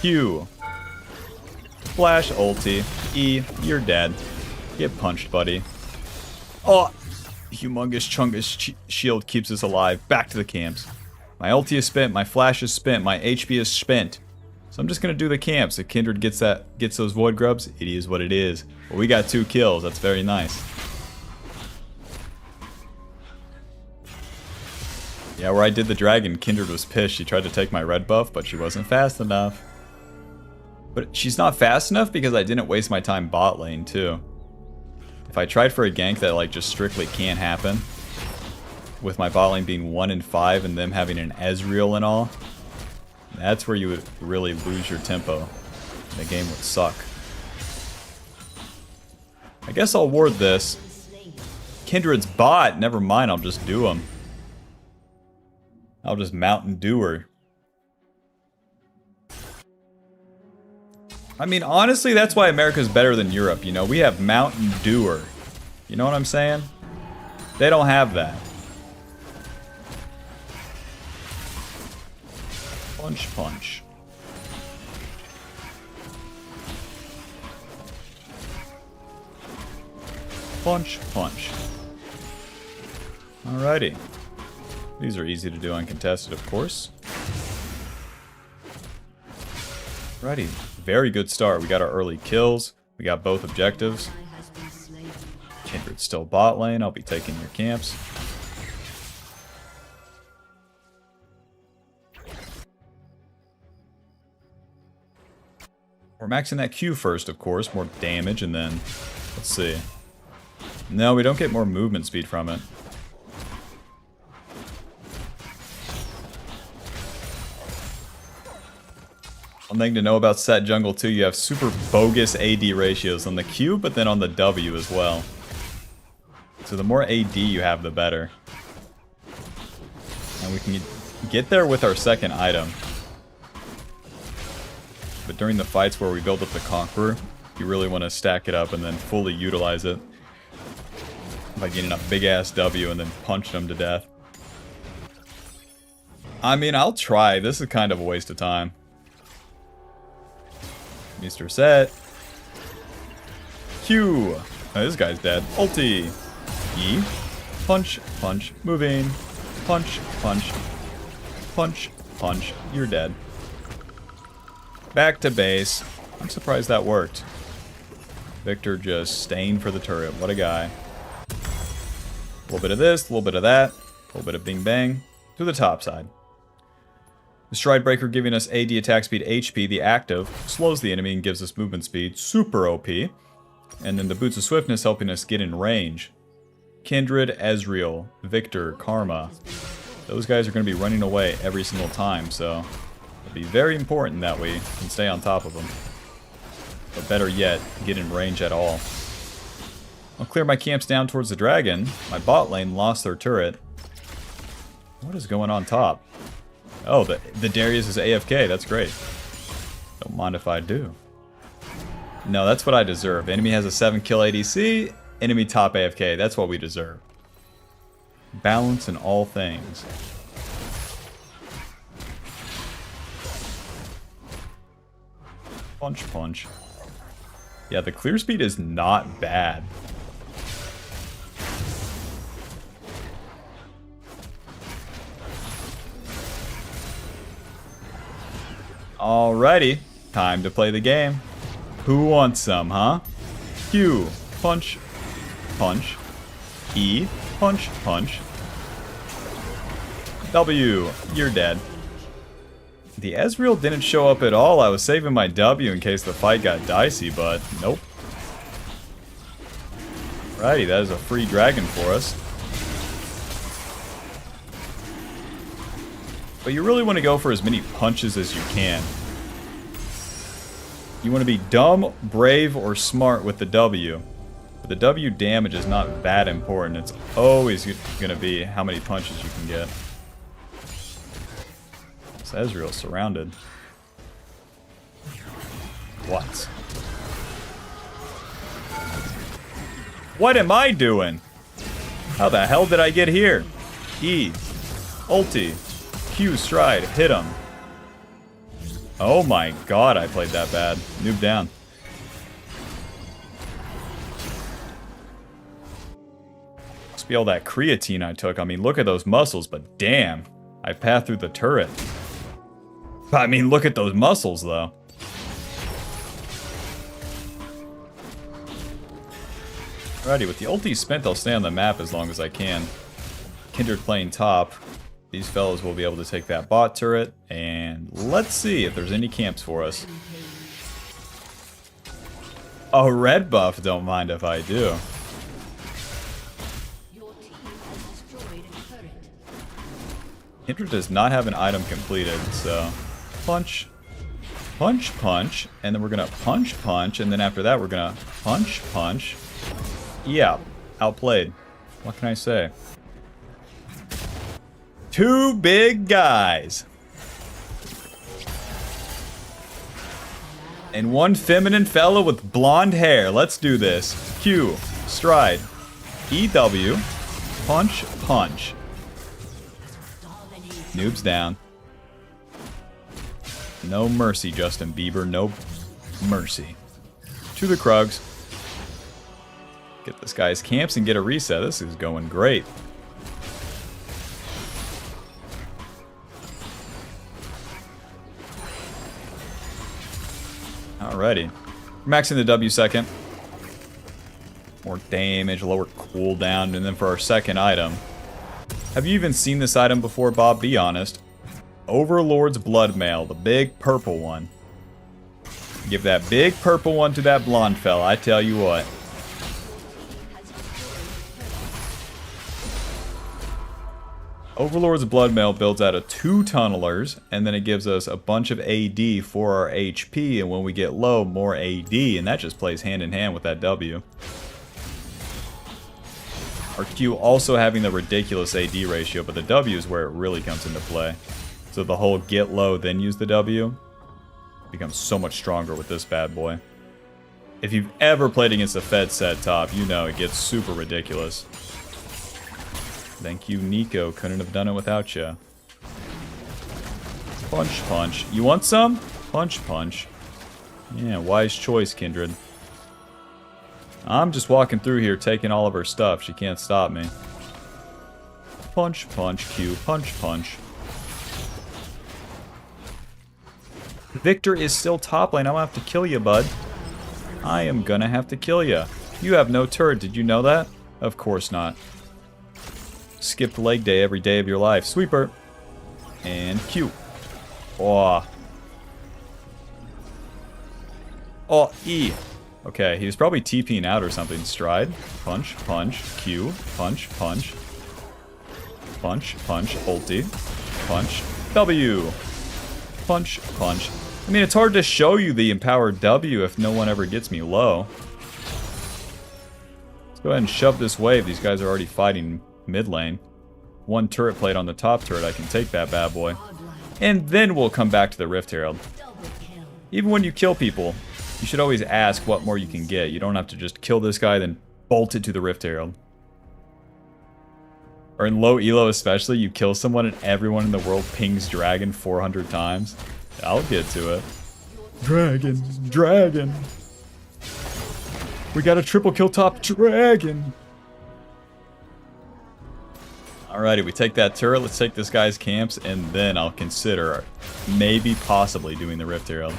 Q. Flash ulti. E. You're dead. Get punched, buddy. Oh! Humongous Chungus shield keeps us alive. Back to the camps. My ulti is spent. My flash is spent. My HP is spent. So I'm just gonna do the camps. If Kindred gets those Void Grubs, it is what it is. But we got 2 kills. That's very nice. Yeah, where I did the dragon, Kindred was pissed. She tried to take my red buff, but she wasn't fast enough. But she's not fast enough because I didn't waste my time bot lane, too. If I tried for a gank that, like, just strictly can't happen, with my bot lane being 1 in 5 and them having an Ezreal and all, that's where you would really lose your tempo. The game would suck. I guess I'll ward this. Kindred's bot, never mind, I'll just do him. I'll just Mountain Dew her. I mean, honestly, that's why America's better than Europe, you know? We have Mountain Dewer. You know what I'm saying? They don't have that. Punch, punch. Punch, punch. Alrighty. These are easy to do uncontested, of course. Alrighty. Very good start. We got our early kills. We got both objectives. Kindred's still bot lane. I'll be taking your camps. We're maxing that Q first, of course. More damage, and then... Let's see. No, we don't get more movement speed from it. One thing to know about Sett jungle too, you have super bogus AD ratios on the Q, but then on the W as well. So the more AD you have, the better. And we can get there with our second item. But during the fights where we build up the Conqueror, you really want to stack it up and then fully utilize it. By getting a big ass W and then punching them to death. I mean, I'll try. This is kind of a waste of time. Mr. Sett. Q. Oh, this guy's dead. Ulti. E. Punch, punch, moving. Punch, punch. Punch, punch. You're dead. Back to base. I'm surprised that worked. Victor just staying for the turret. What a guy. A little bit of this, a little bit of that. A little bit of bing bang. To the top side. The Stride Breaker giving us AD attack speed HP, the active, slows the enemy and gives us movement speed, super OP. And then the Boots of Swiftness helping us get in range. Kindred, Ezreal, Victor, Karma. Those guys are going to be running away every single time, so it'll be very important that we can stay on top of them. But better yet, get in range at all. I'll clear my camps down towards the dragon. My bot lane lost their turret. What is going on top? Oh, the Darius is AFK. That's great. Don't mind if I do. No, that's what I deserve. Enemy has a 7 kill ADC. Enemy top AFK. That's what we deserve. Balance in all things. Punch, punch. Yeah, the clear speed is not bad. Alrighty, time to play the game. Who wants some, huh? Q, punch, punch. E, punch, punch. W, you're dead. The Ezreal didn't show up at all. I was saving my W in case the fight got dicey, but nope. Righty, that is a free dragon for us. But you really want to go for as many punches as you can. You want to be dumb, brave, or smart with the W. But the W damage is not that important. It's always going to be how many punches you can get. This Ezreal's surrounded. What? What am I doing? How the hell did I get here? E. Ulti. Q stride. Hit him. Oh my god, I played that bad. Noob down. Must be all that creatine I took. I mean, look at those muscles, but damn. I passed through the turret. I mean, look at those muscles, though. Alrighty, with the ulti spent, I'll stay on the map as long as I can. Kindred playing top. These fellows will be able to take that bot turret, and let's see if there's any camps for us. A red buff, don't mind if I do. Kindred does not have an item completed, so punch, punch, punch, and then we're gonna punch, punch, and then after that we're gonna punch, punch. Yeah, outplayed. What can I say? Two big guys. And one feminine fella with blonde hair. Let's do this. Q, stride, EW, punch, punch. Noob's down. No mercy, Justin Bieber. No mercy. To the Krugs. Get this guy's camps and get a reset. This is going great. Alrighty. Maxing the W second. More damage, lower cooldown, and then for our second item. Have you even seen this item before, Bob? Be honest. Overlord's Bloodmail, the big purple one. Give that big purple one to that blonde fella, I tell you what. Overlord's Bloodmail builds out of 2 tunnelers, and then it gives us a bunch of AD for our HP, and when we get low, more AD, and that just plays hand in hand with that W. Our Q also having the ridiculous AD ratio, but the W is where it really comes into play. So the whole get low, then use the W becomes so much stronger with this bad boy. If you've ever played against a Fed Sett top, you know it gets super ridiculous. Thank you, Nico. Couldn't have done it without you. Punch, punch. You want some? Punch, punch. Yeah, wise choice, Kindred. I'm just walking through here taking all of her stuff. She can't stop me. Punch, punch, Q. Punch, punch. Victor is still top lane. I'm gonna have to kill you, bud. I am gonna have to kill you. You have no turret. Did you know that? Of course not. Skipped leg day every day of your life. Sweeper. And Q. Oh. Oh, E. Okay, he was probably TPing out or something. Stride. Punch, punch, Q. Punch, punch. Punch, punch, ulti. Punch, W. Punch, punch. I mean, it's hard to show you the empowered W if no one ever gets me low. Let's go ahead and shove this wave. These guys are already fighting mid lane. One turret plate on the top turret. I can take that bad boy. And then we'll come back to the Rift Herald. Even when you kill people, you should always ask what more you can get. You don't have to just kill this guy, then bolt it to the Rift Herald. Or in low elo especially, you kill someone and everyone in the world pings dragon 400 times. I'll get to it. Dragon, dragon. We got a triple kill top dragon. Alrighty, we take that turret, let's take this guy's camps, and then I'll consider maybe possibly doing the Rift Herald.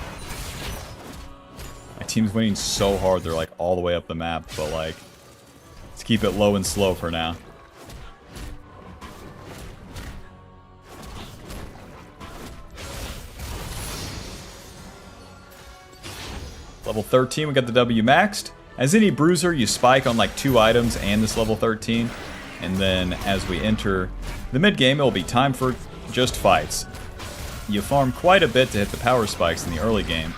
My team's winning so hard, they're like all the way up the map, but like, let's keep it low and slow for now. Level 13, we got the W maxed. As any bruiser, you spike on like 2 items and this level 13. And then as we enter the mid game, it'll be time for just fights. You farm quite a bit to hit the power spikes in the early game.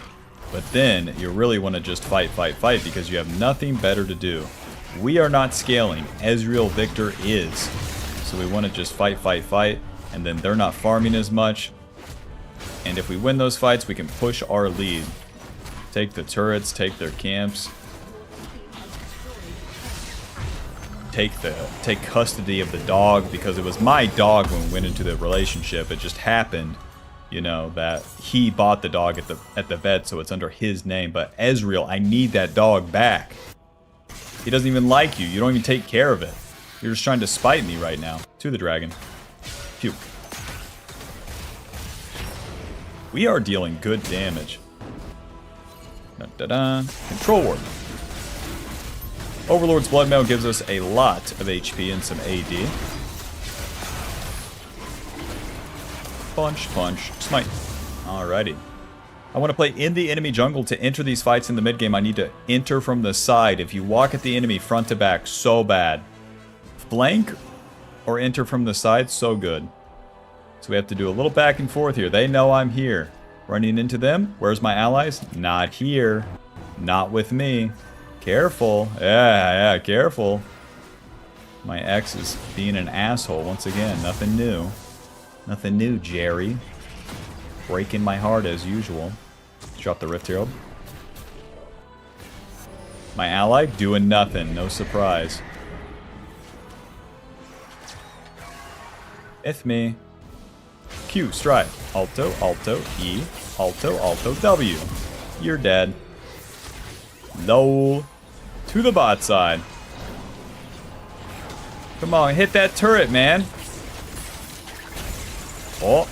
But then you really want to just fight, fight, fight because you have nothing better to do. We are not scaling. Ezreal Victor is. So we want to just fight, fight, fight. And then they're not farming as much. And if we win those fights, we can push our lead. Take the turrets, take their camps. Take custody of the dog, because it was my dog when we went into the relationship. It just happened, you know, that he bought the dog at the vet, so it's under his name. But Ezreal, I need that dog back. He doesn't even like you. You don't even take care of it. You're just trying to spite me right now. To the dragon. Phew. We are dealing good damage. Da-da-da. Control Ward. Overlord's Bloodmail gives us a lot of HP and some AD. Punch, punch, smite. Alrighty. I want to play in the enemy jungle to enter these fights in the mid game. I need to enter from the side. If you walk at the enemy front to back, so bad. Flank or enter from the side, so good. So we have to do a little back and forth here. They know I'm here. Running into them. Where's my allies? Not here. Not with me. Careful. Yeah, careful. My ex is being an asshole once again. Nothing new. Nothing new, Jerry. Breaking my heart as usual. Drop the Rift Herald. My ally doing nothing. No surprise. With me. Q, stride. Alto, alto, E. Alto, alto, W. You're dead. No. To the bot side. Come on, hit that turret, man. Oh,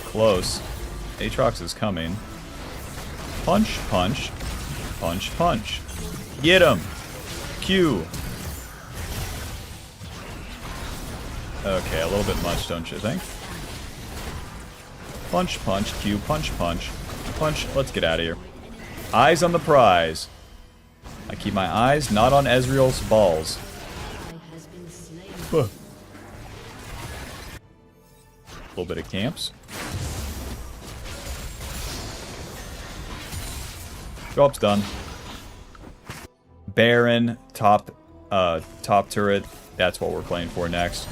close. Aatrox is coming. Punch, punch. Punch, punch. Get him. Q. Okay, a little bit much, don't you think? Punch, punch, Q, punch, punch. Punch, let's get out of here. Eyes on the prize. I keep my eyes not on Ezreal's balls. A little bit of camps. Drop's done. Baron, top turret. That's what we're playing for next.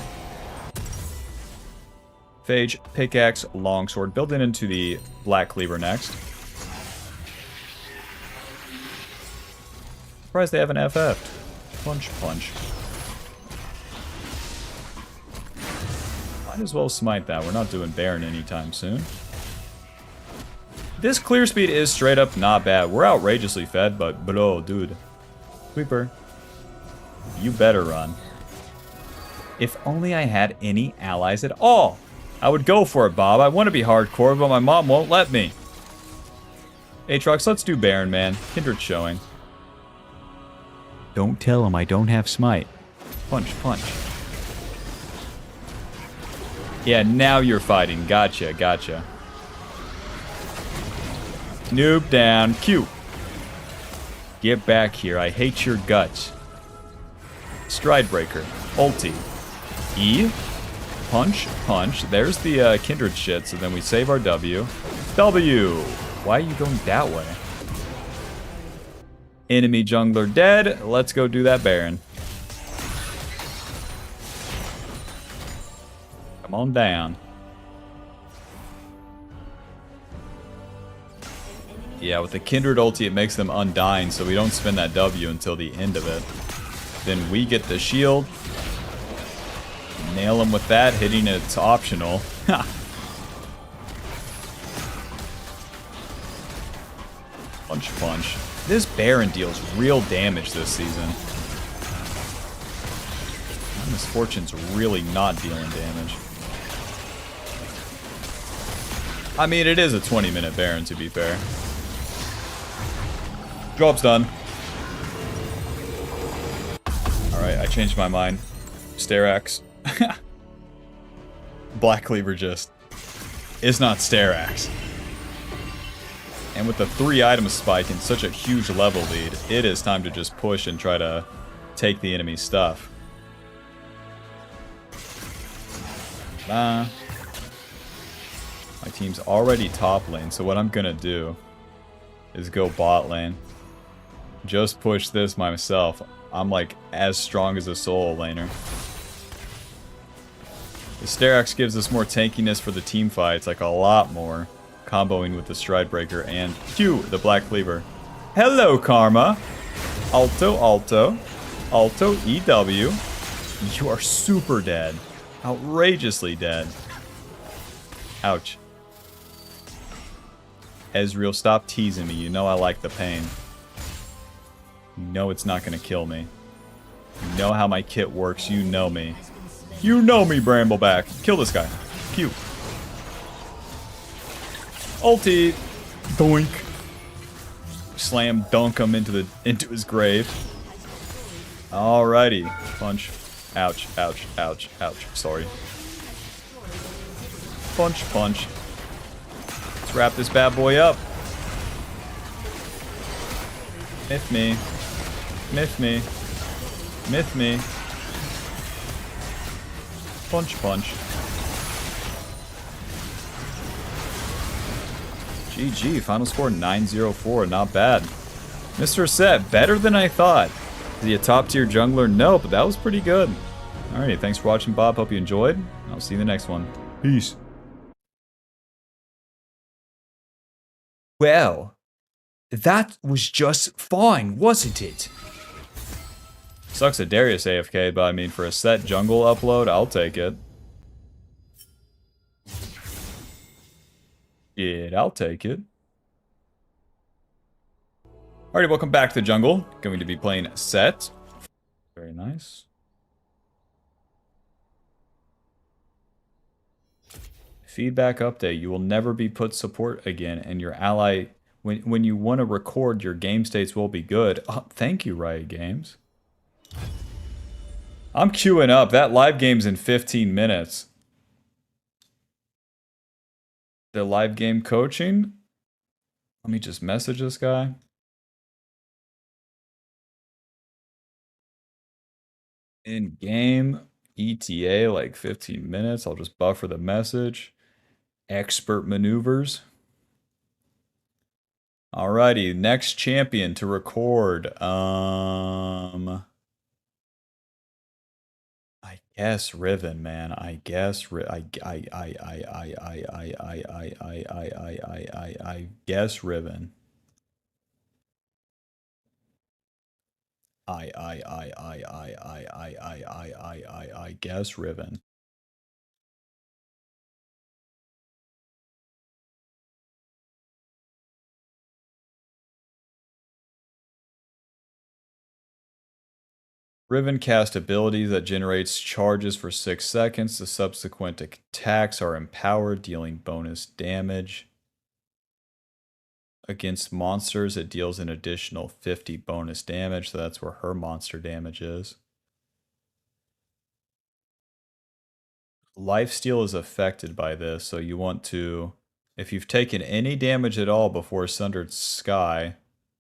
Phage, pickaxe, longsword. Building into the black cleaver next. Surprised they haven't FF'd. Punch, punch. Might as well smite that. We're not doing Baron anytime soon. This clear speed is straight up not bad. We're outrageously fed, but bro, dude. Sweeper. You better run. If only I had any allies at all. I would go for it, Bob. I want to be hardcore, but my mom won't let me. Aatrox, let's do Baron, man. Kindred showing. Don't tell him I don't have smite. Punch, punch. Yeah, now you're fighting. Gotcha, gotcha. Noob down. Q. Get back here. I hate your guts. Stride breaker. Ulti. E. Punch. Punch. There's the kindred shit. So then we save our W. W. Why are you going that way? Enemy jungler dead. Let's go do that Baron. Come on down. Yeah, with the Kindred ulti, it makes them undying, so we don't spend that W until the end of it. Then we get the shield. Nail him with that, hitting it's optional. Punch, punch. This Baron deals real damage this season. My Misfortune's really not dealing damage. I mean, it is a 20-minute Baron, to be fair. Job's done. Alright, I changed my mind. Starax. Black Cleaver just is not Starax. And with the 3-item spike and such a huge level lead, it is time to just push and try to take the enemy's stuff. My team's already top lane, so what I'm gonna do is go bot lane. Just push this myself. I'm like as strong as a solo laner. The Starax gives us more tankiness for the team fights, like a lot more. Comboing with the Stride Breaker and Q, the Black Cleaver. Hello, Karma. Alto, Alto. Alto, EW. You are super dead. Outrageously dead. Ouch. Ezreal, stop teasing me. You know I like the pain. You know it's not going to kill me. You know how my kit works. You know me. You know me, Brambleback. Kill this guy. Q. Ulti. Doink. Slam dunk him into his grave. Alrighty. Punch. Ouch, ouch, ouch, ouch. Sorry. Punch, punch. Let's wrap this bad boy up. Myth me. Myth me. Myth me. Punch, punch. GG, final score 904, not bad. Mr. Sett, better than I thought. Is he a top tier jungler? No, but that was pretty good. Alrighty, thanks for watching, Bob. Hope you enjoyed. I'll see you in the next one. Peace. Well, that was just fine, wasn't it? Sucks that Darius AFK, but I mean, for a Sett jungle upload, I'll take it. Yeah, I'll take it. Alrighty, welcome back to the jungle. Going to be playing Sett. Very nice. Feedback update. You will never be put support again, and your ally, when you want to record, your game states will be good. Oh, thank you, Riot Games. I'm queuing up. That live game's in 15 minutes. The live game coaching? Let me just message this guy. In game ETA, like 15 minutes. I'll just buffer the message. Expert maneuvers. Alrighty, next champion to record. I guess Riven, man. I guess I guess Riven. I guess Riven. Riven cast abilities that generates charges for 6 seconds. The subsequent attacks are empowered, dealing bonus damage. Against monsters, it deals an additional 50 bonus damage, so that's where her monster damage is. Lifesteal is affected by this, so you want to If you've taken any damage at all before Sundered Sky,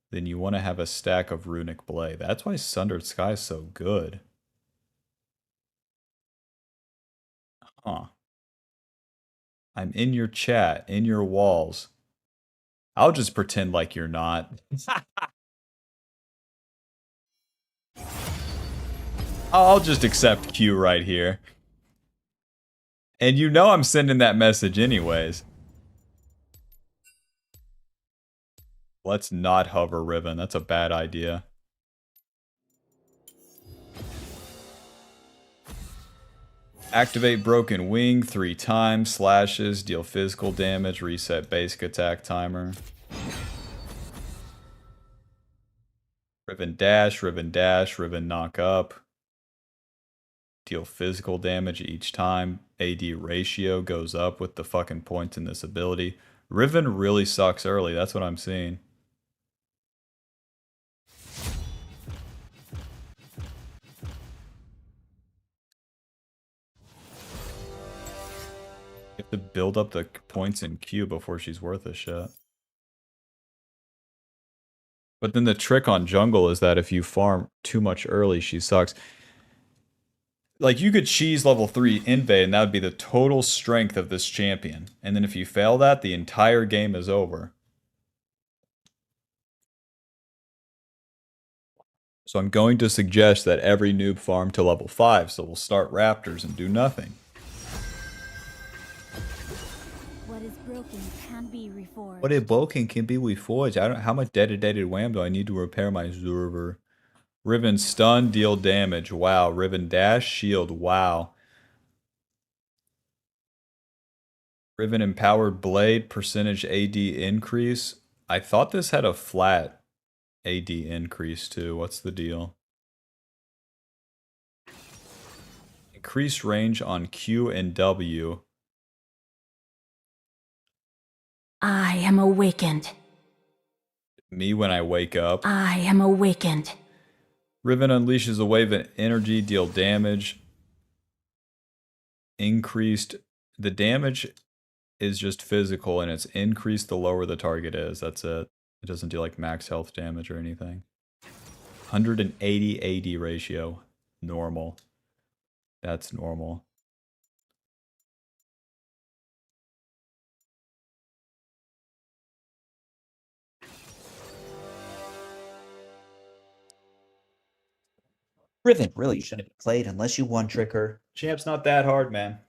then you want to have a stack of Runic Blade. That's why Sundered Sky is so good. Huh. I'm in your chat, in your walls. I'll just pretend like you're not. I'll just accept Q right here. And you know I'm sending that message anyways. Let's not hover Riven. That's a bad idea. Activate Broken Wing 3 times, slashes, deal physical damage, reset basic attack timer. Riven dash, Riven knock up. Deal physical damage each time. AD ratio goes up with the fucking points in this ability. Riven really sucks early, that's what I'm seeing. You have to build up the points in Q before she's worth a shit. But then the trick on jungle is that if you farm too much early, she sucks. Like, you could cheese level 3 invade, and that would be the total strength of this champion. And then if you fail that, the entire game is over. So I'm going to suggest that every noob farm to level 5, so we'll start Raptors and do nothing. What is broken can be reforged. What is broken can be reforged. I don't. How much dedicated wham do I need to repair my server? Riven stun, deal damage. Wow. Riven dash, shield. Wow. Riven empowered blade, percentage AD increase. I thought this had a flat AD increase too. What's the deal? Increase range on Q and W. I am awakened. Me when I wake up. I am awakened. Riven unleashes a wave of energy, deal damage. Increased. The damage is just physical, and it's increased the lower the target is. That's it. It doesn't do like max health damage or anything. 180 AD ratio. Normal. That's normal. Riven really shouldn't be played unless you one trick her. Champ's not that hard, man.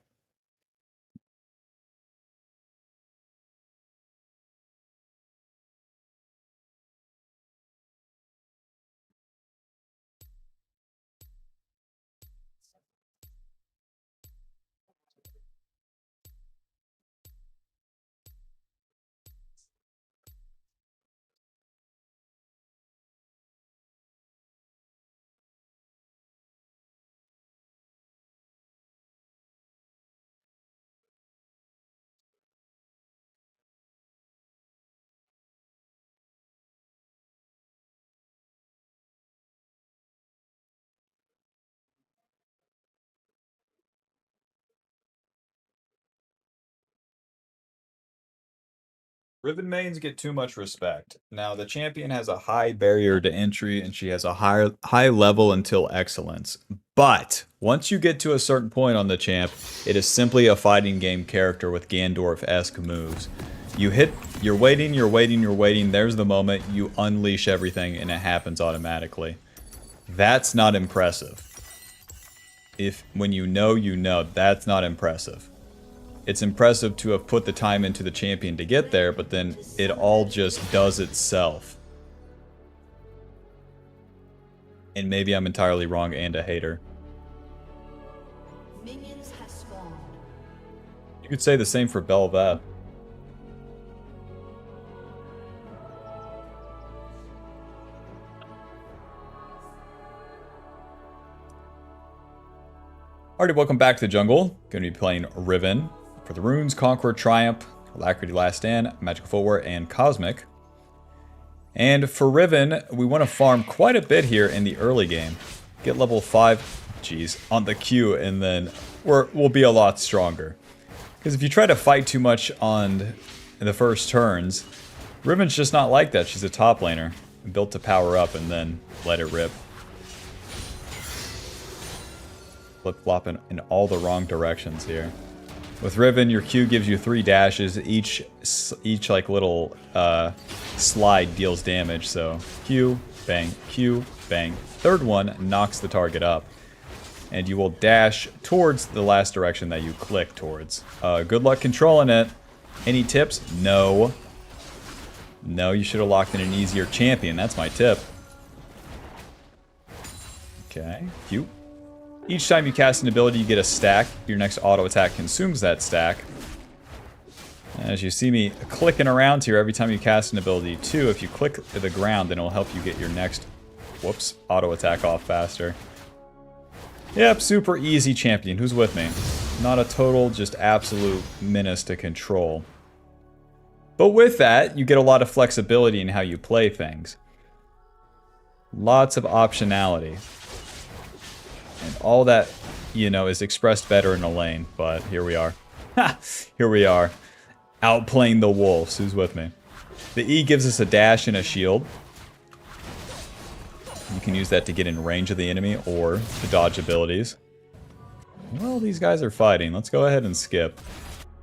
Riven mains get too much respect. Now, the champion has a high barrier to entry, and she has a high level until excellence. But once you get to a certain point on the champ, it is simply a fighting game character with Gandorf-esque moves. You hit, you're waiting, there's the moment, you unleash everything, and it happens automatically. That's not impressive. When you know, that's not impressive. It's impressive to have put the time into the champion to get there, but then it all just does itself. And maybe I'm entirely wrong and a hater. Minions have spawned. You could say the same for Bel'Veth. Alrighty, welcome back to the jungle. Going to be playing Riven for the runes, Conqueror, Triumph, Alacrity, Last Stand, Magical Footwear, and Cosmic. And for Riven, we want to farm quite a bit here in the early game. Get level 5, on the Q, and then we'll be a lot stronger. Because if you try to fight too much on in the first turns. Riven's just not like that. She's a top laner, built to power up and then let it rip. Flip-flopping in all the wrong directions here. With Riven, your Q gives you 3 dashes. Each like little slide deals damage. So Q, bang, Q, bang. Third one knocks the target up. And you will dash towards the last direction that you click towards. Good luck controlling it. Any tips? No. No, you should have locked in an easier champion. That's my tip. Okay, Q. Each time you cast an ability, you get a stack. Your next auto attack consumes that stack. As you see me clicking around here every time you cast an ability too, if you click to the ground, then it'll help you get your next, whoops, auto attack off faster. Yep, super easy champion. Who's with me? Not a total, just absolute menace to control. But with that, you get a lot of flexibility in how you play things. Lots of optionality. And all that, you know, is expressed better in a lane. But here we are. Ha! Here we are. Outplaying the wolves. Who's with me? The E gives us a dash and a shield. You can use that to get in range of the enemy or to dodge abilities. Well, these guys are fighting. Let's go ahead and skip.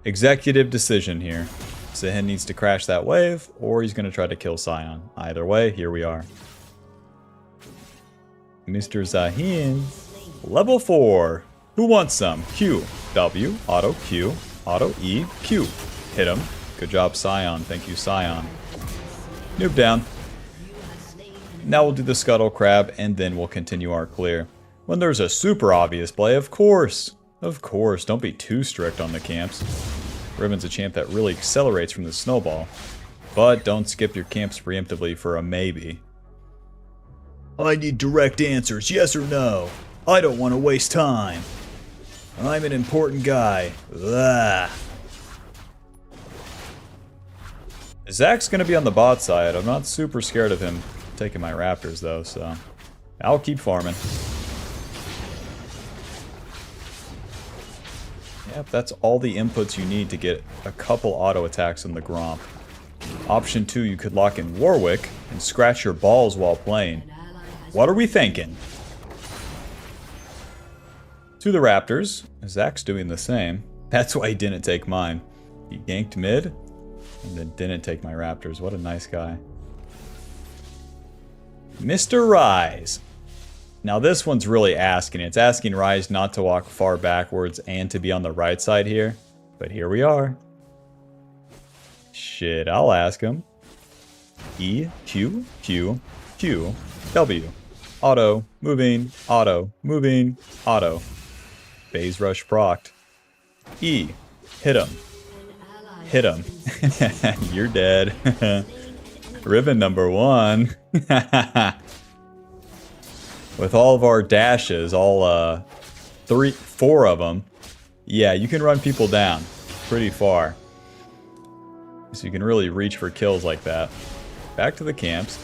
Executive decision here. Zahin needs to crash that wave, or he's going to try to kill Sion. Either way, here we are. Mr. Zahin. Level 4. Who wants some? Q. W. Auto Q. Auto E. Q. Hit him. Good job, Sion. Thank you, Sion. Noob down. Now we'll do the Scuttle Crab, and then we'll continue our clear. When there's a super obvious play, of course. Of course. Don't be too strict on the camps. Riven's a champ that really accelerates from the snowball. But don't skip your camps preemptively for a maybe. I need direct answers, yes or no. I don't want to waste time. I'm an important guy. Ugh. Zach's going to be on the bot side. I'm not super scared of him taking my Raptors, though, so I'll keep farming. Yep, that's all the inputs you need to get a couple auto attacks in the Gromp. Option 2, you could lock in Warwick and scratch your balls while playing. What are we thinking? To the Raptors. Zach's doing the same. That's why he didn't take mine. He ganked mid and then didn't take my Raptors. What a nice guy. Mr. Rise. Now this one's really asking. It's asking Rise not to walk far backwards and to be on the right side here. But here we are. Shit, I'll ask him. E, Q, Q, Q, W. Auto, moving, auto, moving, auto. Phase rush procced. E, hit him. Hit him. You're dead. Riven number 1. With all of our dashes, all 4 of them, yeah, you can run people down pretty far. So you can really reach for kills like that. Back to the camps.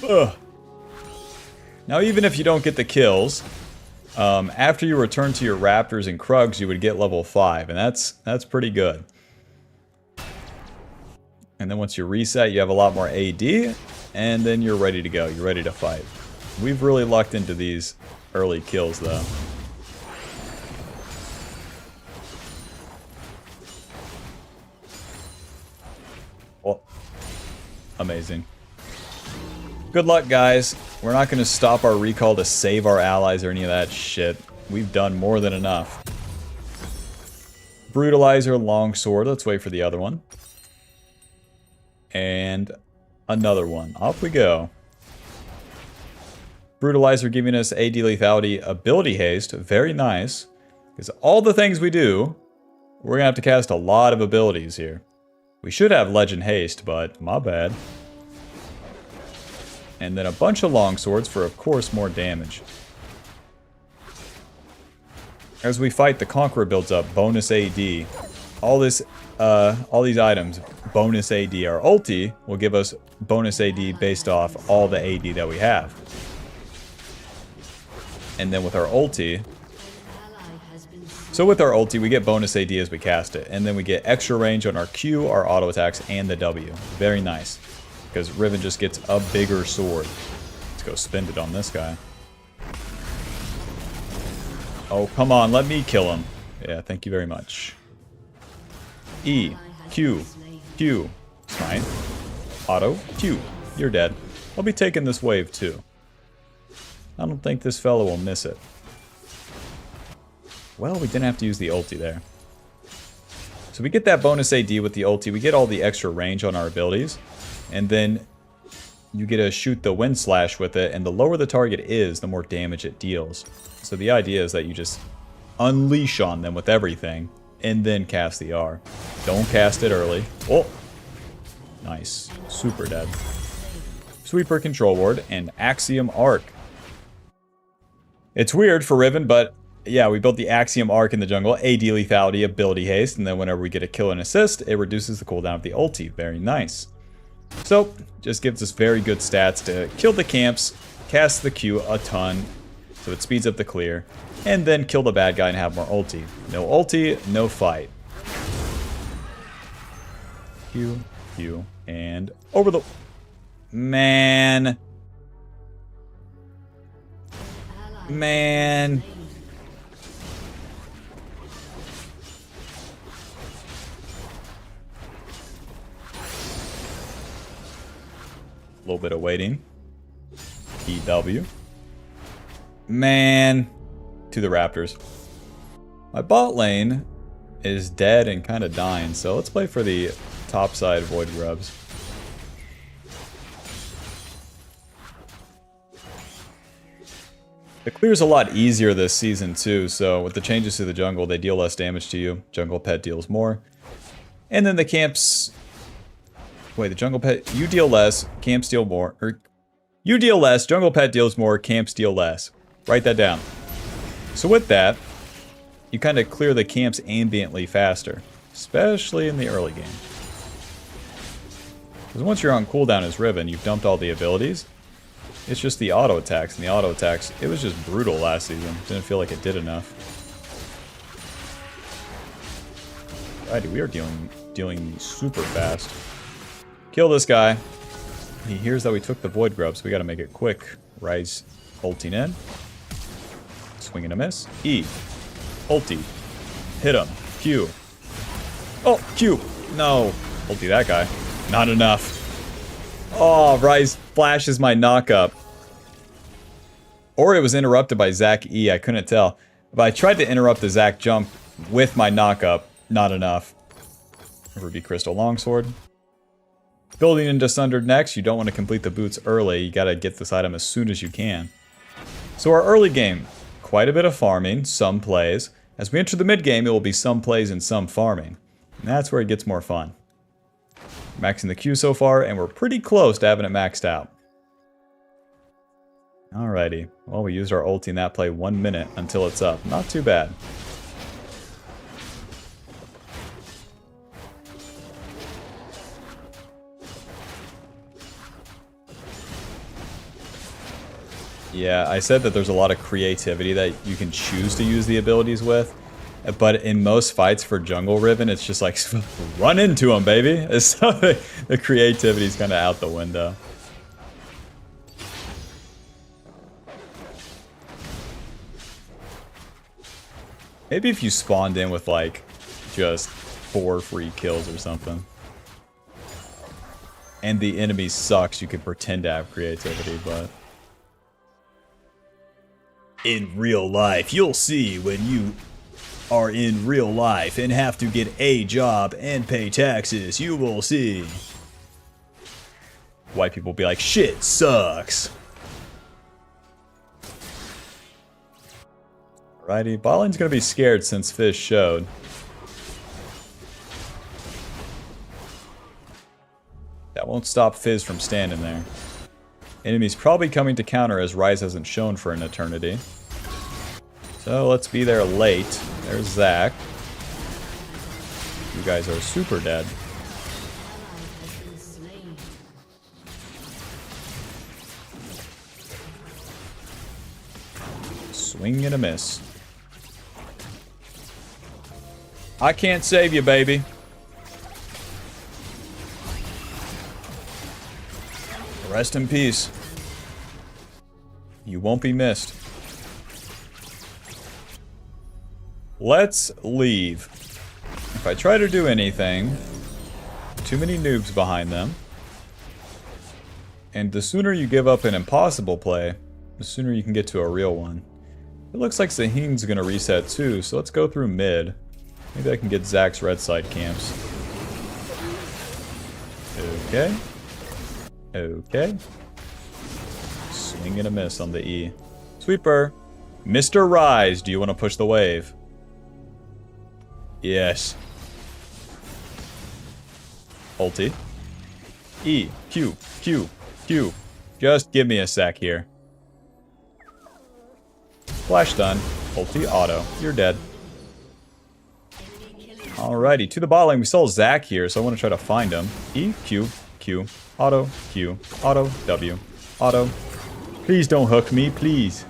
Ugh. Now, even if you don't get the kills, after you return to your Raptors and Krugs, you would get level 5, and that's pretty good. And then once you reset, you have a lot more AD, and then you're ready to go. You're ready to fight. We've really lucked into these early kills, though. Well, amazing. Good luck, guys. We're not going to stop our recall to save our allies or any of that shit. We've done more than enough. Brutalizer, Longsword. Let's wait for the other one. And another one. Off we go. Brutalizer giving us AD lethality, ability haste. Very nice. Because all the things we do, we're going to have to cast a lot of abilities here. We should have legend haste, but my bad. And then a bunch of longswords for, of course, more damage. As we fight, the Conqueror builds up bonus AD. All these items, bonus AD. Our ulti will give us bonus AD based off all the AD that we have. And then with our ulti, So with our ulti, we get bonus AD as we cast it, and then we get extra range on our Q, our auto attacks, and the W. Very nice, because Riven just gets a bigger sword. Let's go spend it on this guy. Oh, come on, let me kill him. Yeah, thank you very much. E, Q, Q, smite, auto, Q. You're dead. I'll be taking this wave too. I don't think this fellow will miss it. Well, we didn't have to use the ulti there. So we get that bonus AD with the ulti. We get all the extra range on our abilities. And then you get to shoot the wind slash with it. And the lower the target is, the more damage it deals. So the idea is that you just unleash on them with everything. And then cast the R. Don't cast it early. Oh! Nice. Super dead. Sweeper Control Ward and Axiom Arc. It's weird for Riven, but yeah, we built the Axiom Arc in the jungle. AD lethality, ability haste, and then whenever we get a kill and assist, it reduces the cooldown of the ulti. Very nice. So, just gives us very good stats to kill the camps, cast the Q a ton, so it speeds up the clear, and then kill the bad guy and have more ulti. No ulti, no fight. Q, Q, and over the... Man. Man. A little bit of waiting. EW. Man. To the Raptors. My bot lane is dead and kind of dying, so let's play for the top side Void Grubs. The clear's a lot easier this season too, so with the changes to the jungle, they deal less damage to you. Jungle pet deals more. And then the camps... Wait, the jungle pet... You deal less, camps deal more. Or, you deal less, jungle pet deals more, camps deal less. Write that down. So with that, you kind of clear the camps ambiently faster. Especially in the early game. Because once you're on cooldown as Riven, you've dumped all the abilities. It's just the auto attacks, and the auto attacks, it was just brutal last season. Didn't feel like it did enough. Alrighty, we are dealing super fast. Kill this guy. He hears that we took the Void Grub, so we gotta make it quick. Rise, ulting in. Swing and a miss. E. Ulti. Hit him. Q. Oh, Q. No. Ulti that guy. Not enough. Oh, Rise flashes my knock-up. Or it was interrupted by Zac E, I couldn't tell. But I tried to interrupt the Zac jump with my knock-up. Not enough. Ruby Crystal Longsword. Building into Sundered next, you don't want to complete the boots early. You gotta get this item as soon as you can. So our early game, quite a bit of farming, some plays. As we enter the mid game, it will be some plays and some farming. And that's where it gets more fun. Maxing the Q so far, and we're pretty close to having it maxed out. Alrighty. Well, we used our ulti in that play 1 minute until it's up. Not too bad. Yeah, I said that there's a lot of creativity that you can choose to use the abilities with. But in most fights for jungle Riven, it's just like, run into him, baby. So the creativity's kind of out the window. Maybe if you spawned in with like just 4 free kills or something. And the enemy sucks, you could pretend to have creativity, but... In real life, you'll see when you are in real life and have to get a job and pay taxes, you will see. White people will be like, shit sucks. Alrighty, bot lane's gonna be scared since Fizz showed. That won't stop Fizz from standing there. Enemy's probably coming to counter as Ryze hasn't shown for an eternity. So let's be there late. There's Zac. You guys are super dead. Swing and a miss. I can't save you, baby. Rest in peace. You won't be missed. Let's leave. If I try to do anything, too many noobs behind them. And the sooner you give up an impossible play, the sooner you can get to a real one. It looks like Sahin's gonna reset too, so let's go through mid. Maybe I can get Zach's red side camps. Okay. Okay. Swing and a miss on the E. Sweeper. Mr. Rise, do you want to push the wave? Yes. Ulti. E. Q. Q. Q. Just give me a sec here. Flash stun. Ulti. Auto. You're dead. Alrighty. To the bot lane. We saw Zach here, so I want to try to find him. E. Q. Q. Auto. Q. Auto. W. Auto. Please don't hook me, please.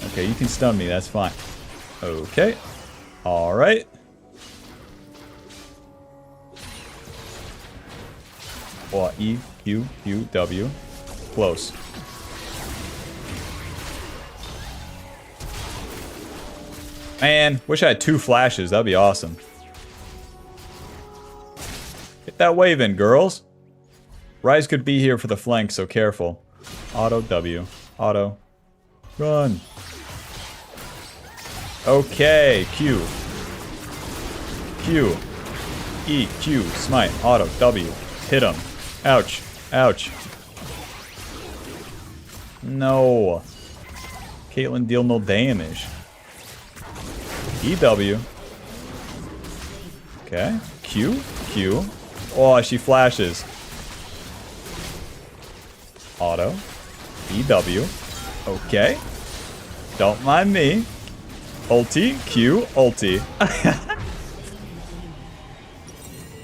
Okay, you can stun me. That's fine. Okay. Alright. Well, E, Q, Q, W. Close. Man, wish I had 2 flashes. That'd be awesome. Get that wave in, girls. Rise could be here for the flank, so careful. Auto, W. Auto. Run. Okay, Q. Q. E, Q. Smite. Auto, W. Hit him. Ouch. Ouch. No. Caitlyn deal no damage. EW. Okay. Q. Q. Oh, she flashes. Auto. EW. Okay. Don't mind me. Ulti. Q. Ulti.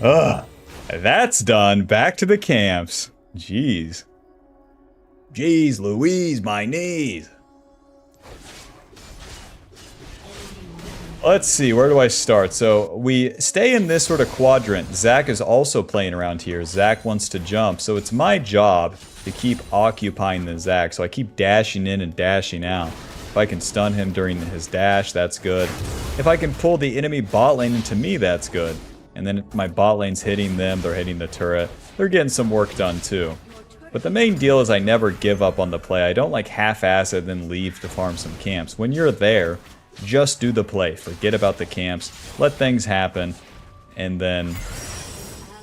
Ugh. That's done. Back to the camps. Jeez. Jeez Louise, my knees. Let's see, where do I start? So we stay in this sort of quadrant. Zach is also playing around here. Zach wants to jump, so it's my job to keep occupying the Zach. So I keep dashing in and dashing out. If I can stun him during his dash, that's good. If I can pull the enemy bot lane into me, that's good. And then my bot lane's hitting them, they're hitting the turret. They're getting some work done too. But the main deal is I never give up on the play. I don't like half-ass it then leave to farm some camps. When you're there, just do the play. Forget about the camps. Let things happen. And then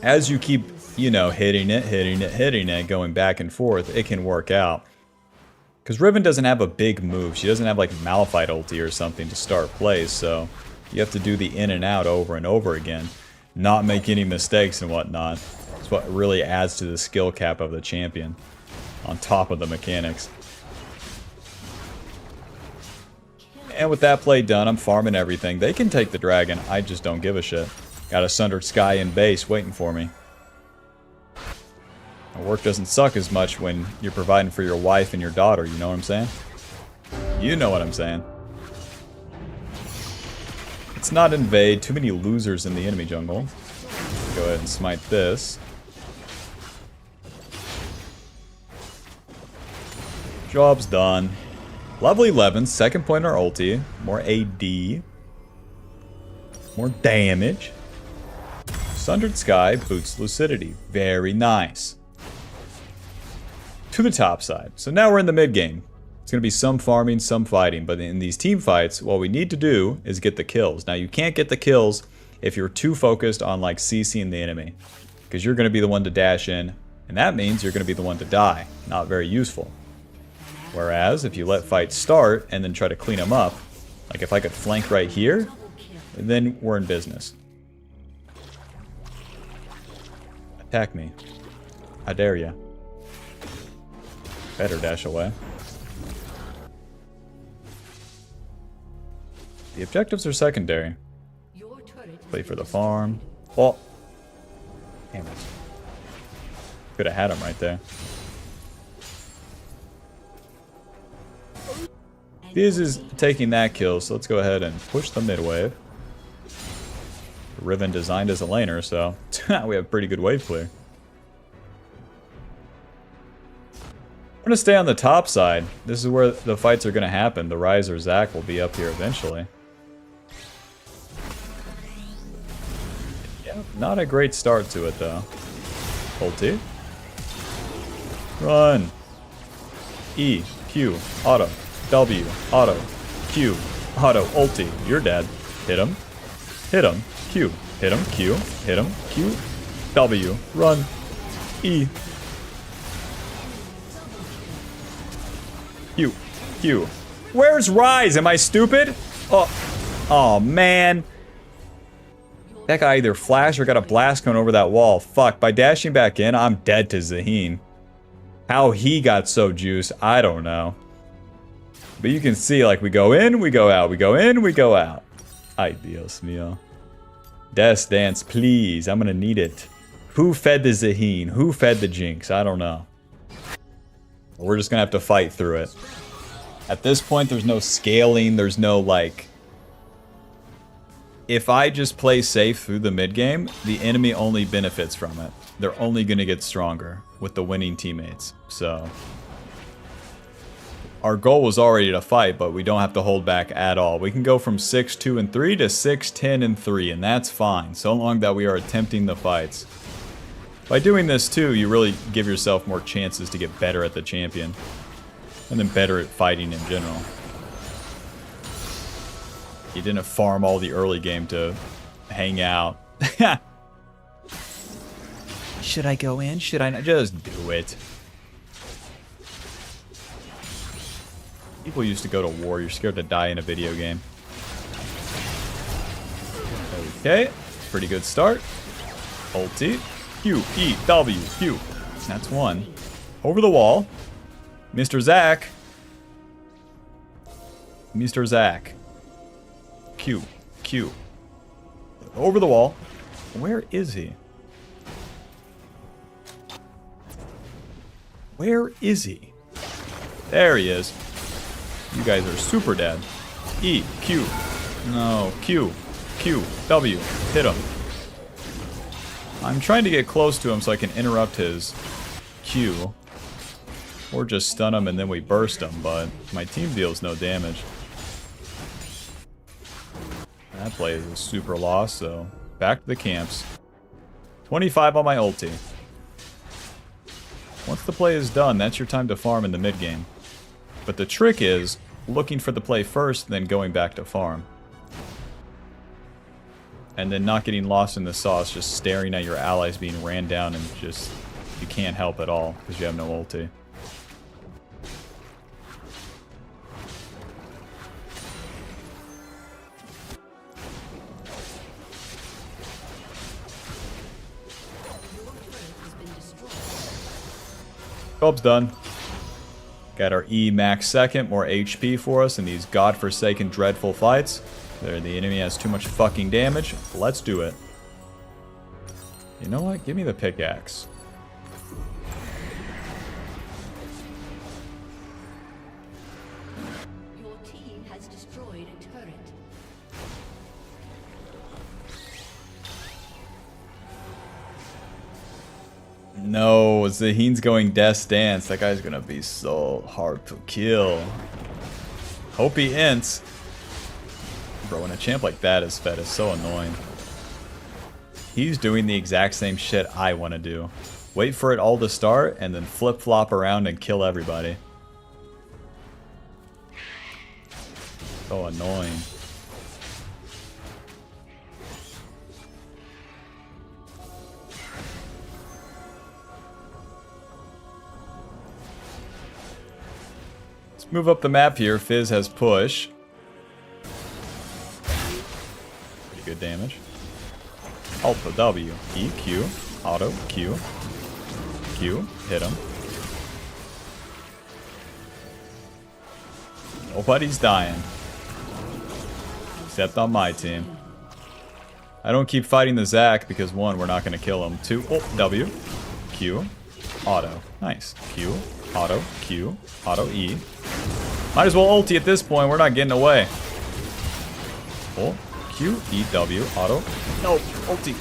as you keep, you know, hitting it, going back and forth, it can work out. Because Riven doesn't have a big move. She doesn't have like Malphite ulti or something to start plays. So you have to do the in and out over and over again. Not make any mistakes and whatnot. It's what really adds to the skill cap of the champion. On top of the mechanics. And with that play done, I'm farming everything. They can take the dragon. I just don't give a shit. Got a Sundered Sky in base waiting for me. My work doesn't suck as much when you're providing for your wife and your daughter, you know what I'm saying? You know what I'm saying. Let's not invade. Too many losers in the enemy jungle. Go ahead and smite this. Job's done. Level 11, second point our ulti. More AD. More damage. Sundered Sky boots Lucidity. Very nice. To the top side. So now we're in the mid game. It's going to be some farming, some fighting. But in these team fights, what we need to do is get the kills. Now you can't get the kills if you're too focused on like CCing the enemy. Because you're going to be the one to dash in. And that means you're going to be the one to die. Not very useful. Whereas, if you let fights start and then try to clean them up, like if I could flank right here, then we're in business. Attack me. I dare ya. Better dash away. The objectives are secondary. Play for the farm. Oh! Damn it. Could have had him right there. Fizz is taking that kill, so let's go ahead and push the mid wave. Riven designed as a laner, so we have pretty good wave clear. I'm going to stay on the top side. This is where the fights are going to happen. The Ryze or Zac will be up here eventually. Yeah, not a great start to it, though. Ulti. Run. E, Q, auto, W, auto, Q, auto, ulti. You're dead. Hit him. Hit him. Q. Hit him. Q. Hit him. Q. W. Run. E. Q. Q. Where's Ryze? Am I stupid? Oh, man. That guy either flashed or got a blast cone over that wall. Fuck. By dashing back in, I'm dead to Zaheen. How he got so juiced, I don't know. But you can see, like, we go in, we go out. We go in, we go out. Ay, Dios mío. Death Dance, please. I'm gonna need it. Who fed the Zaheen? Who fed the Jinx? I don't know. We're just gonna have to fight through it. At this point, there's no scaling. There's no, like... If I just play safe through the mid game, the enemy only benefits from it. They're only gonna get stronger with the winning teammates. So... Our goal was already to fight, but we don't have to hold back at all. We can go from 6-2 and 3 to 6-10 and 3, and that's fine, so long that we are attempting the fights. By doing this too, you really give yourself more chances to get better at the champion. And then better at fighting in general. You didn't farm all the early game to hang out. Should I go in? Should I not? Just do it. People used to go to war. You're scared to die in a video game. Okay. Pretty good start. Ulti. Q, E, W, Q. That's one. Over the wall. Mr. Zac. Mr. Zac. Q, Q. Over the wall. Where is he? Where is he? There he is. You guys are super dead. E, Q. No, Q. Q, W. Hit him. I'm trying to get close to him so I can interrupt his Q. Or just stun him and then we burst him, but my team deals no damage. That play is a super loss, so back to the camps. 25 on my ulti. Once the play is done, that's your time to farm in the mid game. But the trick is looking for the play first, then going back to farm. And then not getting lost in the sauce, just staring at your allies being ran down and just... You can't help at all, because you have no ulti. Joob's done. Got our E max second, more HP for us in these godforsaken dreadful fights. There, the enemy has too much fucking damage. Let's do it. You know what? Give me the pickaxe. Your team has destroyed a turret. No, Zaheen's going Death Dance. That guy's gonna be so hard to kill. Hope he ints. Bro, when a champ like that is fed, it's so annoying. He's doing the exact same shit I want to do. Wait for it all to start, and then flip-flop around and kill everybody. So annoying. Let's move up the map here. Fizz has push. Pretty good damage. Alpha W. E, Q. Auto. Q. Q. Hit him. Nobody's dying. Except on my team. I don't keep fighting the Zac because 1, we're not going to kill him. 2, oh, W. Q. Auto. Nice. Q. Auto. Q. Auto. E. Might as well ulti at this point. We're not getting away. Oh. Q, E, W, auto. No, ulti.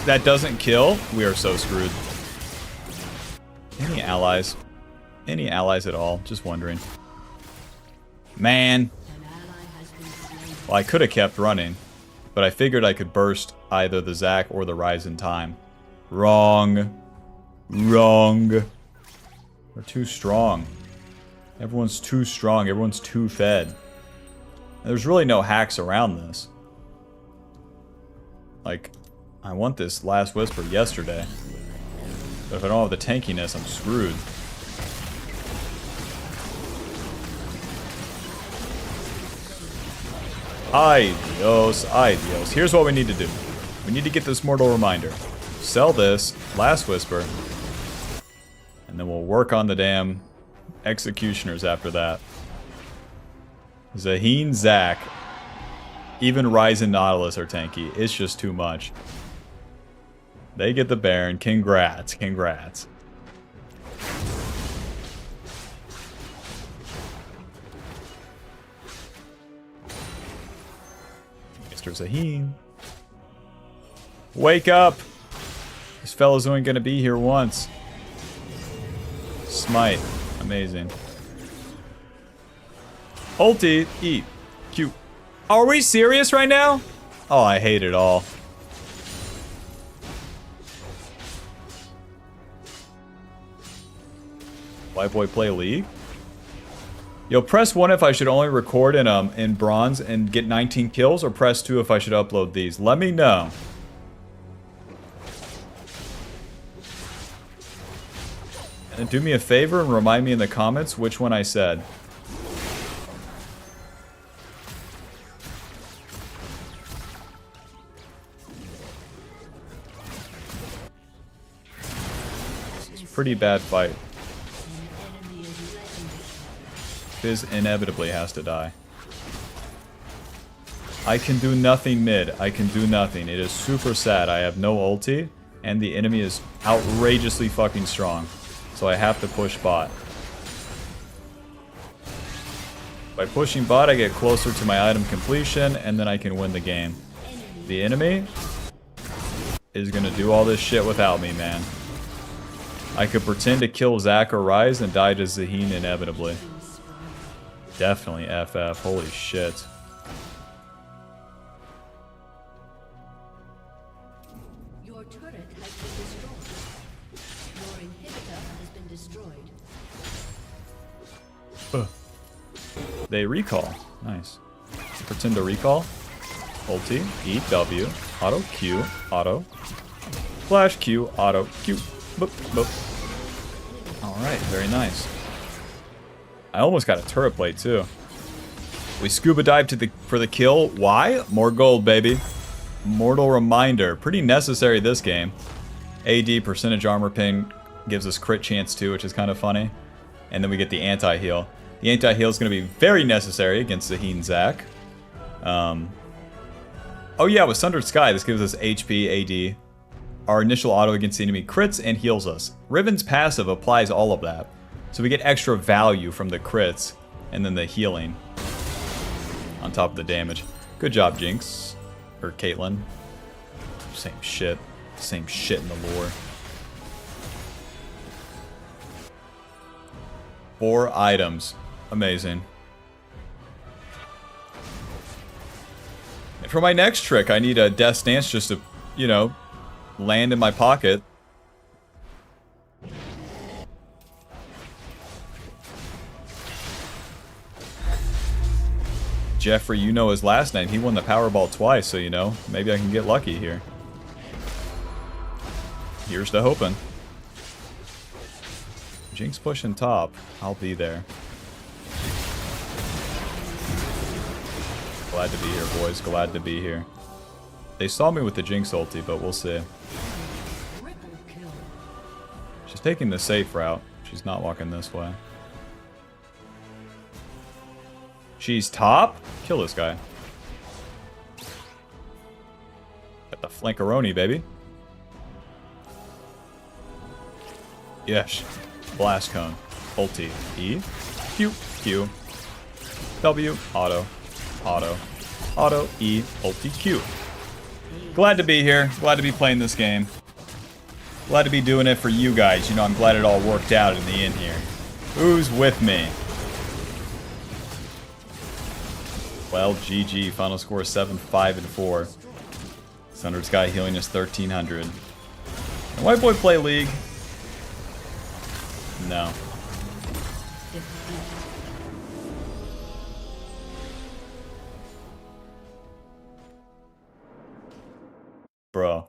That doesn't kill. We are so screwed. Any allies? Any allies at all? Just wondering. Man. Well, I could have kept running, but I figured I could burst either the Zac or the Rise in time. Wrong. Wrong. We're too strong. Everyone's too strong. Everyone's too fed. There's really no hacks around this. Like, I want this Last Whisper yesterday. But if I don't have the tankiness, I'm screwed. Adios, adios. Here's what we need to do. We need to get this Mortal Reminder. Sell this, Last Whisper. And then we'll work on the damn Executioners after that. Zaheen, Zac. Even Rise and Nautilus are tanky. It's just too much. They get the Baron. Congrats, congrats. Mr. Zaheen. Wake up! This fella's only gonna be here once. Smite. Amazing. Ulti. Eat. Q. Are we serious right now? Oh, I hate it all. White boy play League? Yo, press 1 if I should only record in bronze and get 19 kills, or press 2 if I should upload these. Let me know. And do me a favor and remind me in the comments which one I said. This is a pretty bad fight. Fizz inevitably has to die. I can do nothing mid. I can do nothing. It is super sad. I have no ulti, and the enemy is outrageously fucking strong. So I have to push bot. By pushing bot, I get closer to my item completion, and then I can win the game. The enemy is gonna do all this shit without me, man. I could pretend to kill Zac or Rise and die to Zaheen inevitably. Definitely FF. Holy shit. Your turret has been destroyed. Your inhibitor has been destroyed. They recall. Nice. Pretend to recall. Ulti. E, W. Auto Q. Auto. Flash Q. Auto Q. Boop, boop. Alright, very nice. I almost got a turret plate too. We scuba dive for the kill. Why? More gold, baby. Mortal Reminder. Pretty necessary this game. AD percentage armor ping gives us crit chance too, which is kind of funny. And then we get the anti-heal. The anti-heal is going to be very necessary against Zaheen Zac. Oh yeah, with Sundered Sky, this gives us HP, AD. Our initial auto against the enemy crits and heals us. Riven's passive applies all of that. So we get extra value from the crits and then the healing on top of the damage. Good job, Jinx. Or Caitlyn. Same shit. Same shit in the lore. 4 items. Amazing. And for my next trick, I need a Death Stance just to, you know, land in my pocket. Jeffrey, you know his last name. He won the Powerball twice, so you know, maybe I can get lucky here. Here's to hoping. Jinx pushing top. I'll be there. Glad to be here, boys. Glad to be here. They saw me with the Jinx ulti, but we'll see. She's taking the safe route. She's not walking this way. She's top? Kill this guy. Got the flankeroni, baby. Yes. Blast cone. Ulti. E. Q. Q. W. Auto. Auto. Auto E ulti Q. Glad to be here. Glad to be playing this game. Glad to be doing it for you guys. You know, I'm glad it all worked out in the end here. Who's with me? Well, GG. Final score 7-5-4. Sundered Sky healing is 1300. Can White Boy play League? No. Bro.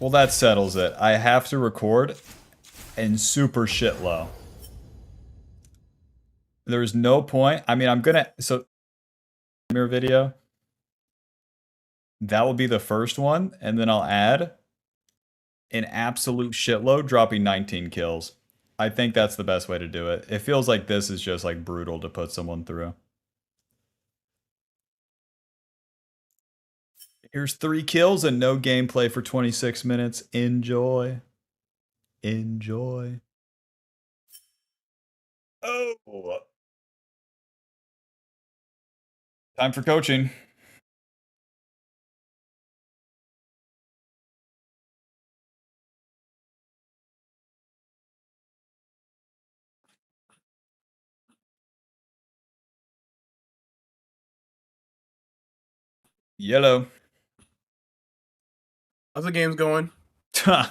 Well, that settles it. I have to record and super shit low. There's no point. I mean, I'm gonna... So, mirror video. That will be the first one. And then I'll add an absolute shitload, dropping 19 kills. I think that's the best way to do it. It feels like this is just like brutal to put someone through. Here's 3 kills and no gameplay for 26 minutes. Enjoy. Enjoy. Oh. Time for coaching. Yellow. How's the games going? Yeah,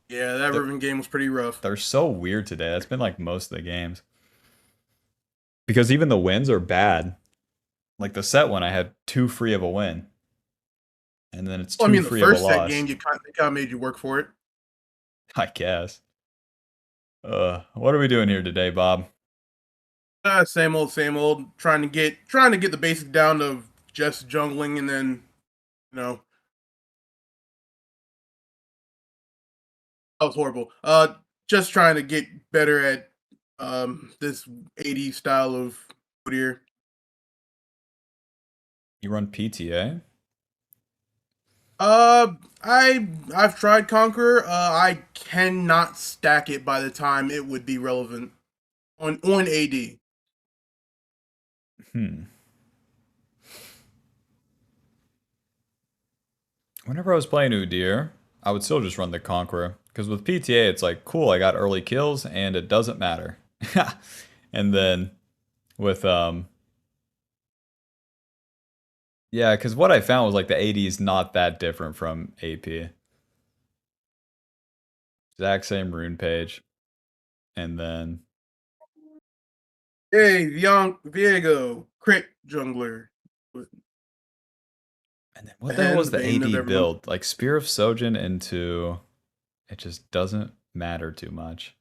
that Riven game was pretty rough. They're so weird today. That's been like most of the games. Because even the wins are bad. Like the Sett one, I had 2 free of a win. And then it's 2 free of a loss. The first Sett game, they kind of made you work for it. I guess. What are we doing here today, Bob? Same old, same old. Trying to get the basics down of just jungling, and then, you know, that was horrible. Just trying to get better at this 80 style of here. You run PTA? I've tried Conqueror. I cannot stack it by the time it would be relevant on AD. Whenever I was playing Udyr, I would still just run the Conqueror. Because with PTA, it's like, cool, I got early kills, and it doesn't matter. And then with, yeah, because what I found was like the AD is not that different from AP. Exact same rune page. And then... Hey, Viego, crit jungler. And then what the hell was the AD build? Like Spear of Sojin into... It just doesn't matter too much.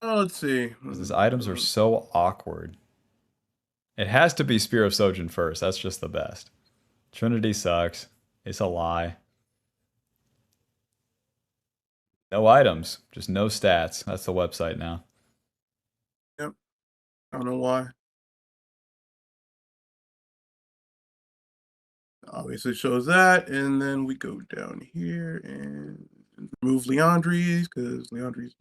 Oh, let's see. His items are so awkward. It has to be Spear of Sojin first. That's just the best. Trinity sucks. It's a lie. No items. Just no stats. That's the website now. Yep. I don't know why. Obviously shows that, and then we go down here and remove Leandri's, because Leandri's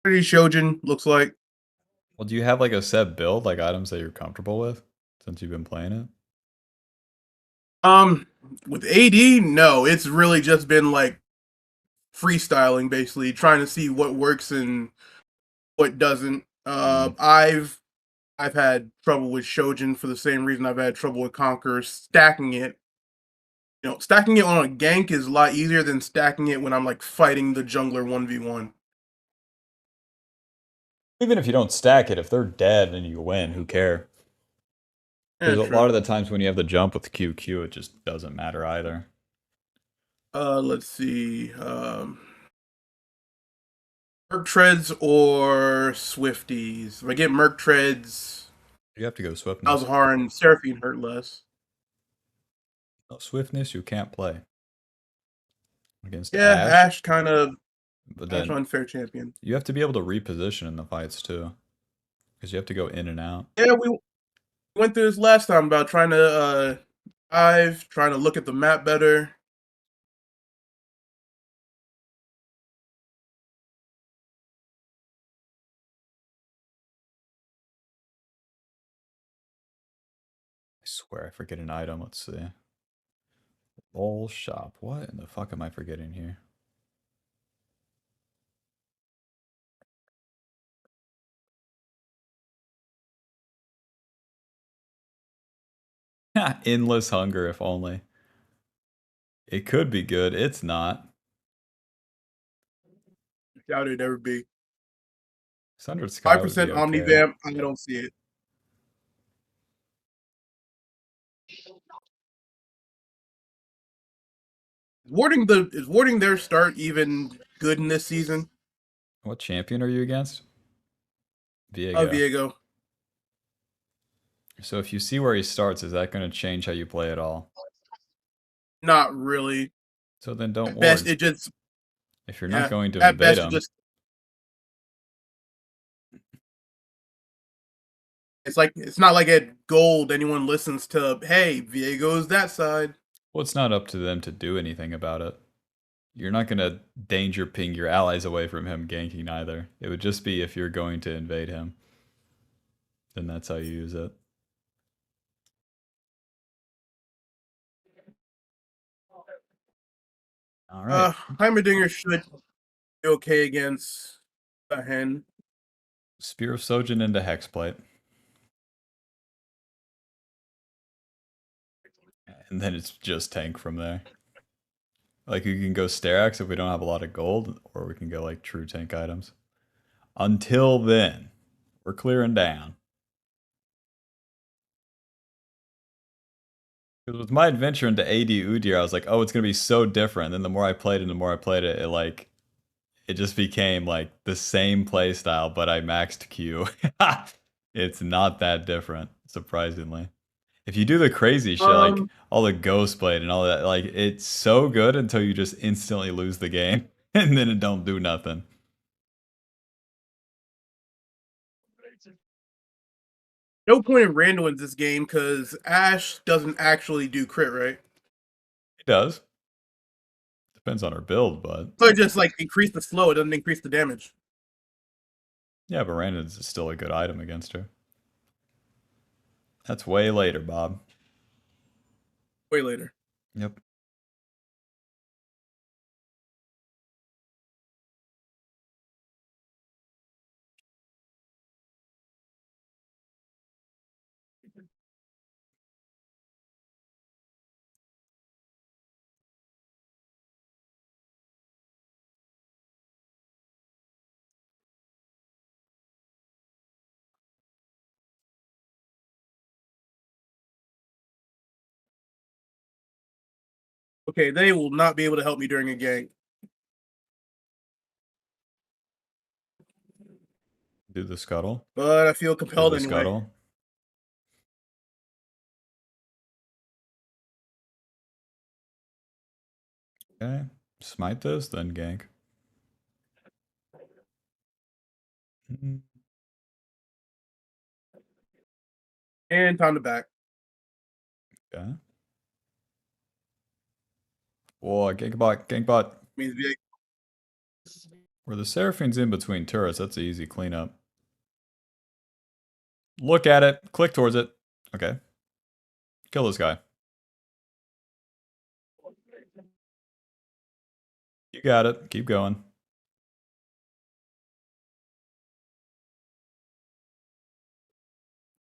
pretty Shojin, looks like. Well, do you have like a set build, like items that you're comfortable with since you've been playing it? With AD, no. It's really just been like freestyling, basically, trying to see what works and what doesn't. I've had trouble with Shojin for the same reason I've had trouble with Conqueror, stacking it. You know, stacking it on a gank is a lot easier than stacking it when I'm like fighting the jungler 1v1. Even if you don't stack it, if they're dead and you win, who cares? Because a lot of the times when you have the jump with QQ, it just doesn't matter either. Let's see. Merc Treads or Swifties? If I get Merc Treads, you have to go Swiftness. Malzahar and Seraphine hurt less. No Swiftness, you can't play. Against Ashe kind of unfair champion. You have to be able to reposition in the fights too. Because you have to go in and out. Yeah, we went through this last time about trying to trying to look at the map better. I swear I forget an item. Let's see. All shop. What in the fuck am I forgetting here? Endless hunger, if only. It could be good. It's not. Doubt it'd ever be. 600 Sky would 5% be okay. Omnivamp, I don't see it. Is warding their start even good in this season? What champion are you against? Viego. Viego. So if you see where he starts, is that going to change how you play at all? Not really. So then don't At ward. best, it just if you're not going to at invade best him, it's not like at gold anyone listens to, hey, Viego's that side. well, it's not up to them to do anything about it. You're not going to danger ping your allies away from him ganking either. It would just be if you're going to invade him. Then that's how you use it. All right. Heimerdinger should be okay against a hen. Spear of Sojin into Hexplate. And then it's just tank from there. Like, you can go Sterax if we don't have a lot of gold, or we can go, like, true tank items. Until then, we're clearing down. Because with my adventure into AD Udyr, I was like, oh, it's going to be so different. And then the more I played it, it just became, like, the same play style, but I maxed Q. It's not that different, surprisingly. If you do the crazy shit, like all the Ghost Blade and all that, like it's so good until you just instantly lose the game and then it don't do nothing. No point in Randall in this game because Ashe doesn't actually do crit, right? It does. Depends on her build, but so it just like increase the slow, it doesn't increase the damage. Yeah, but Randall's is still a good item against her. That's way later, Bob. Way later. Yep. Okay, they will not be able to help me during a gank. Do the scuttle. But I feel compelled Do the anyway. scuttle. Okay. Smite this, then gank. And time to back. Okay. Whoa, gankbot, gankbot. Means Where the Seraphine's in between turrets, that's an easy cleanup. Look at it. Click towards it. Okay. Kill this guy. You got it. Keep going.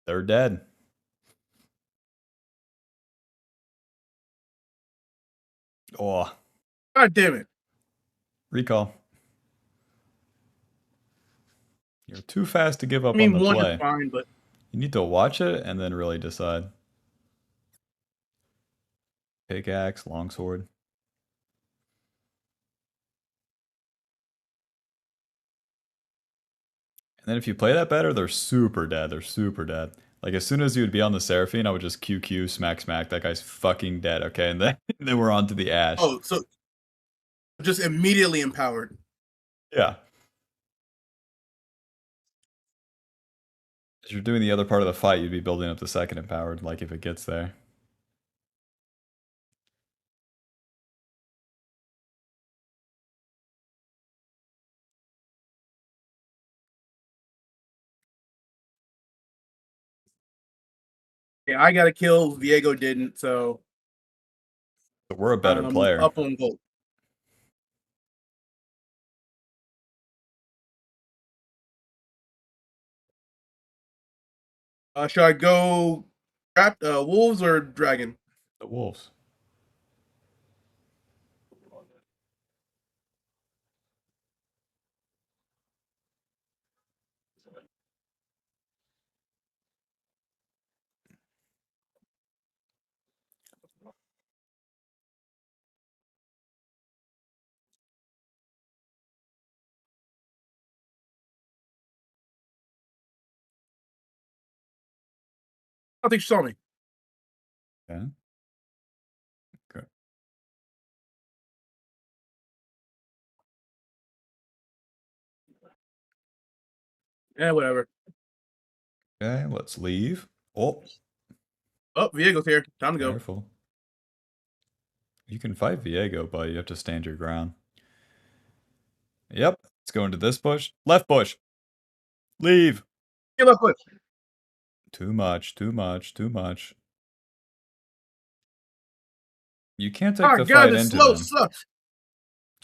They're dead. Oh. God damn it. Recall. You're too fast to give up I mean, on the one play. is fine, but You need to watch it and then really decide. Pickaxe, longsword. And then if you play that better, they're super dead. They're super dead. Like, as soon as you would be on the Seraphine, I would just QQ, smack, smack. That guy's fucking dead, okay? And then we're on to the Ashe. oh, so just immediately empowered. Yeah. As you're doing the other part of the fight, you'd be building up the second empowered, like if it gets there. Yeah, I got a kill. Viego didn't, so But we're a better I'm player. up on gold. Should I go trap wolves or dragon? The wolves. I don't think she saw me. Okay. Okay. Yeah, whatever. Okay, let's leave. Oh, Oh, Viego's here. Time to go. careful. You can fight Viego, but you have to stand your ground. Yep. Let's go into this bush. Left bush. Leave. Get left foot. Too much, too much, too much. You can't take Oh the god, fight this into slow them. sucks.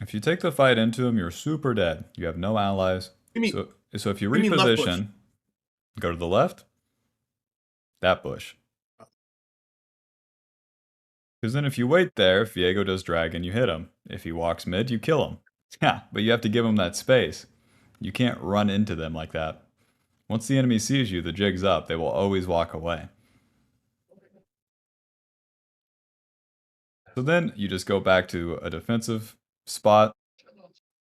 If you take the fight into them, you're super dead. You have no allies. You mean, So if you you mean left bush? reposition, go to the left, that bush. Because then if you wait there, if Viego does dragon, you hit him. If he walks mid, you kill him. Yeah, but you have to give him that space. You can't run into them like that. Once the enemy sees you, the jig's up. They will always walk away. So then you just go back to a defensive spot,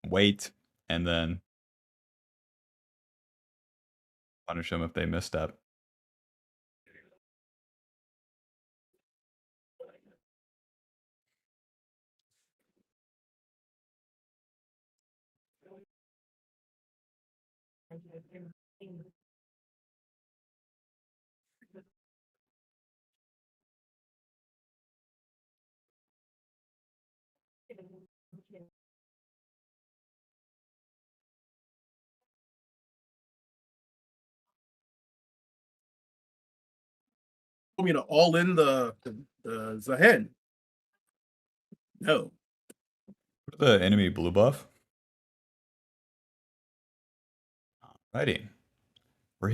wait, and then punish them if they misstep. Want me to all in the Zahen? No. The enemy blue buff. Alrighty. We're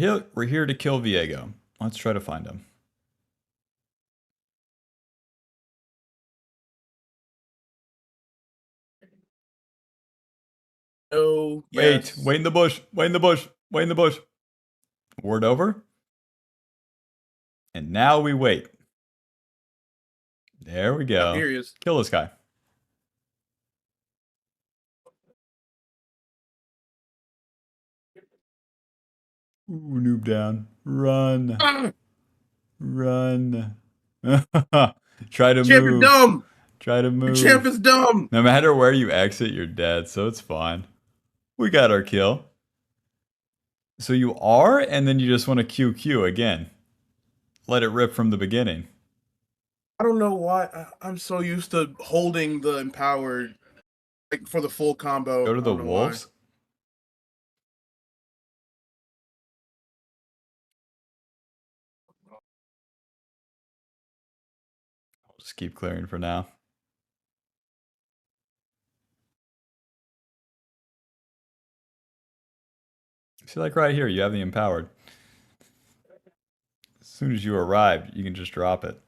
here to kill Viego. Let's try to find him. No. Wait, Yes. wait in the bush, wait in the bush, wait in the bush. Ward over. And now we wait. There we go. Oh, here he is. Kill this guy. Ooh, noob down. Run. Ah, Run. Try to champ, you're move. dumb. Try to Your move. champ is dumb. No matter where you exit, you're dead, so it's fine. We got our kill. So you are, and then you just want to QQ again. Let it rip from the beginning. I don't know why I'm so used to holding the empowered like for the full combo. Go to I the don't know why. wolves. I'll just keep clearing for now. See, like right here, you have the empowered. As soon as you arrive, you can just drop it.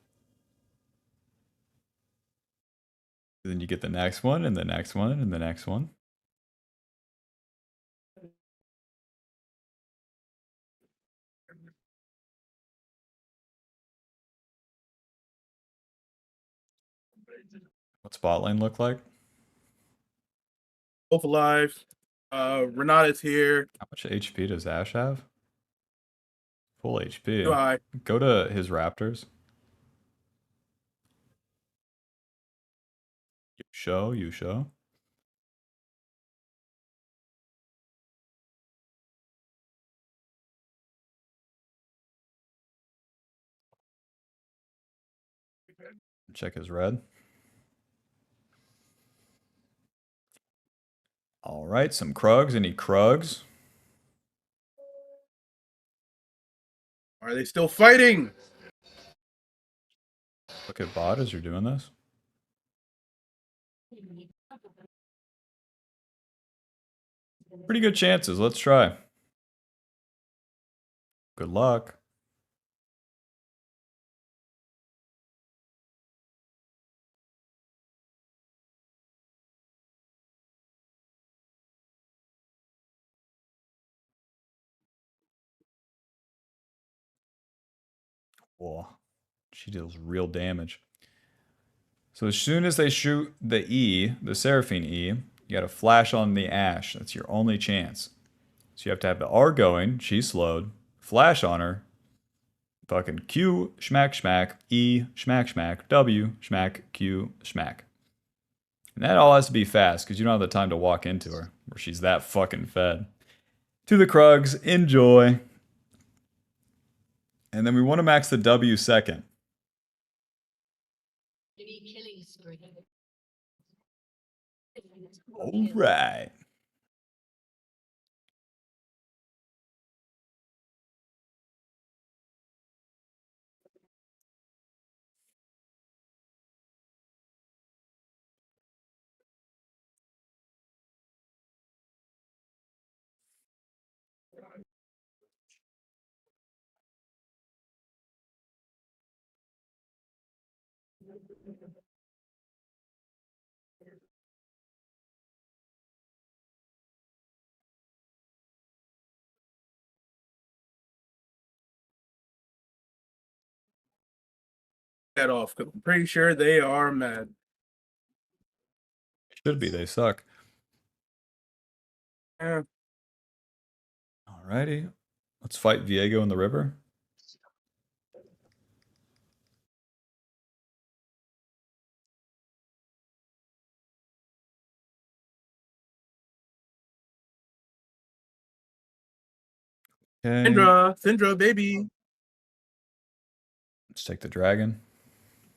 Then you get the next one, and the next one, and the next one. What's bot lane look like? Both alive. Renata's here. How much HP does Ash have? Full HP. Do I? Go to his Raptors. You show. Check his red. All right, some Krugs. Any Krugs? Are they still fighting? Look at bot as you're doing this. Pretty good chances. Let's try. Good luck. Whoa. She deals real damage. So as soon as they shoot the E, the Seraphine E, you gotta flash on the Ashe. That's your only chance. So you have to have the R going, she's slowed, flash on her, fucking Q, schmack, schmack, E, schmack, schmack, W, schmack, Q, schmack. And that all has to be fast, because you don't have the time to walk into her, where she's that fucking fed. To the Krugs, enjoy. And then we want to max the W second. All right. That off, because I'm pretty sure they are mad. Should be, they suck. Yeah. Alrighty. Let's fight Viego in the river. Okay. Syndra, baby. Let's take the dragon.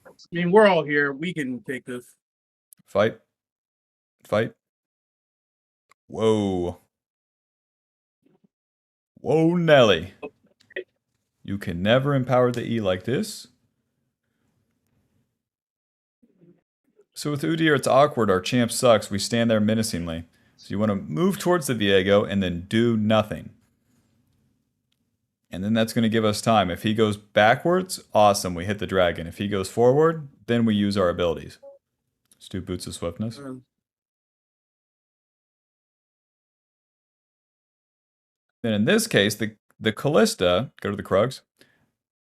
I mean, we're all here. We can take this. Fight. Fight. Whoa. Whoa, Nelly. You can never empower the E like this. So with Udyr, it's awkward. Our champ sucks. We stand there menacingly. So you want to move towards the Viego and then do nothing. And then that's going to give us time. If he goes backwards, awesome. We hit the dragon. If he goes forward, then we use our abilities. Let's do Boots of Swiftness. Then in this case, the Callista, go to the Krugs,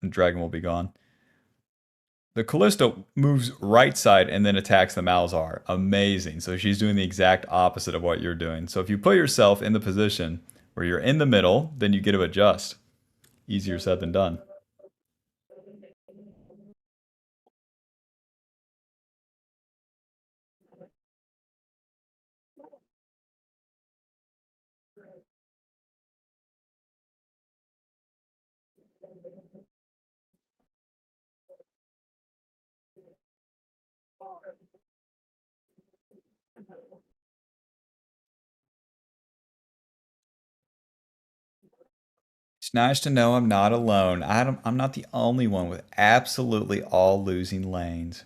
and the dragon will be gone. The Callista moves right side and then attacks the Malzahar. Amazing. So she's doing the exact opposite of what you're doing. So if you put yourself in the position where you're in the middle, then you get to adjust. Easier said than done. It's nice to know I'm not alone. I'm not the only one with absolutely all losing lanes.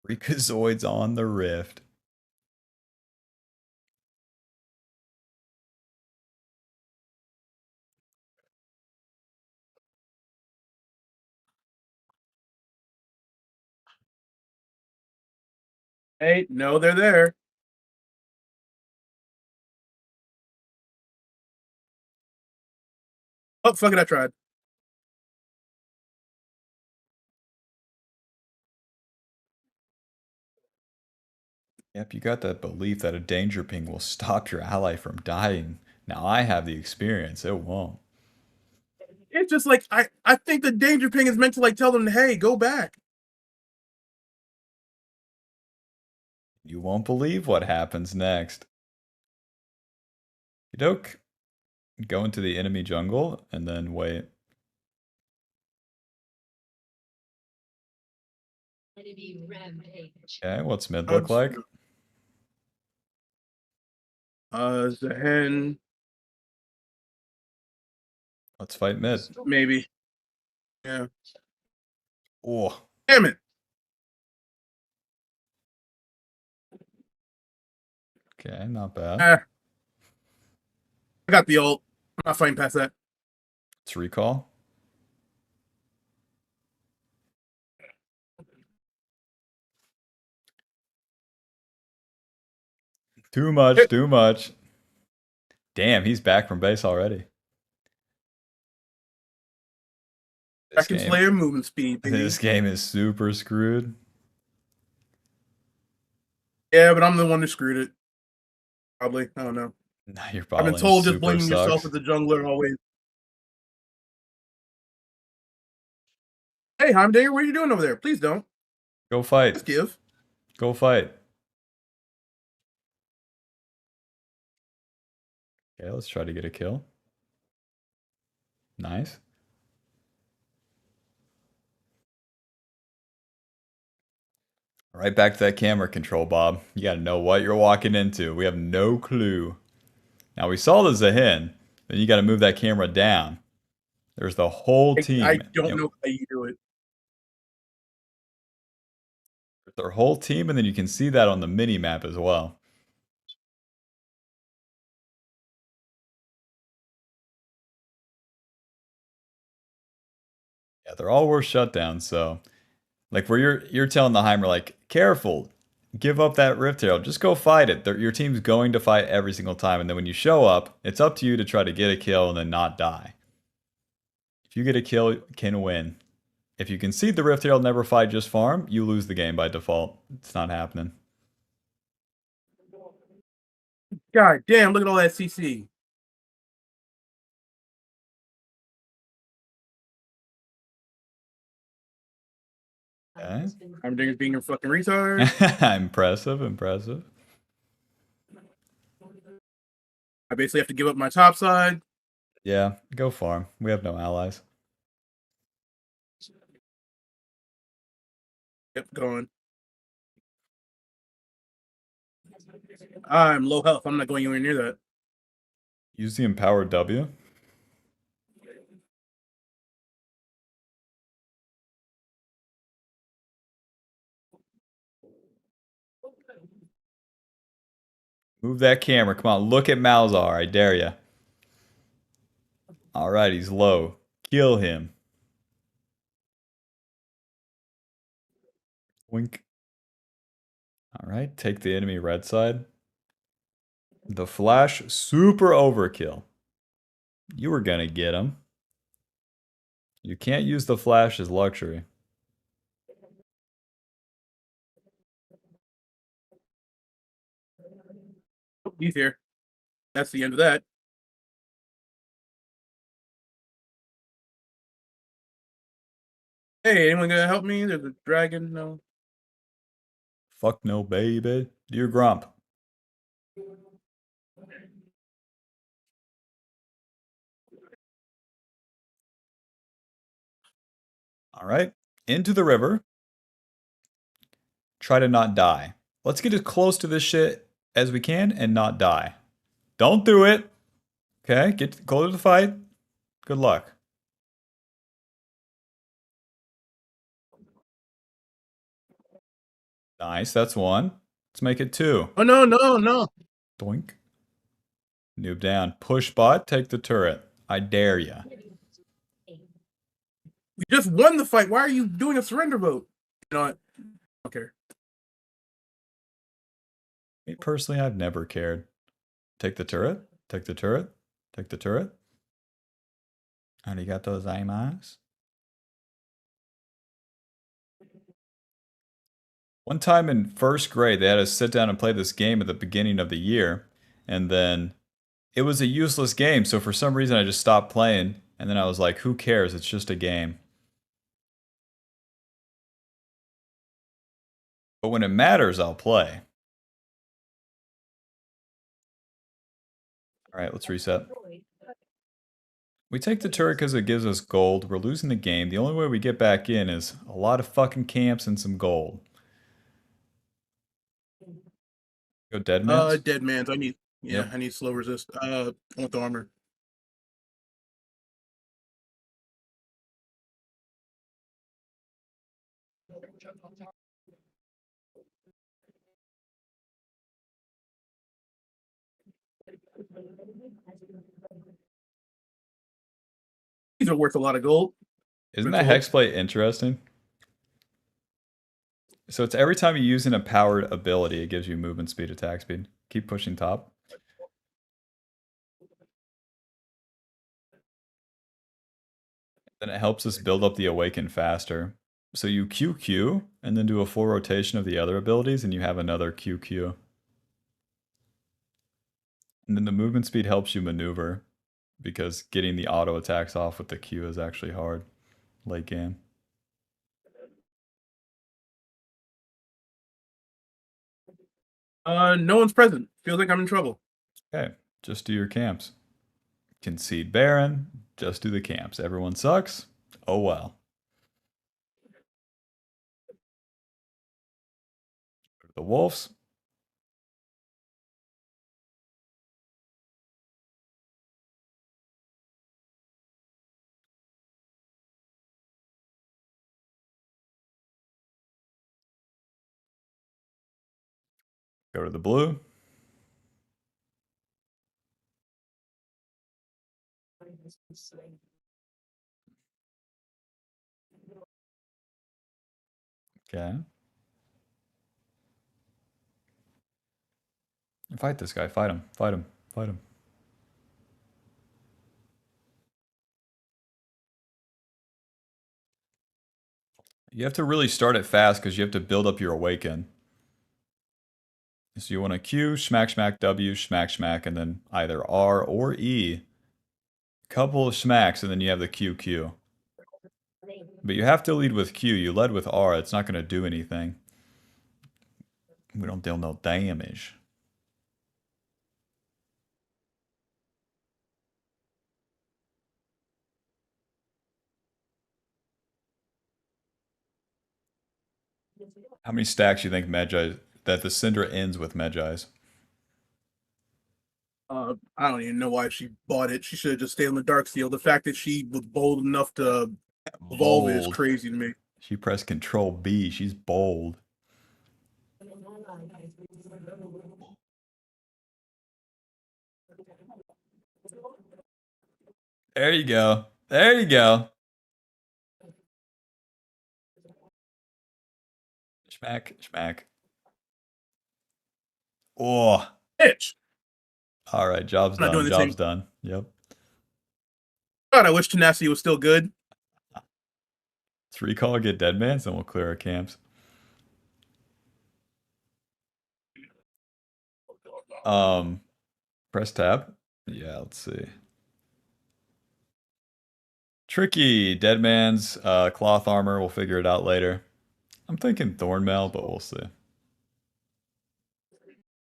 Freakazoid's on the rift. Hey, no, they're there. Oh, fuck it, I tried. Yep, you got that belief that a danger ping will stop your ally from dying. Now I have the experience, it won't. It's just like I think the danger ping is meant to like tell them, hey, go back. You won't believe what happens next. Doke. Go into the enemy jungle and then wait. Enemy rampage. Okay, what's mid look like? Zehen. Let's fight mid. Maybe. Yeah. Oh, Damn it. okay, not bad. I got the ult. I'm not fighting past that. Let's recall. Too much, too much. Damn, he's back from base already. I can Slayer movement speed. This game is super screwed. Yeah, but I'm the one who screwed it. Probably. I don't know. Nah, your I've been bot told lane just blaming super yourself sucks. as the jungler always. Hey, Heimdall, what are you doing over there? Please don't. Go fight. Just give. Go fight. Okay, let's try to get a kill. Nice. Right back to that camera control, Bob. You gotta know what you're walking into. We have no clue. Now we saw the Zahin. Then you gotta move that camera down. There's the whole team. I don't know how you do it. Their whole team, and then you can see that on the mini map as well. Yeah, they're all worth shutdowns, so like where you're telling the Heimer, like, careful, give up that Rift Herald, just go fight it. Your team's going to fight every single time, and then when you show up, it's up to you to try to get a kill and then not die. If you get a kill, you can win. If you concede the Rift Herald, never fight, just farm, you lose the game by default. It's not happening. God damn, look at all that CC. Okay. I'm doing being a fucking retard. Impressive, impressive. I basically have to give up my top side. Yeah, go farm. We have no allies. Yep, going. I'm low health. I'm not going anywhere near that. Use the empowered W. Move that camera. Come on, look at Malzahar. I dare ya. All right, he's low. Kill him. Wink. All right, take the enemy red side. The flash, super overkill. You were gonna get him. You can't use the flash as luxury. He's here. That's the end of that. Hey, anyone gonna help me? There's a dragon. No. Fuck no, baby. Do your grump. All right, into the river. Try to not die. Let's get as close to this shit as we can and not die. Don't do it. Okay, go to the fight. Good luck. Nice, that's one. Let's make it two. Oh, no, no, no. Doink. Noob down. Push bot, take the turret. I dare ya. We just won the fight. Why are you doing a surrender vote? You know what? I don't care. Me personally, I've never cared. Take the turret. Take the turret. Take the turret. Arigato gozaimasu. One time in first grade, they had us sit down and play this game at the beginning of the year. And then it was a useless game. So for some reason, I just stopped playing. And then I was like, who cares? It's just a game. But when it matters, I'll play. All right, let's reset. We take the turret because it gives us gold. We're losing the game. The only way we get back in is a lot of fucking camps and some gold. Go dead man's? Dead man's. I need, yeah, Yep. I need slow resist. I want the armor. These are worth a lot of gold. Isn't that hexplate interesting? So it's every time you use a powered ability, it gives you movement speed, attack speed. Keep pushing top. Then it helps us build up the awaken faster. So you QQ and then do a full rotation of the other abilities and you have another QQ. And then the movement speed helps you maneuver because getting the auto attacks off with the Q is actually hard late game. No one's present. Feels like I'm in trouble. Okay, just do your camps. Concede Baron, just do the camps. Everyone sucks. Oh well. The Wolves. Go to the blue. Okay. Fight this guy. Fight him. Fight him. Fight him. You have to really start it fast because you have to build up your awaken. So you want to Q, smack, smack, W, smack, smack, and then either R or E. Couple of smacks, and then you have the QQ. But you have to lead with Q. You led with R. It's not going to do anything. We don't deal no damage. How many stacks do you think Magi that the Syndra ends with Magi's? I don't even know why she bought it. She should have just stayed on the Dark Steel. The fact that she was bold enough to evolve it is crazy to me. She pressed Control B. She's bold. There you go. There you go. Smack, smack. Oh. Bitch. All right, job's done. Job's done. Yep. God, I wish Tenacity was still good. Let's recall, get Deadmans, and we'll clear our camps. Press tab. Yeah, let's see. Tricky. Deadman's cloth armor. We'll figure it out later. I'm thinking Thornmail, but we'll see.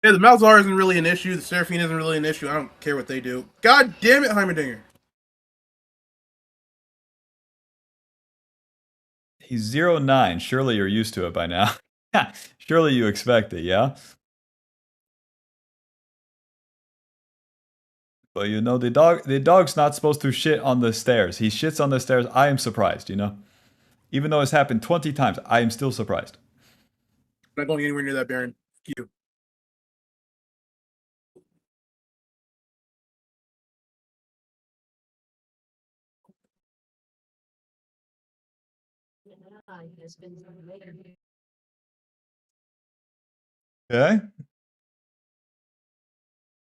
Yeah, the Malzahar isn't really an issue. The Seraphine isn't really an issue. I don't care what they do. God damn it, Heimerdinger. He's 0-9. Surely you're used to it by now. Surely you expect it, yeah? But you know, the dog's not supposed to shit on the stairs. He shits on the stairs. I am surprised, you know? Even though it's happened 20 times, I am still surprised. I'm not going anywhere near that, Baron. F you. Okay.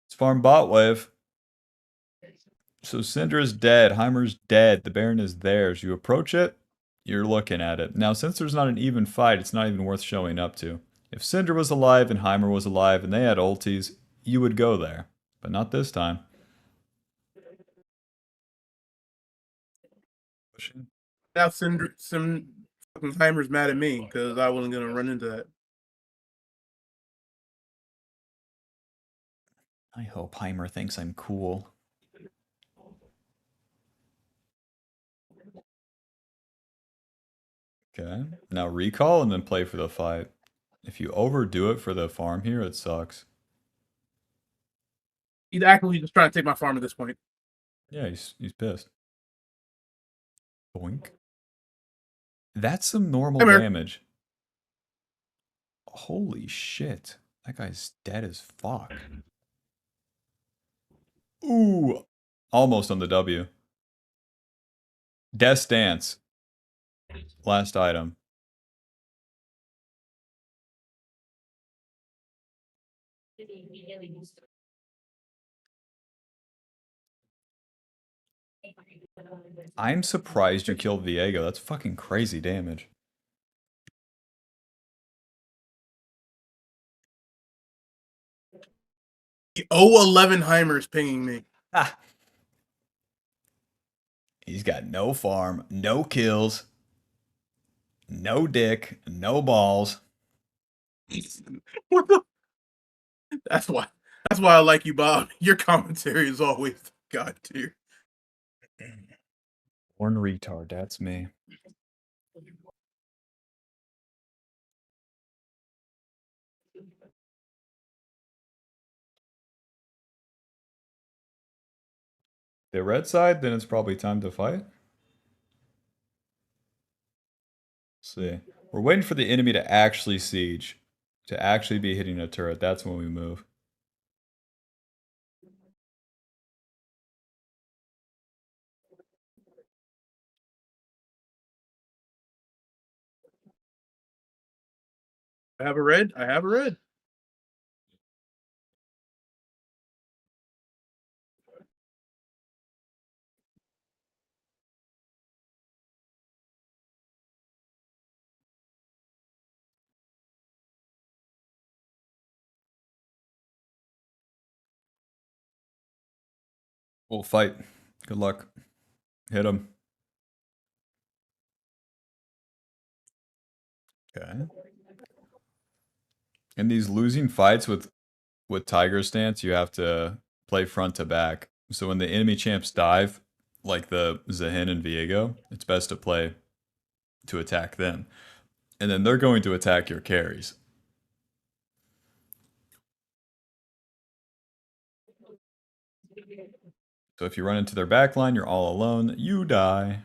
Let's farm bot wave. So Syndra's dead. Heimer's dead. The Baron is theirs. You approach it, you're looking at it. Now, since there's not an even fight, it's not even worth showing up to. If Syndra was alive and Heimer was alive and they had ultis, you would go there. But not this time. Pushing. Now Heimer's mad at me because I wasn't going to run into that. I hope Heimer thinks I'm cool. Okay, now recall and then play for the fight. If you overdo it for the farm here, it sucks. He's actively just trying to take my farm at this point. Yeah, he's pissed. Boink. That's some normal damage. Holy shit. That guy's dead as fuck. Ooh. Almost on the W. Death Stance. Last item. I'm surprised you killed Viego. That's fucking crazy damage. The 011 Heimer's pinging me. Ah. He's got no farm, no kills, no dick, no balls. What the? That's why I like you, Bob. Your commentary is always god tier. Born retard, that's me. The red side, then it's probably time to fight. Let's see. We're waiting for the enemy to actually siege, to actually be hitting a turret. That's when we move. I have a red. I have a red. We'll fight. Good luck. Hit him. Okay. In these losing fights with Tiger Stance, you have to play front to back. So when the enemy champs dive, like the Zahin and Viego, it's best to play to attack them. And then they're going to attack your carries. So if you run into their backline, you're all alone, you die.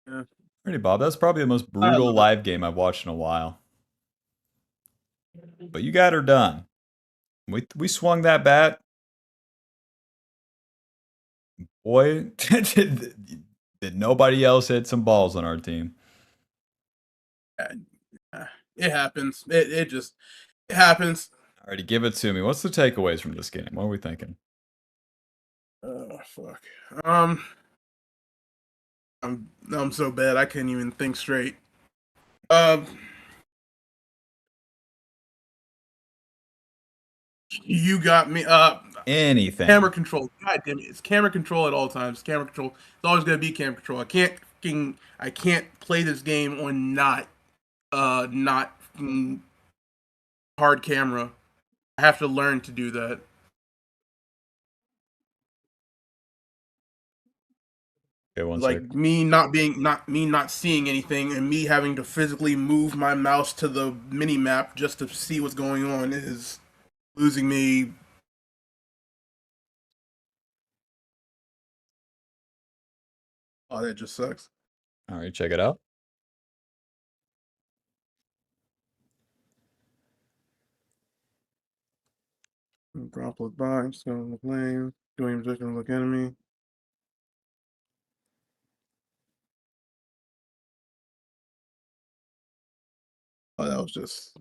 Yeah. Ready, Bob? That's probably the most brutal live game I've watched in a while. But you got her done. We swung that bat. Boy, did nobody else hit some balls on our team. It happens. It just happens. Alrighty, give it to me. What's the takeaways from this game? What are we thinking? Oh fuck. I'm so bad I can't even think straight. You got me. Anything. Camera control. God damn it! It's camera control at all times. Camera control. It's always gonna be camera control. I can't play this game on not hard camera. I have to learn to do that. Okay, one Like sec. me not seeing anything and me having to physically move my mouse to the mini map just to see what's going on is losing me. Oh, that just sucks. All right, check it out. Droplet box, going to flame, doing position look enemy. Oh, that was just.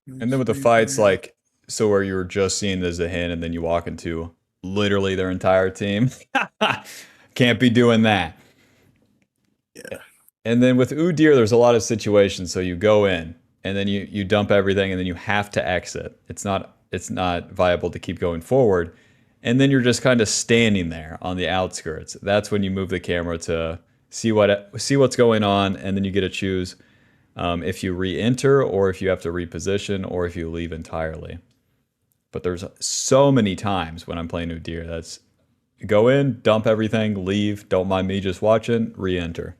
And then with the fights, like, so where you were just seeing the Zahin and then you walk into literally their entire team. Can't be doing that. Yeah. And then with Udyr, there's a lot of situations. So you go in and then you dump everything and then you have to exit. It's not viable to keep going forward. And then you're just kind of standing there on the outskirts. That's when you move the camera to see what's going on, and then you get to choose if you re-enter or if you have to reposition or if you leave entirely. But there's so many times when I'm playing Udyr that's go in, dump everything, leave, don't mind me just watching, re-enter.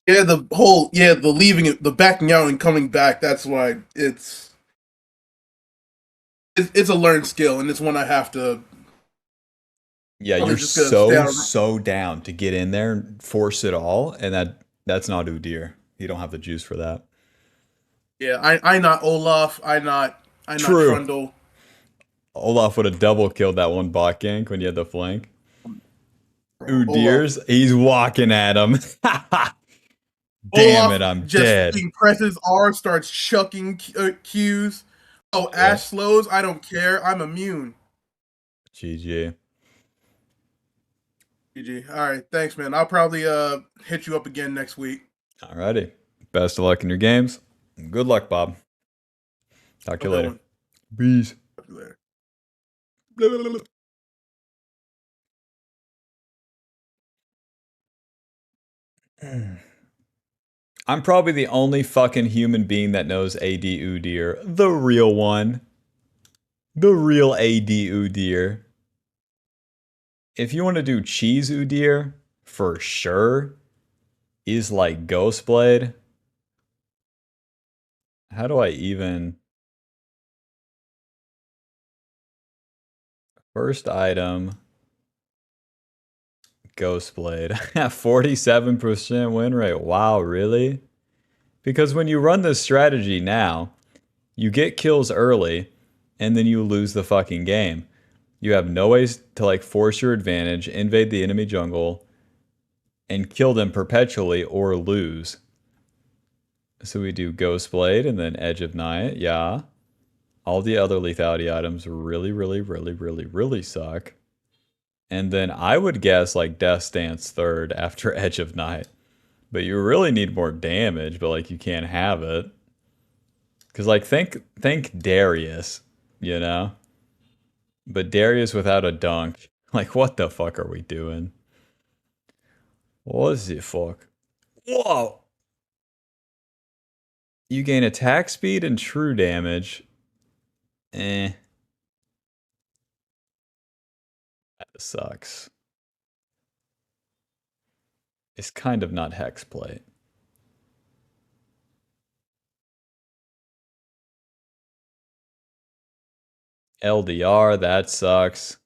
Yeah, the leaving it, the backing out and coming back. That's why it's a learned skill, and it's one I have to Yeah, Probably you're just gonna stay out so of- down to get in there and force it all, and that's not Udyr. You don't have the juice for that. Yeah, I not Olaf. I not True. Trundle. Olaf would have double killed that one bot gank when you had the flank. Olaf. Udyr's, he's walking at him. Damn it, I'm just dead. He presses R, starts chucking Qs. Oh, Yeah. Ash slows. I don't care. I'm immune. GG. GG. All right, thanks, man. I'll probably hit you up again next week. Alrighty. Best of luck in your games. Good luck, Bob. Talk to you later. Peace. Talk to you later. I'm probably the only fucking human being that knows AD Udyr. The real one. The real AD Udyr. If you want to do cheese Udyr, for sure, is like Ghostblade. How do I even... First item... Ghostblade. 47% win rate. Wow, really? Because when you run this strategy now, you get kills early, and then you lose the fucking game. You have no ways to like force your advantage, invade the enemy jungle, and kill them perpetually or lose. So we do Ghostblade and then Edge of Night, yeah. All the other lethality items really suck. And then I would guess like Death Dance third after Edge of Night. But you really need more damage, but like you can't have it. Cause like think Darius, you know? But Darius without a dunk. Like what the fuck are we doing? What the fuck? Whoa! You gain attack speed and true damage. Eh. That sucks. It's kind of not Hexplate. LDR, that sucks.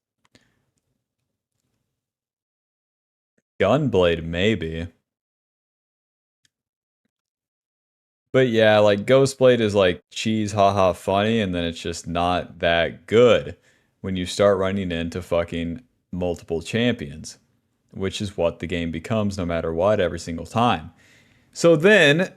Gunblade, maybe. But yeah, like Ghostblade is like cheese, haha, funny, and then it's just not that good when you start running into fucking multiple champions, which is what the game becomes no matter what every single time. So then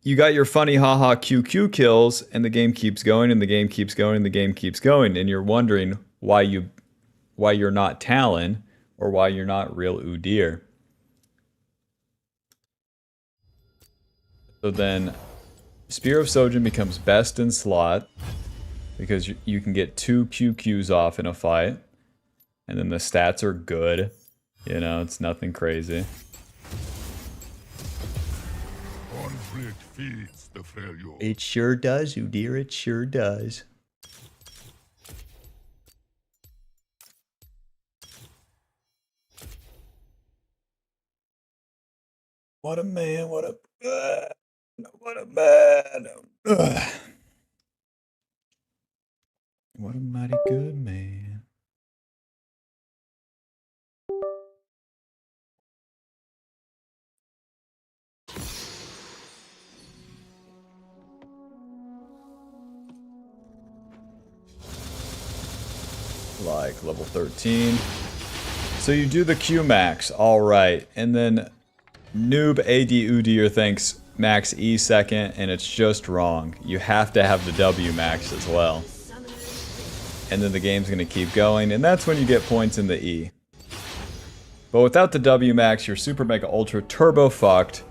you got your funny haha QQ kills, and the game keeps going, and the game keeps going, and the game keeps going, and you're wondering why you're not Talon or why you're not real Udyr. So then Spear of Sojin becomes best in slot because you can get 2 QQs off in a fight. And then the stats are good. You know, it's nothing crazy. Conflict feeds the failure. It sure does, Udyr. It sure does. What a man, what a man. What a mighty good man. Like level 13. So you do the Q max, alright, and then noob AD Udyr thinks max E second, and it's just wrong. You have to have the W max as well. And then the game's gonna keep going, and that's when you get points in the E. But without the W max, you're super mega ultra turbo fucked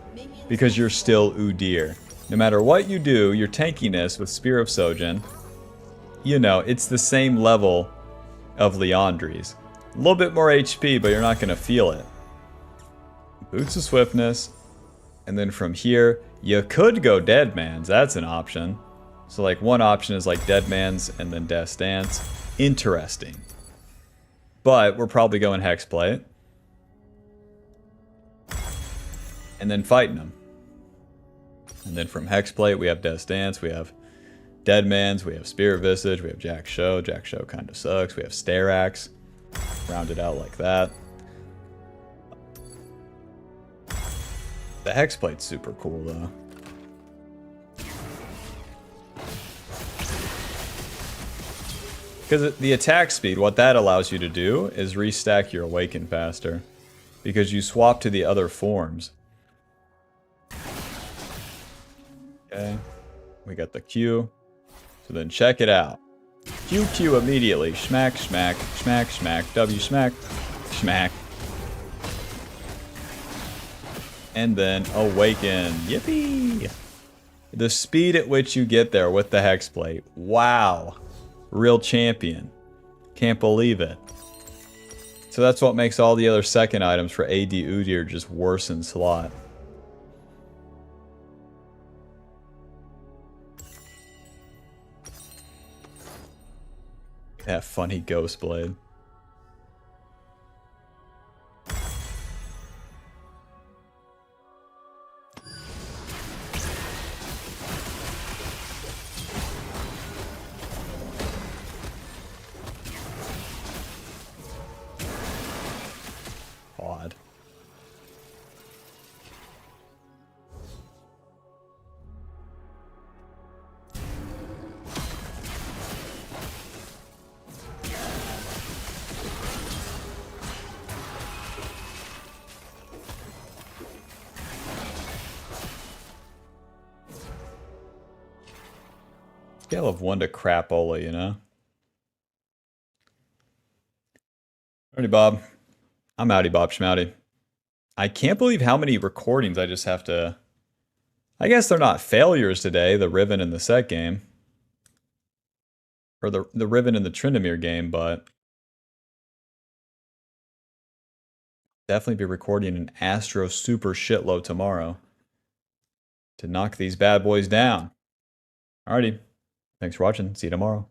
because you're still Udyr. No matter what you do, your tankiness with Spear of Sojin, you know, it's the same level of Liandry's. A little bit more HP, but you're not gonna feel it. Boots of Swiftness, and then from here, you could go Dead Man's, that's an option. So like one option is like Dead Man's and then Death Dance. Interesting. But we're probably going Hexplate. And then fighting them. And then from Hexplate we have Death Dance, we have Dead Man's, we have Spirit Visage, we have Jack Show. Jack Show kind of sucks. We have Stare Axe. round it out like that. The hexplate's super cool though. Because the attack speed, what that allows you to do is restack your awaken faster. Because you swap to the other forms. Okay. We got the Q. So then check it out. QQ immediately. Schmack, schmack, schmack, schmack, W schmack, schmack. And then awaken. Yippee! The speed at which you get there with the hexplate. Wow. Real champion. Can't believe it. So that's what makes all the other second items for AD Udyr just worse in slot. That funny ghost blade. Odd. Scale of 1 to crapola, you know? Alrighty, Bob. I'm outie, Bob Schmouty. I can't believe how many recordings I just have to... I guess they're not failures today, the Riven and the Sett game. Or the Riven and the Tryndamere game, but... definitely be recording an Astro super shitload tomorrow. To knock these bad boys down. Alrighty. Thanks for watching. See you tomorrow.